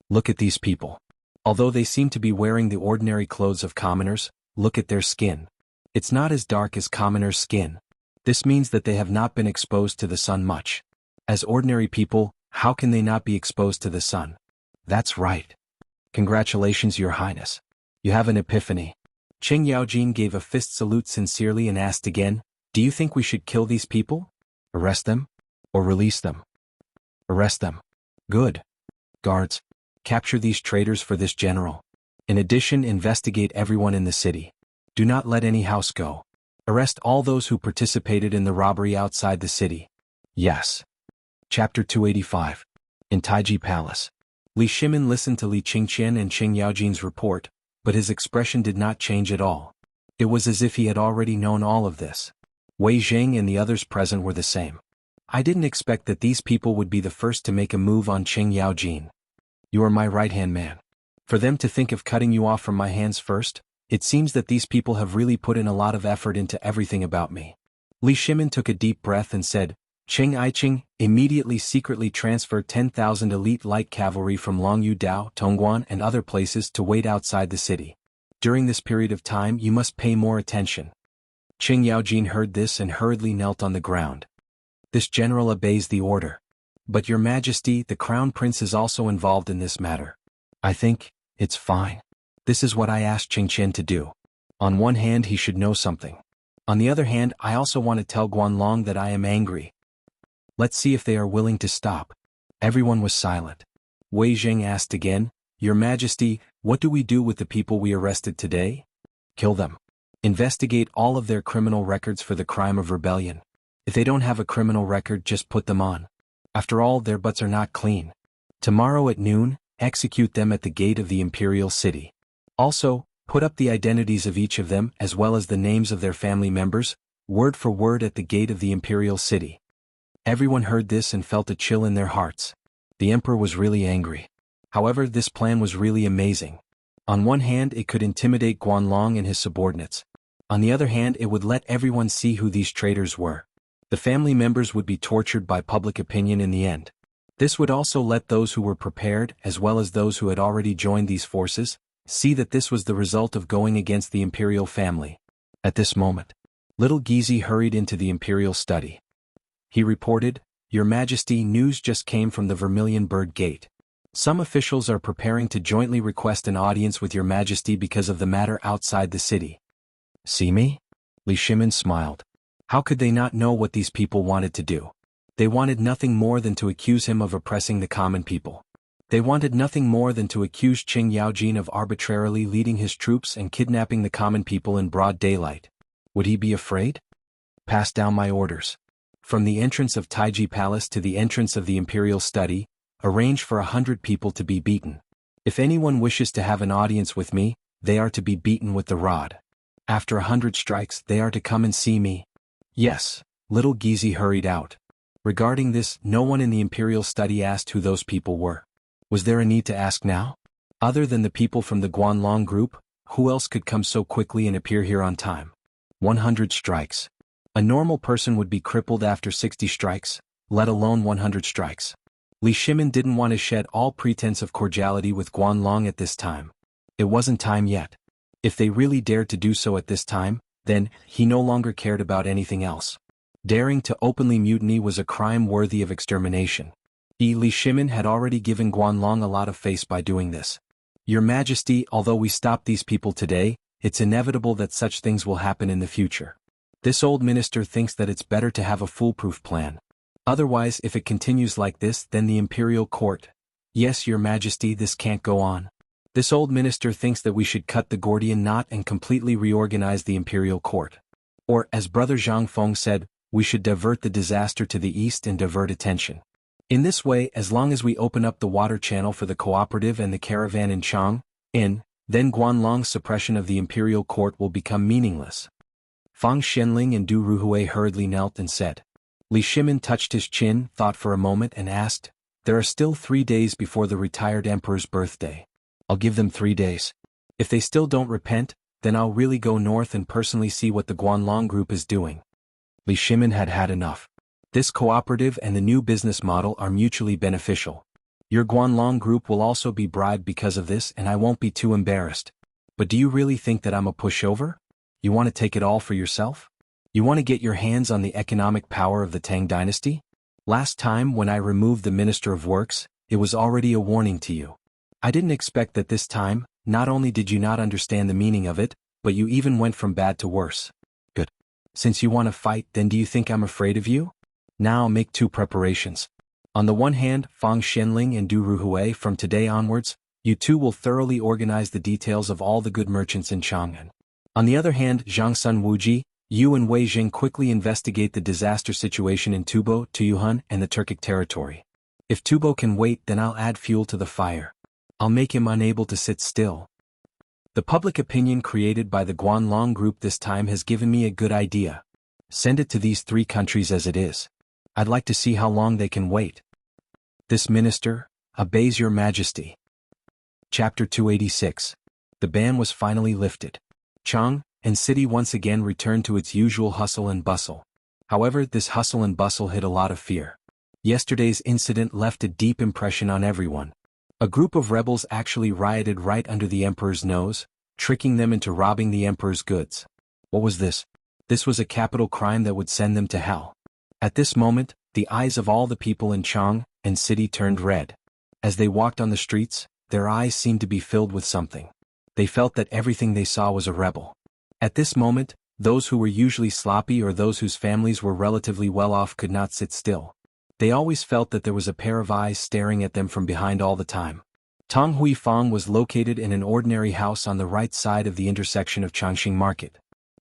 "Look at these people. Although they seem to be wearing the ordinary clothes of commoners, look at their skin. It's not as dark as commoners' skin. This means that they have not been exposed to the sun much. As ordinary people, how can they not be exposed to the sun?" "That's right. Congratulations, Your Highness. You have an epiphany." Qing Yaojin gave a fist salute sincerely and asked again, "Do you think we should kill these people? Arrest them? Or release them?" "Arrest them." "Good. Guards, capture these traitors for this general. In addition, investigate everyone in the city. Do not let any house go. Arrest all those who participated in the robbery outside the city." "Yes." Chapter 285. In Taiji Palace. Li Shimin listened to Li Qingqian and Qing Yaojin's report, but his expression did not change at all. It was as if he had already known all of this. Wei Zheng and the others present were the same. "I didn't expect that these people would be the first to make a move on Qing Yaojin. You are my right-hand man. For them to think of cutting you off from my hands first, it seems that these people have really put in a lot of effort into everything about me." Li Shimin took a deep breath and said, "Qing Aiqing, immediately secretly transfer 10,000 elite light cavalry from Longyu Dao, Tongguan and other places to wait outside the city. During this period of time you must pay more attention." Qing Yaojin heard this and hurriedly knelt on the ground. "This general obeys the order. But Your Majesty, the Crown Prince is also involved in this matter." "I think it's fine. This is what I asked Qingqian to do. On one hand he should know something. On the other hand I also want to tell Guanlong that I am angry. Let's see if they are willing to stop." Everyone was silent. Wei Zheng asked again, "Your Majesty, what do we do with the people we arrested today?" "Kill them. Investigate all of their criminal records for the crime of rebellion. If they don't have a criminal record, just put them on. After all, their butts are not clean. Tomorrow at noon, execute them at the gate of the imperial city. Also, put up the identities of each of them as well as the names of their family members, word for word at the gate of the imperial city." Everyone heard this and felt a chill in their hearts. The emperor was really angry. However, this plan was really amazing. On one hand, it could intimidate Guanlong and his subordinates. On the other hand, it would let everyone see who these traitors were. The family members would be tortured by public opinion in the end. This would also let those who were prepared, as well as those who had already joined these forces, see that this was the result of going against the imperial family. At this moment, little Gizi hurried into the imperial study. He reported, "Your Majesty, news just came from the Vermilion Bird Gate. Some officials are preparing to jointly request an audience with Your Majesty because of the matter outside the city." "See me?" Li Shimin smiled. How could they not know what these people wanted to do? They wanted nothing more than to accuse him of oppressing the common people. They wanted nothing more than to accuse Qing Yaojin of arbitrarily leading his troops and kidnapping the common people in broad daylight. Would he be afraid? Pass down my orders. From the entrance of Taiji Palace to the entrance of the Imperial Study, arrange for 100 people to be beaten. If anyone wishes to have an audience with me, they are to be beaten with the rod. After 100 strikes, they are to come and see me. Yes, little Gizi hurried out. Regarding this, no one in the Imperial Study asked who those people were. Was there a need to ask now? Other than the people from the Guanlong group, who else could come so quickly and appear here on time? 100 strikes. A normal person would be crippled after 60 strikes, let alone 100 strikes. Li Shimin didn't want to shed all pretense of cordiality with Guanlong at this time. It wasn't time yet. If they really dared to do so at this time, then he no longer cared about anything else. Daring to openly mutiny was a crime worthy of extermination. Li Shimin had already given Guanlong a lot of face by doing this. Your Majesty, although we stop these people today, it's inevitable that such things will happen in the future. This old minister thinks that it's better to have a foolproof plan. Otherwise, if it continues like this, then the imperial court. Yes, Your Majesty, this can't go on. This old minister thinks that we should cut the Gordian knot and completely reorganize the imperial court. Or, as Brother Zhang Feng said, we should divert the disaster to the east and divert attention. In this way, as long as we open up the water channel for the cooperative and the caravan in Chang, then Guanlong's suppression of the imperial court will become meaningless. Fang Xianling and Du Ruhui hurriedly knelt and said. Li Shimin touched his chin, thought for a moment and asked, there are still 3 days before the retired emperor's birthday. I'll give them 3 days. If they still don't repent, then I'll really go north and personally see what the Guanlong group is doing. Li Shimin had had enough. This cooperative and the new business model are mutually beneficial. Your Guanlong group will also be bribed because of this and I won't be too embarrassed. But do you really think that I'm a pushover? You want to take it all for yourself? You want to get your hands on the economic power of the Tang Dynasty? Last time when I removed the Minister of Works, it was already a warning to you. I didn't expect that this time, not only did you not understand the meaning of it, but you even went from bad to worse. Good. Since you want to fight, then do you think I'm afraid of you? Now make 2 preparations. On the one hand, Fang Xianling and Du Ruhui, from today onwards, you two will thoroughly organize the details of all the good merchants in Chang'an. On the other hand, Zhang Sun Wuji, you and Wei Jing quickly investigate the disaster situation in Tubo, Tuyuhun, and the Turkic territory. If Tubo can wait, then I'll add fuel to the fire. I'll make him unable to sit still. The public opinion created by the Guanlong group this time has given me a good idea. Send it to these 3 countries as it is. I'd like to see how long they can wait. This minister obeys Your Majesty. Chapter 286. The ban was finally lifted. Chang and city once again returned to its usual hustle and bustle. However, this hustle and bustle hid a lot of fear. Yesterday's incident left a deep impression on everyone. A group of rebels actually rioted right under the emperor's nose, tricking them into robbing the emperor's goods. What was this? This was a capital crime that would send them to hell. At this moment, the eyes of all the people in Chang and city turned red. As they walked on the streets, their eyes seemed to be filled with something. They felt that everything they saw was a rebel. At this moment, those who were usually sloppy or those whose families were relatively well off could not sit still. They always felt that there was a pair of eyes staring at them from behind all the time. Tang Huifang was located in an ordinary house on the right side of the intersection of Changxing Market.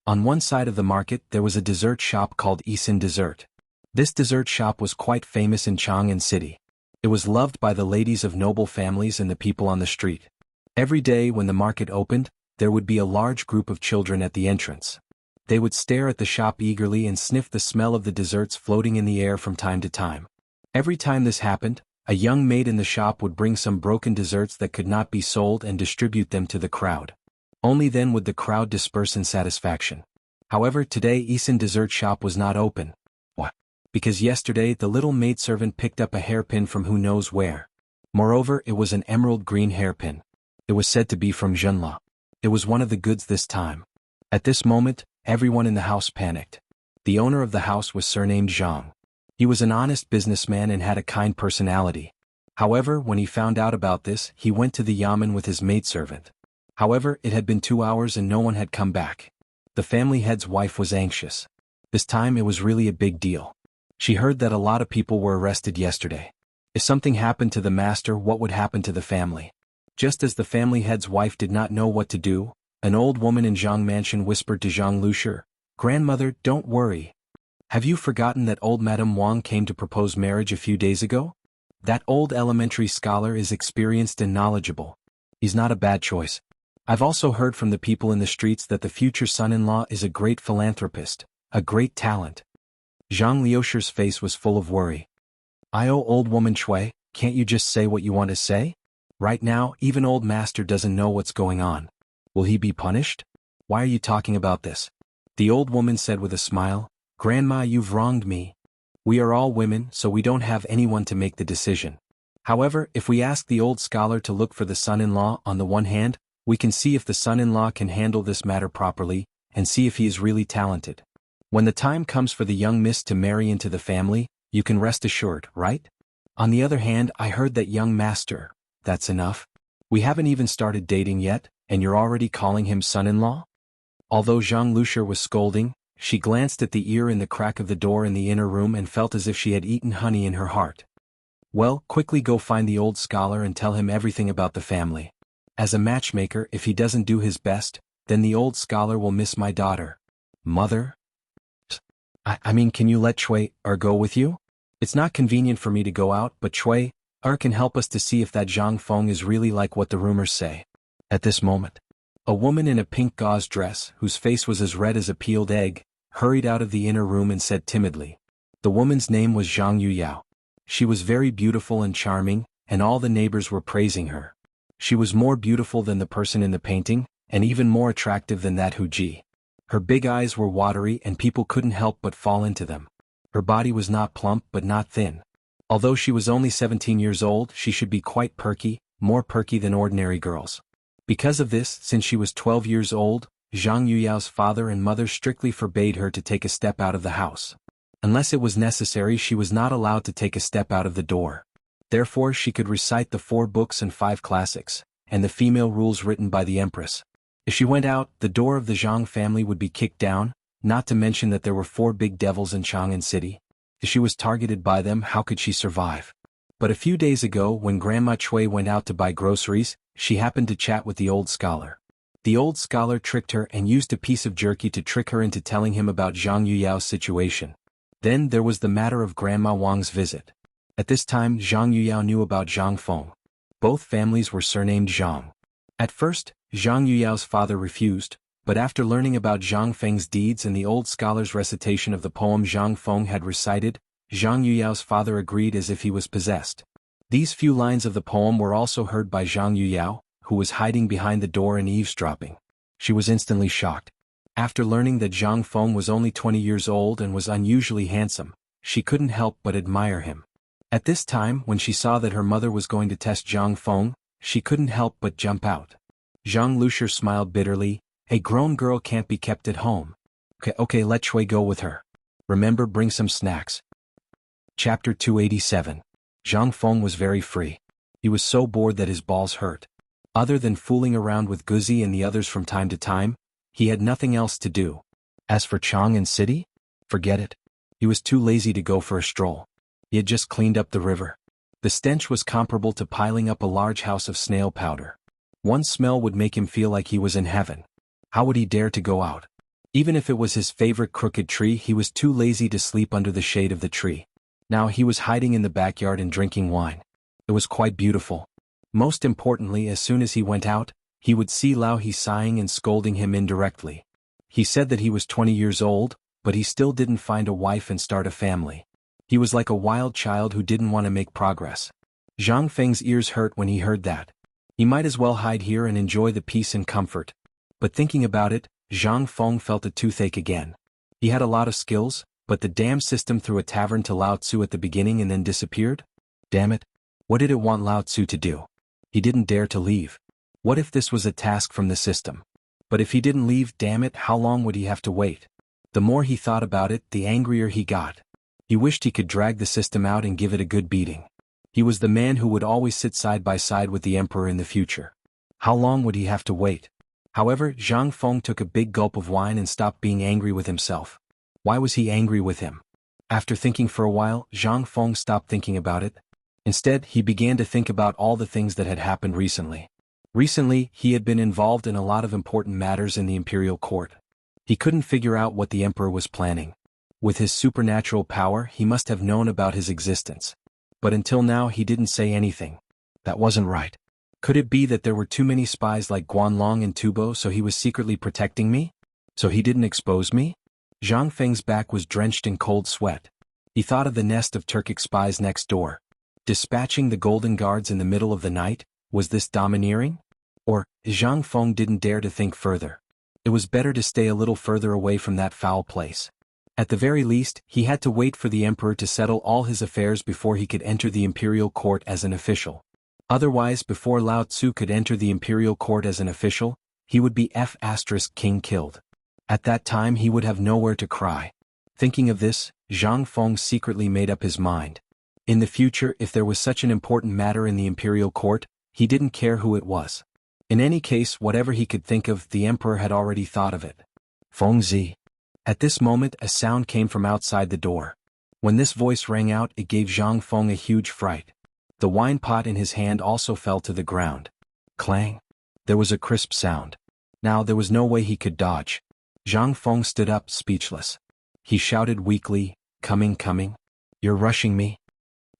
On one side of the market there was a dessert shop called Isin Dessert. This dessert shop was quite famous in Chang'an City. It was loved by the ladies of noble families and the people on the street. Every day when the market opened, there would be a large group of children at the entrance. They would stare at the shop eagerly and sniff the smell of the desserts floating in the air from time to time. Every time this happened, a young maid in the shop would bring some broken desserts that could not be sold and distribute them to the crowd. Only then would the crowd disperse in satisfaction. However, today Isin Dessert Shop was not open. What? Because yesterday the little maidservant picked up a hairpin from who knows where. Moreover, it was an emerald green hairpin. It was said to be from Zhenla. It was one of the goods this time. At this moment, everyone in the house panicked. The owner of the house was surnamed Zhang. He was an honest businessman and had a kind personality. However, when he found out about this, he went to the yamen with his maidservant. However, it had been 2 hours and no one had come back. The family head's wife was anxious. This time it was really a big deal. She heard that a lot of people were arrested yesterday. If something happened to the master, what would happen to the family? Just as the family head's wife did not know what to do, an old woman in Zhang Mansion whispered to Zhang Lushi, "Grandmother, don't worry. Have you forgotten that old Madame Wang came to propose marriage a few days ago? That old elementary scholar is experienced and knowledgeable. He's not a bad choice. I've also heard from the people in the streets that the future son-in-law is a great philanthropist, a great talent." Zhang Liushi's face was full of worry. Old woman Chui, can't you just say what you want to say? Right now, even old master doesn't know what's going on. Will he be punished? Why are you talking about this? The old woman said with a smile, "Grandma, you've wronged me. We are all women, so we don't have anyone to make the decision. However, if we ask the old scholar to look for the son-in-law on the one hand, we can see if the son-in-law can handle this matter properly, and see if he is really talented. When the time comes for the young miss to marry into the family, you can rest assured, right? On the other hand, I heard that young master, that's enough. We haven't even started dating yet, and you're already calling him son-in-law?" Although Zhang Lushi was scolding, she glanced at the ear in the crack of the door in the inner room and felt as if she had eaten honey in her heart. "Well, quickly go find the old scholar and tell him everything about the family. As a matchmaker, if he doesn't do his best, then the old scholar will miss my daughter." "Mother? I mean, can you let Chui go with you? It's not convenient for me to go out, but Chui can help us to see if that Zhang Feng is really like what the rumors say." At this moment, a woman in a pink gauze dress, whose face was as red as a peeled egg, hurried out of the inner room and said timidly. The woman's name was Zhang Yuyao. She was very beautiful and charming, and all the neighbors were praising her. She was more beautiful than the person in the painting, and even more attractive than that Hu Ji. Her big eyes were watery and people couldn't help but fall into them. Her body was not plump but not thin. Although she was only 17 years old, she should be quite perky, more perky than ordinary girls. Because of this, since she was 12 years old, Zhang Yuyao's father and mother strictly forbade her to take a step out of the house. Unless it was necessary, she was not allowed to take a step out of the door. Therefore, she could recite the 4 books and 5 classics, and the female rules written by the empress. If she went out, the door of the Zhang family would be kicked down, not to mention that there were 4 big devils in Chang'an City. If she was targeted by them, how could she survive? But a few days ago, when Grandma Chui went out to buy groceries, she happened to chat with the old scholar. The old scholar tricked her and used a piece of jerky to trick her into telling him about Zhang Yuyao's situation. Then there was the matter of Grandma Wang's visit. At this time, Zhang Yuyao knew about Zhang Feng. Both families were surnamed Zhang. At first, Zhang Yuyao's father refused, but after learning about Zhang Feng's deeds and the old scholar's recitation of the poem Zhang Feng had recited, Zhang Yuyao's father agreed as if he was possessed. These few lines of the poem were also heard by Zhang Yuyao, who was hiding behind the door and eavesdropping. She was instantly shocked. After learning that Zhang Feng was only 20 years old and was unusually handsome, she couldn't help but admire him. At this time, when she saw that her mother was going to test Zhang Feng, she couldn't help but jump out. Zhang Lushi smiled bitterly. "A grown girl can't be kept at home. Okay, let Chui go with her. Remember, bring some snacks." Chapter 287. Zhang Feng was very free. He was so bored that his balls hurt. Other than fooling around with Guzi and the others from time to time, he had nothing else to do. As for Chang'an City? Forget it. He was too lazy to go for a stroll. He had just cleaned up the river. The stench was comparable to piling up a large house of snail powder. One smell would make him feel like he was in heaven. How would he dare to go out? Even if it was his favorite crooked tree, he was too lazy to sleep under the shade of the tree. Now he was hiding in the backyard and drinking wine. It was quite beautiful. Most importantly, as soon as he went out, he would see Lao He sighing and scolding him indirectly. He said that he was 20 years old, but he still didn't find a wife and start a family. He was like a wild child who didn't want to make progress. Zhang Feng's ears hurt when he heard that. He might as well hide here and enjoy the peace and comfort. But thinking about it, Zhang Feng felt a toothache again. He had a lot of skills, but the damn system threw a tavern to Lao Tzu at the beginning and then disappeared? Damn it. What did it want Lao Tzu to do? He didn't dare to leave. What if this was a task from the system? But if he didn't leave, damn it, how long would he have to wait? The more he thought about it, the angrier he got. He wished he could drag the system out and give it a good beating. He was the man who would always sit side by side with the emperor in the future. How long would he have to wait? However, Zhang Feng took a big gulp of wine and stopped being angry with himself. Why was he angry with him? After thinking for a while, Zhang Feng stopped thinking about it. Instead, he began to think about all the things that had happened recently. Recently, he had been involved in a lot of important matters in the imperial court. He couldn't figure out what the emperor was planning. With his supernatural power, he must have known about his existence. But until now he didn't say anything. That wasn't right. Could it be that there were too many spies like Guanlong and Tubo, so he was secretly protecting me? So he didn't expose me? Zhang Feng's back was drenched in cold sweat. He thought of the nest of Turkic spies next door. Dispatching the golden guards in the middle of the night, was this domineering? Or, Zhang Feng didn't dare to think further. It was better to stay a little further away from that foul place. At the very least, he had to wait for the emperor to settle all his affairs before he could enter the imperial court as an official. Otherwise, before Lao Tzu could enter the imperial court as an official, he would be King killed. At that time he would have nowhere to cry. Thinking of this, Zhang Feng secretly made up his mind. In the future, if there was such an important matter in the imperial court, he didn't care who it was. In any case, whatever he could think of, the emperor had already thought of it. Feng Zi. At this moment, a sound came from outside the door. When this voice rang out, it gave Zhang Feng a huge fright. The wine pot in his hand also fell to the ground. Clang. There was a crisp sound. Now there was no way he could dodge. Zhang Feng stood up, speechless. He shouted weakly, Coming. You're rushing me?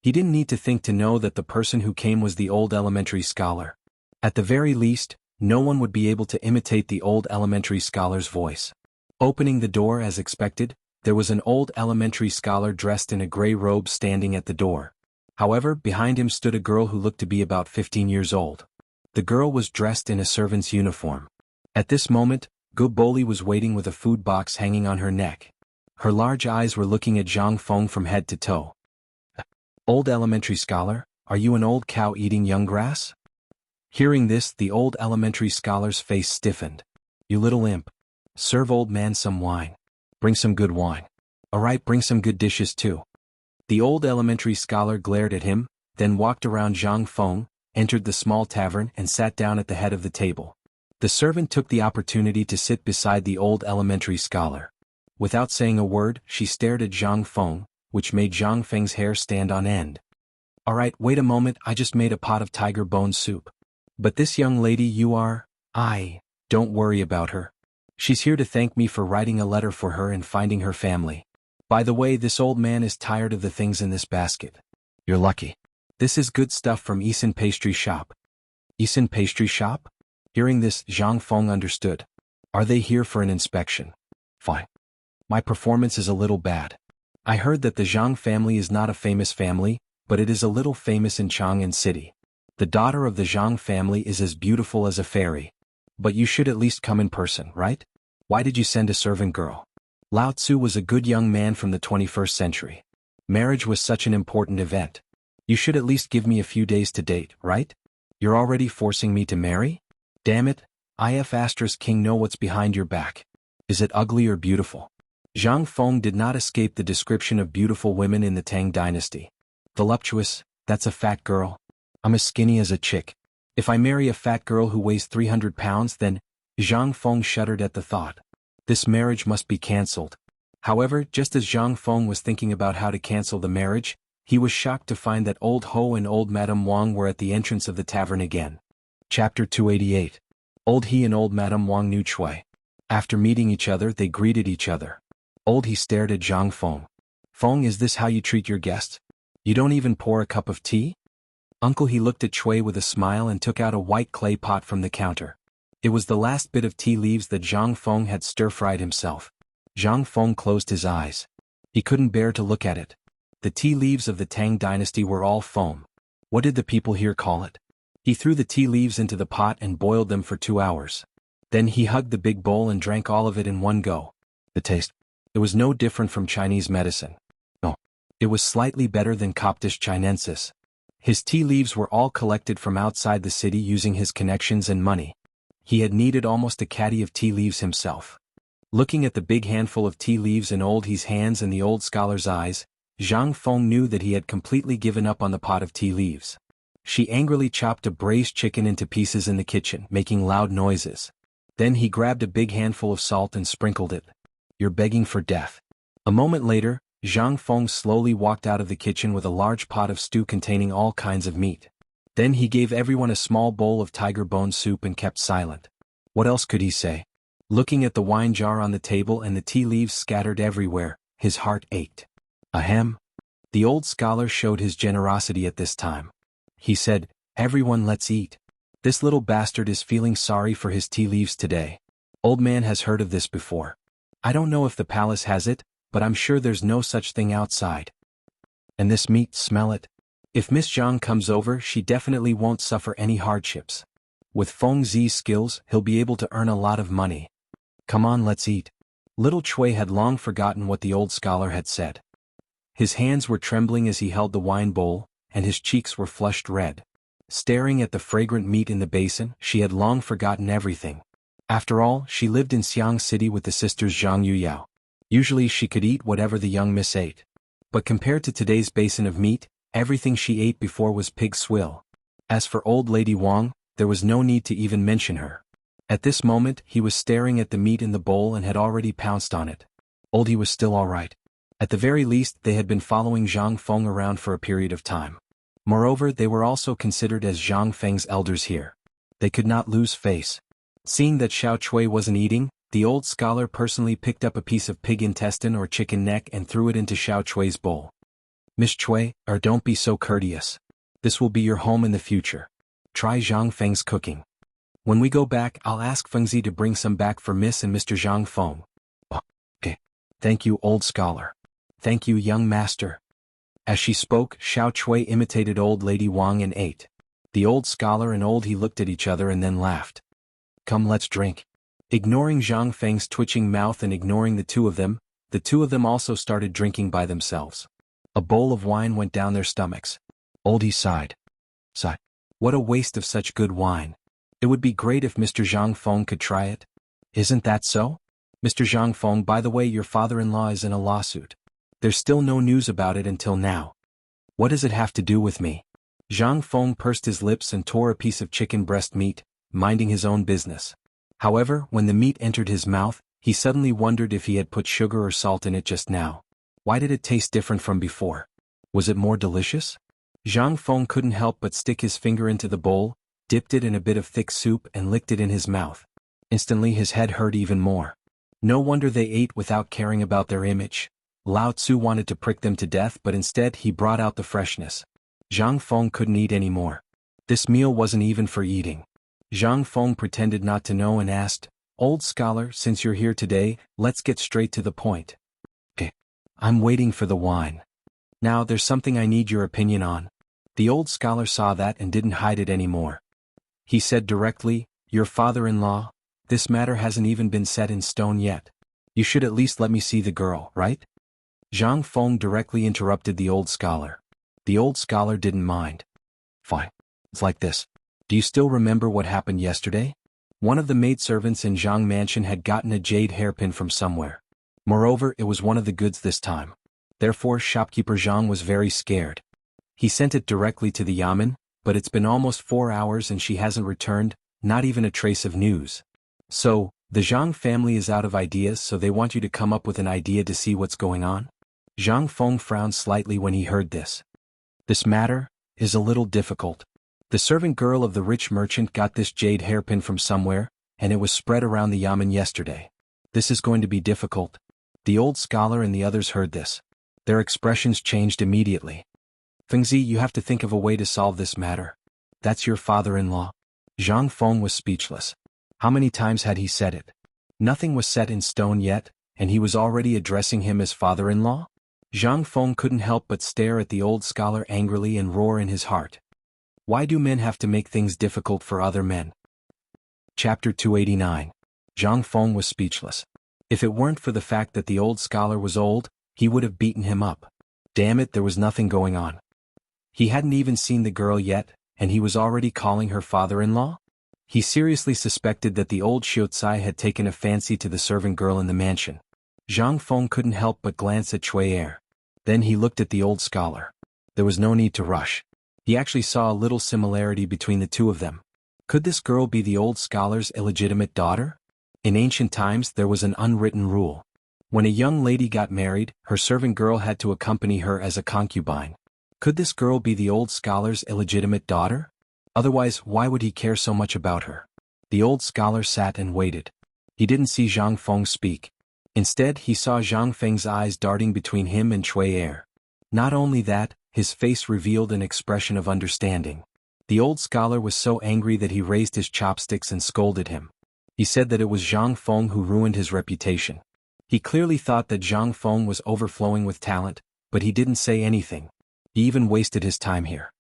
He didn't need to think to know that the person who came was the old elementary scholar. At the very least, no one would be able to imitate the old elementary scholar's voice. Opening the door as expected, there was an old elementary scholar dressed in a gray robe standing at the door. However, behind him stood a girl who looked to be about 15 years old. The girl was dressed in a servant's uniform. At this moment, Gu Boli was waiting with a food box hanging on her neck. Her large eyes were looking at Zhang Feng from head to toe. Old elementary scholar, are you an old cow eating young grass? Hearing this, the old elementary scholar's face stiffened. You little imp. Serve old man some wine. Bring some good wine. Alright, bring some good dishes too. The old elementary scholar glared at him, then walked around Zhang Feng, entered the small tavern and sat down at the head of the table. The servant took the opportunity to sit beside the old elementary scholar. Without saying a word, she stared at Zhang Feng, which made Zhang Feng's hair stand on end. Alright, wait a moment, I just made a pot of tiger bone soup. But this young lady you are? Don't worry about her. She's here to thank me for writing a letter for her and finding her family. By the way, this old man is tired of the things in this basket. You're lucky. This is good stuff from Isan Pastry Shop. Isan Pastry Shop? Hearing this, Zhang Feng understood. Are they here for an inspection? Fine. My performance is a little bad. I heard that the Zhang family is not a famous family, but it is a little famous in Chang'an City. The daughter of the Zhang family is as beautiful as a fairy. But you should at least come in person, right? Why did you send a servant girl? Lao Tzu was a good young man from the 21st century. Marriage was such an important event. You should at least give me a few days to date, right? You're already forcing me to marry? Damn it, King know what's behind your back. Is it ugly or beautiful? Zhang Feng did not escape the description of beautiful women in the Tang Dynasty. Voluptuous, that's a fat girl. I'm as skinny as a chick. If I marry a fat girl who weighs 300 pounds then, Zhang Feng shuddered at the thought. This marriage must be cancelled. However, just as Zhang Feng was thinking about how to cancel the marriage, he was shocked to find that old Ho and old Madame Wang were at the entrance of the tavern again. Chapter 288. Old He and old Madame Wang knew Chui. After meeting each other, they greeted each other. Old He stared at Zhang Feng. Feng, is this how you treat your guests? You don't even pour a cup of tea? Uncle He looked at Chui with a smile and took out a white clay pot from the counter. It was the last bit of tea leaves that Zhang Feng had stir-fried himself. Zhang Feng closed his eyes. He couldn't bear to look at it. The tea leaves of the Tang Dynasty were all foam. What did the people here call it? He threw the tea leaves into the pot and boiled them for 2 hours. Then he hugged the big bowl and drank all of it in one go. The taste. It was no different from Chinese medicine. No. It was slightly better than Coptish Chinensis. His tea leaves were all collected from outside the city using his connections and money. He had needed almost a caddy of tea leaves himself. Looking at the big handful of tea leaves in old He's hands and the old scholar's eyes, Zhang Feng knew that he had completely given up on the pot of tea leaves. She angrily chopped a braised chicken into pieces in the kitchen, making loud noises. Then he grabbed a big handful of salt and sprinkled it. You're begging for death. A moment later, Zhang Feng slowly walked out of the kitchen with a large pot of stew containing all kinds of meat. Then he gave everyone a small bowl of tiger bone soup and kept silent. What else could he say? Looking at the wine jar on the table and the tea leaves scattered everywhere, his heart ached. Ahem. The old scholar showed his generosity at this time. He said, "Everyone, let's eat. This little bastard is feeling sorry for his tea leaves today. Old man has heard of this before. I don't know if the palace has it, but I'm sure there's no such thing outside. And this meat, smell it. If Miss Zhang comes over, she definitely won't suffer any hardships. With Feng Zi's skills, he'll be able to earn a lot of money. Come on, let's eat." Little Chui had long forgotten what the old scholar had said. His hands were trembling as he held the wine bowl, and his cheeks were flushed red. Staring at the fragrant meat in the basin, she had long forgotten everything. After all, she lived in Xiang City with the sisters Zhang Yuyao. Usually she could eat whatever the young miss ate. But compared to today's basin of meat, everything she ate before was pig swill. As for old lady Wang, there was no need to even mention her. At this moment, he was staring at the meat in the bowl and had already pounced on it. Oldie was still all right. At the very least, they had been following Zhang Feng around for a period of time. Moreover, they were also considered as Zhang Feng's elders here. They could not lose face. Seeing that Xiao Chui wasn't eating, the old scholar personally picked up a piece of pig intestine or chicken neck and threw it into Xiao Chui's bowl. "Miss Chui, don't be so courteous. This will be your home in the future. Try Zhang Feng's cooking. When we go back, I'll ask Fengzi to bring some back for Miss and Mr. Zhang Feng." "Oh, okay. Thank you, old scholar. Thank you, young master." As she spoke, Xiao Chui imitated old lady Wang and ate. The old scholar and old he looked at each other and then laughed. "Come, let's drink." Ignoring Zhang Feng's twitching mouth and ignoring the two of them also started drinking by themselves. A bowl of wine went down their stomachs. Oldie sighed. What a waste of such good wine. It would be great if Mr. Zhang Feng could try it. Isn't that so? Mr. Zhang Feng, by the way, your father-in-law is in a lawsuit. There's still no news about it until now. What does it have to do with me? Zhang Feng pursed his lips and tore a piece of chicken breast meat, minding his own business. However, when the meat entered his mouth, he suddenly wondered if he had put sugar or salt in it just now. Why did it taste different from before? Was it more delicious? Zhang Feng couldn't help but stick his finger into the bowl, dipped it in a bit of thick soup and licked it in his mouth. Instantly his head hurt even more. No wonder they ate without caring about their image. Lao Tzu wanted to prick them to death, but instead he brought out the freshness. Zhang Feng couldn't eat anymore. This meal wasn't even for eating. Zhang Feng pretended not to know and asked, "Old scholar, since you're here today, let's get straight to the point." "Okay. I'm waiting for the wine. Now there's something I need your opinion on." The old scholar saw that and didn't hide it anymore. He said directly, "Your father-in-law, this matter hasn't even been set in stone yet. You should at least let me see the girl, right?" Zhang Feng directly interrupted the old scholar. The old scholar didn't mind. "Fine. It's like this. Do you still remember what happened yesterday? One of the maidservants in Zhang Mansion had gotten a jade hairpin from somewhere. Moreover, it was one of the goods this time. Therefore, shopkeeper Zhang was very scared. He sent it directly to the yamen, but it's been almost 4 hours and she hasn't returned, not even a trace of news. So, the Zhang family is out of ideas, so they want you to come up with an idea to see what's going on." Zhang Feng frowned slightly when he heard this. "This matter is a little difficult. The servant girl of the rich merchant got this jade hairpin from somewhere, and it was spread around the yamen yesterday. This is going to be difficult." The old scholar and the others heard this. Their expressions changed immediately. "Fengzi, you have to think of a way to solve this matter. That's your father-in-law." Zhang Feng was speechless. How many times had he said it? Nothing was set in stone yet, and he was already addressing him as father-in-law? Zhang Feng couldn't help but stare at the old scholar angrily and roar in his heart. Why do men have to make things difficult for other men? Chapter 289. Zhang Feng was speechless. If it weren't for the fact that the old scholar was old, he would have beaten him up. Damn it, there was nothing going on. He hadn't even seen the girl yet, and he was already calling her father-in-law? He seriously suspected that the old Xiaocai had taken a fancy to the servant girl in the mansion. Zhang Feng couldn't help but glance at Cui Er. Then he looked at the old scholar. There was no need to rush. He actually saw a little similarity between the two of them. Could this girl be the old scholar's illegitimate daughter? In ancient times there was an unwritten rule. When a young lady got married, her servant girl had to accompany her as a concubine. Could this girl be the old scholar's illegitimate daughter? Otherwise, why would he care so much about her? The old scholar sat and waited. He didn't see Zhang Feng speak. Instead, he saw Zhang Feng's eyes darting between him and Cui Er. Not only that, his face revealed an expression of understanding. The old scholar was so angry that he raised his chopsticks and scolded him. He said that it was Zhang Feng who ruined his reputation. He clearly thought that Zhang Feng was overflowing with talent, but he didn't say anything. He even wasted his time here.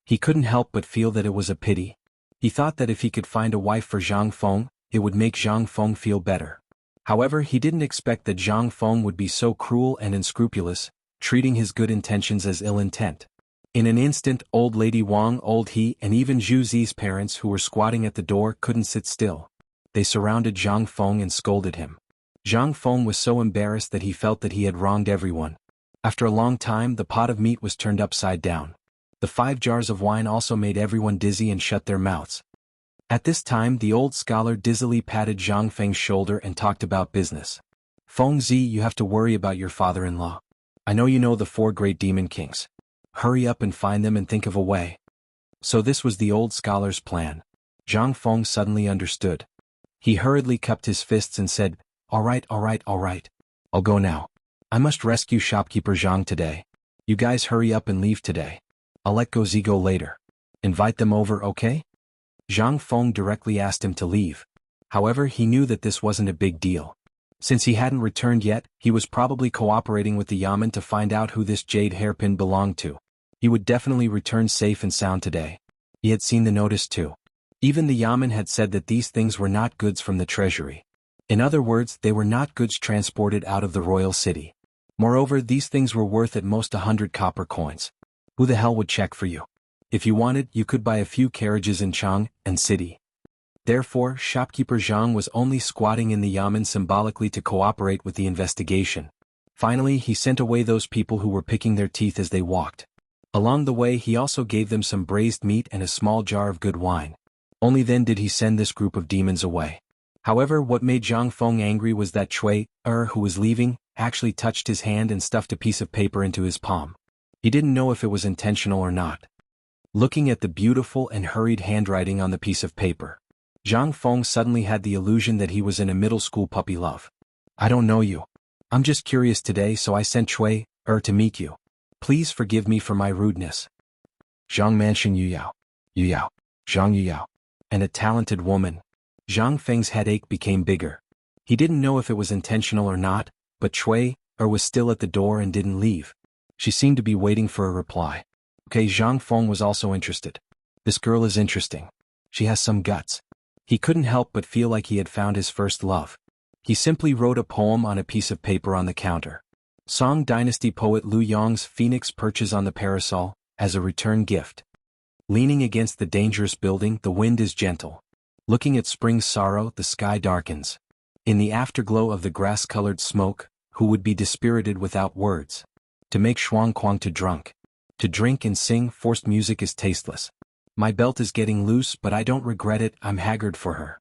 He couldn't help but feel that it was a pity. He thought that if he could find a wife for Zhang Feng, it would make Zhang Feng feel better. However, he didn't expect that Zhang Feng would be so cruel and unscrupulous, treating his good intentions as ill intent. In an instant, old lady Wang, old he, and even Zhu Zi's parents who were squatting at the door couldn't sit still. They surrounded Zhang Feng and scolded him. Zhang Feng was so embarrassed that he felt that he had wronged everyone. After a long time, the pot of meat was turned upside down. The 5 jars of wine also made everyone dizzy and shut their mouths. At this time, the old scholar dizzily patted Zhang Feng's shoulder and talked about business. Feng Zi, you have to worry about your father-in-law. I know you know the 4 great demon kings. Hurry up and find them and think of a way. So this was the old scholar's plan. Zhang Feng suddenly understood. He hurriedly cupped his fists and said, all right. I'll go now. I must rescue shopkeeper Zhang today. You guys hurry up and leave today. I'll let Zi go later. Invite them over, okay? Zhang Feng directly asked him to leave. However, he knew that this wasn't a big deal. Since he hadn't returned yet, he was probably cooperating with the Yamen to find out who this jade hairpin belonged to. He would definitely return safe and sound today. He had seen the notice too. Even the Yamen had said that these things were not goods from the treasury. In other words, they were not goods transported out of the royal city. Moreover, these things were worth at most 100 copper coins. Who the hell would check for you? If you wanted, you could buy a few carriages in Chang and city. Therefore, shopkeeper Zhang was only squatting in the Yamen symbolically to cooperate with the investigation. Finally, he sent away those people who were picking their teeth as they walked. Along the way, he also gave them some braised meat and a small jar of good wine. Only then did he send this group of demons away. However, what made Zhang Feng angry was that Cui Er, who was leaving, actually touched his hand and stuffed a piece of paper into his palm. He didn't know if it was intentional or not. Looking at the beautiful and hurried handwriting on the piece of paper, Zhang Feng suddenly had the illusion that he was in a middle school puppy love. I don't know you. I'm just curious today, so I sent Cui Er to meet you. Please forgive me for my rudeness. Zhang Mansion Yuyao. Zhang Yuyao. And a talented woman. Zhang Feng's headache became bigger. He didn't know if it was intentional or not, but Cui Er was still at the door and didn't leave. She seemed to be waiting for a reply. Okay, Zhang Feng was also interested. This girl is interesting. She has some guts. He couldn't help but feel like he had found his first love. He simply wrote a poem on a piece of paper on the counter. Song Dynasty poet Lu Yong's phoenix perches on the parasol, as a return gift. Leaning against the dangerous building, the wind is gentle. Looking at spring's sorrow, the sky darkens. In the afterglow of the grass-colored smoke, who would be dispirited without words? To make shuang kuang to drunk. To drink and sing forced music is tasteless. My belt is getting loose, but I don't regret it, I'm haggard for her.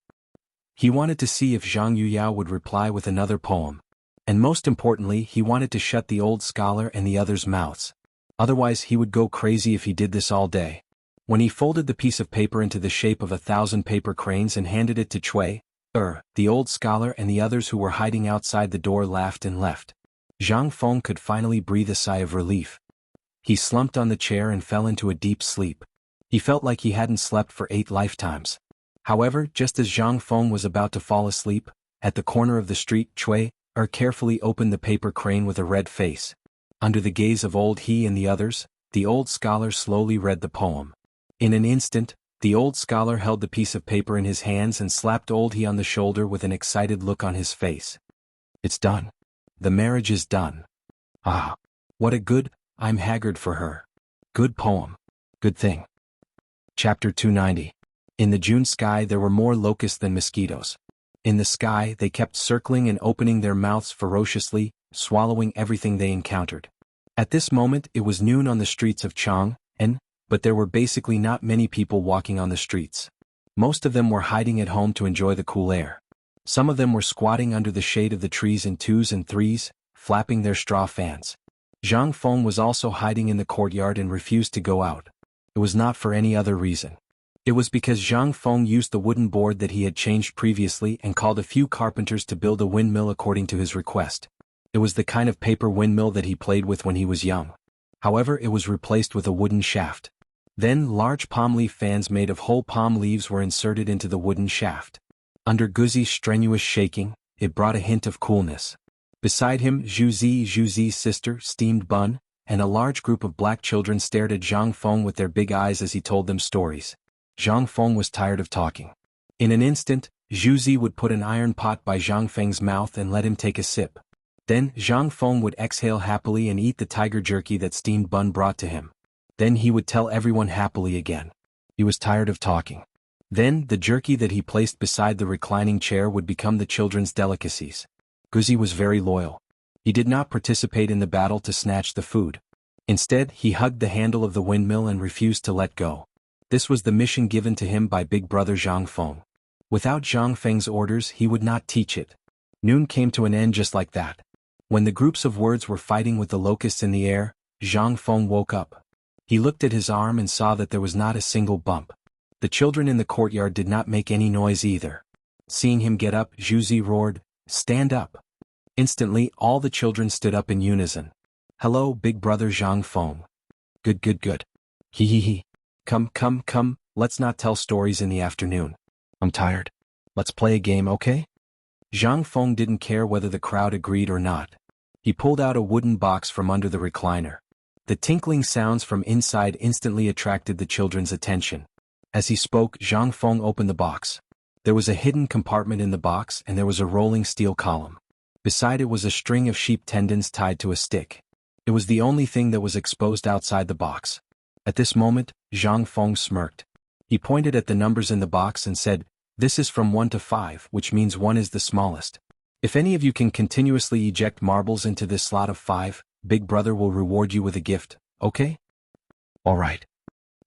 He wanted to see if Zhang Yuyao would reply with another poem. And most importantly, he wanted to shut the old scholar and the others' mouths. Otherwise, he would go crazy if he did this all day. When he folded the piece of paper into the shape of 1,000 paper cranes and handed it to Cui Er, the old scholar and the others who were hiding outside the door laughed and left. Zhang Feng could finally breathe a sigh of relief. He slumped on the chair and fell into a deep sleep. He felt like he hadn't slept for 8 lifetimes. However, just as Zhang Feng was about to fall asleep, at the corner of the street, Cui Er carefully opened the paper crane with a red face. Under the gaze of old he and the others, the old scholar slowly read the poem. In an instant, the old scholar held the piece of paper in his hands and slapped old he on the shoulder with an excited look on his face. It's done. The marriage is done. Ah, what a good, I'm haggard for her. Good poem. Good thing. Chapter 290. In the June sky there were more locusts than mosquitoes. In the sky they kept circling and opening their mouths ferociously, swallowing everything they encountered. At this moment it was noon on the streets of Chang, but there were basically not many people walking on the streets. Most of them were hiding at home to enjoy the cool air. Some of them were squatting under the shade of the trees in twos and threes, flapping their straw fans. Zhang Feng was also hiding in the courtyard and refused to go out. It was not for any other reason. It was because Zhang Feng used the wooden board that he had changed previously and called a few carpenters to build a windmill according to his request. It was the kind of paper windmill that he played with when he was young. However, it was replaced with a wooden shaft. Then large palm leaf fans made of whole palm leaves were inserted into the wooden shaft. Under Guzi's strenuous shaking, it brought a hint of coolness. Beside him, Zhuzi's sister, Steamed Bun, and a large group of black children stared at Zhang Feng with their big eyes as he told them stories. Zhang Feng was tired of talking. In an instant, Zhuzi would put an iron pot by Zhang Feng's mouth and let him take a sip. Then Zhang Feng would exhale happily and eat the tiger jerky that Steamed Bun brought to him. Then he would tell everyone happily again. He was tired of talking. Then the jerky that he placed beside the reclining chair would become the children's delicacies. Guzi was very loyal. He did not participate in the battle to snatch the food. Instead, he hugged the handle of the windmill and refused to let go. This was the mission given to him by big brother Zhang Feng. Without Zhang Feng's orders, he would not teach it. Noon came to an end just like that. When the groups of words were fighting with the locusts in the air, Zhang Feng woke up. He looked at his arm and saw that there was not a single bump. The children in the courtyard did not make any noise either. Seeing him get up, Zhuzi roared, "Stand up!" Instantly, all the children stood up in unison. "Hello, big brother Zhang Feng." Good. Hee hee hee. Come, let's not tell stories in the afternoon. I'm tired. Let's play a game, okay? Zhang Feng didn't care whether the crowd agreed or not. He pulled out a wooden box from under the recliner. The tinkling sounds from inside instantly attracted the children's attention. As he spoke, Zhang Feng opened the box. There was a hidden compartment in the box and there was a rolling steel column. Beside it was a string of sheep tendons tied to a stick. It was the only thing that was exposed outside the box. At this moment, Zhang Feng smirked. He pointed at the numbers in the box and said, "This is from 1 to 5, which means 1 is the smallest. If any of you can continuously eject marbles into this slot of 5, Big Brother will reward you with a gift, okay?" All right.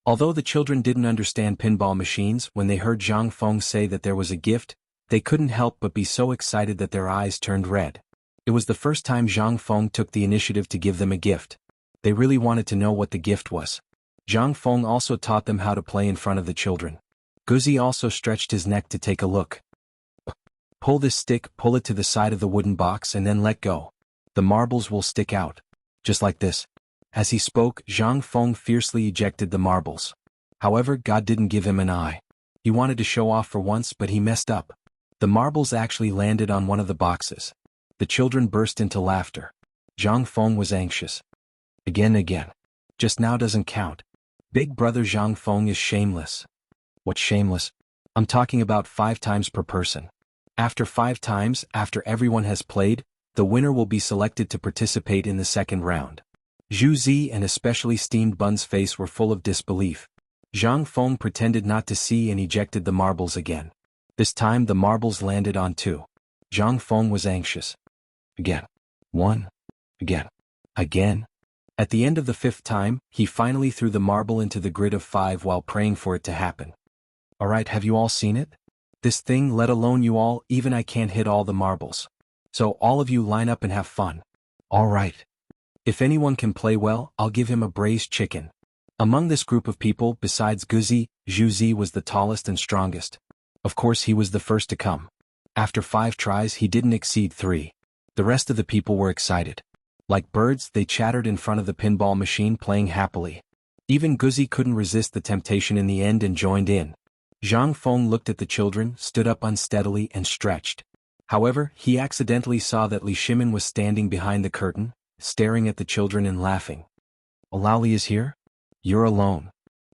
Although the children didn't understand pinball machines, when they heard Zhang Feng say that there was a gift, they couldn't help but be so excited that their eyes turned red. It was the first time Zhang Feng took the initiative to give them a gift. They really wanted to know what the gift was. Zhang Feng also taught them how to play in front of the children. Guzi also stretched his neck to take a look. "Pull this stick, pull it to the side of the wooden box and then let go. The marbles will stick out. Just like this." As he spoke, Zhang Feng fiercely ejected the marbles. However, God didn't give him an eye. He wanted to show off for once, but he messed up. The marbles actually landed on one of the boxes. The children burst into laughter. Zhang Feng was anxious. Again. Just now doesn't count. Big brother Zhang Feng is shameless. What's shameless? I'm talking about 5 times per person. After 5 times, after everyone has played, the winner will be selected to participate in the second round. Zhuzi and especially Steamed Bun's face were full of disbelief. Zhang Feng pretended not to see and ejected the marbles again. This time the marbles landed on 2. Zhang Feng was anxious. Again. 1. Again. At the end of the 5th time, he finally threw the marble into the grid of 5 while praying for it to happen. Alright, have you all seen it? This thing, let alone you all, even I can't hit all the marbles. So all of you line up and have fun. Alright. If anyone can play well, I'll give him a braised chicken. Among this group of people, besides Guzi, Zhuzi was the tallest and strongest. Of course he was the first to come. After 5 tries he didn't exceed 3. The rest of the people were excited. Like birds, they chattered in front of the pinball machine playing happily. Even Guzi couldn't resist the temptation in the end and joined in. Zhang Feng looked at the children, stood up unsteadily and stretched. However, he accidentally saw that Li Shimin was standing behind the curtain, staring at the children and laughing. "Olali is here? You're alone."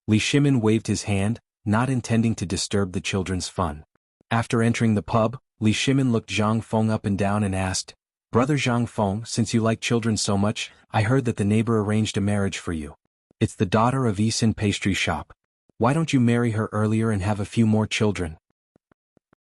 Li Shimin waved his hand, not intending to disturb the children's fun. After entering the pub, Li Shimin looked Zhang Feng up and down and asked, "Brother Zhang Feng, since you like children so much, I heard that the neighbor arranged a marriage for you. It's the daughter of Yisin pastry shop. Why don't you marry her earlier and have a few more children?"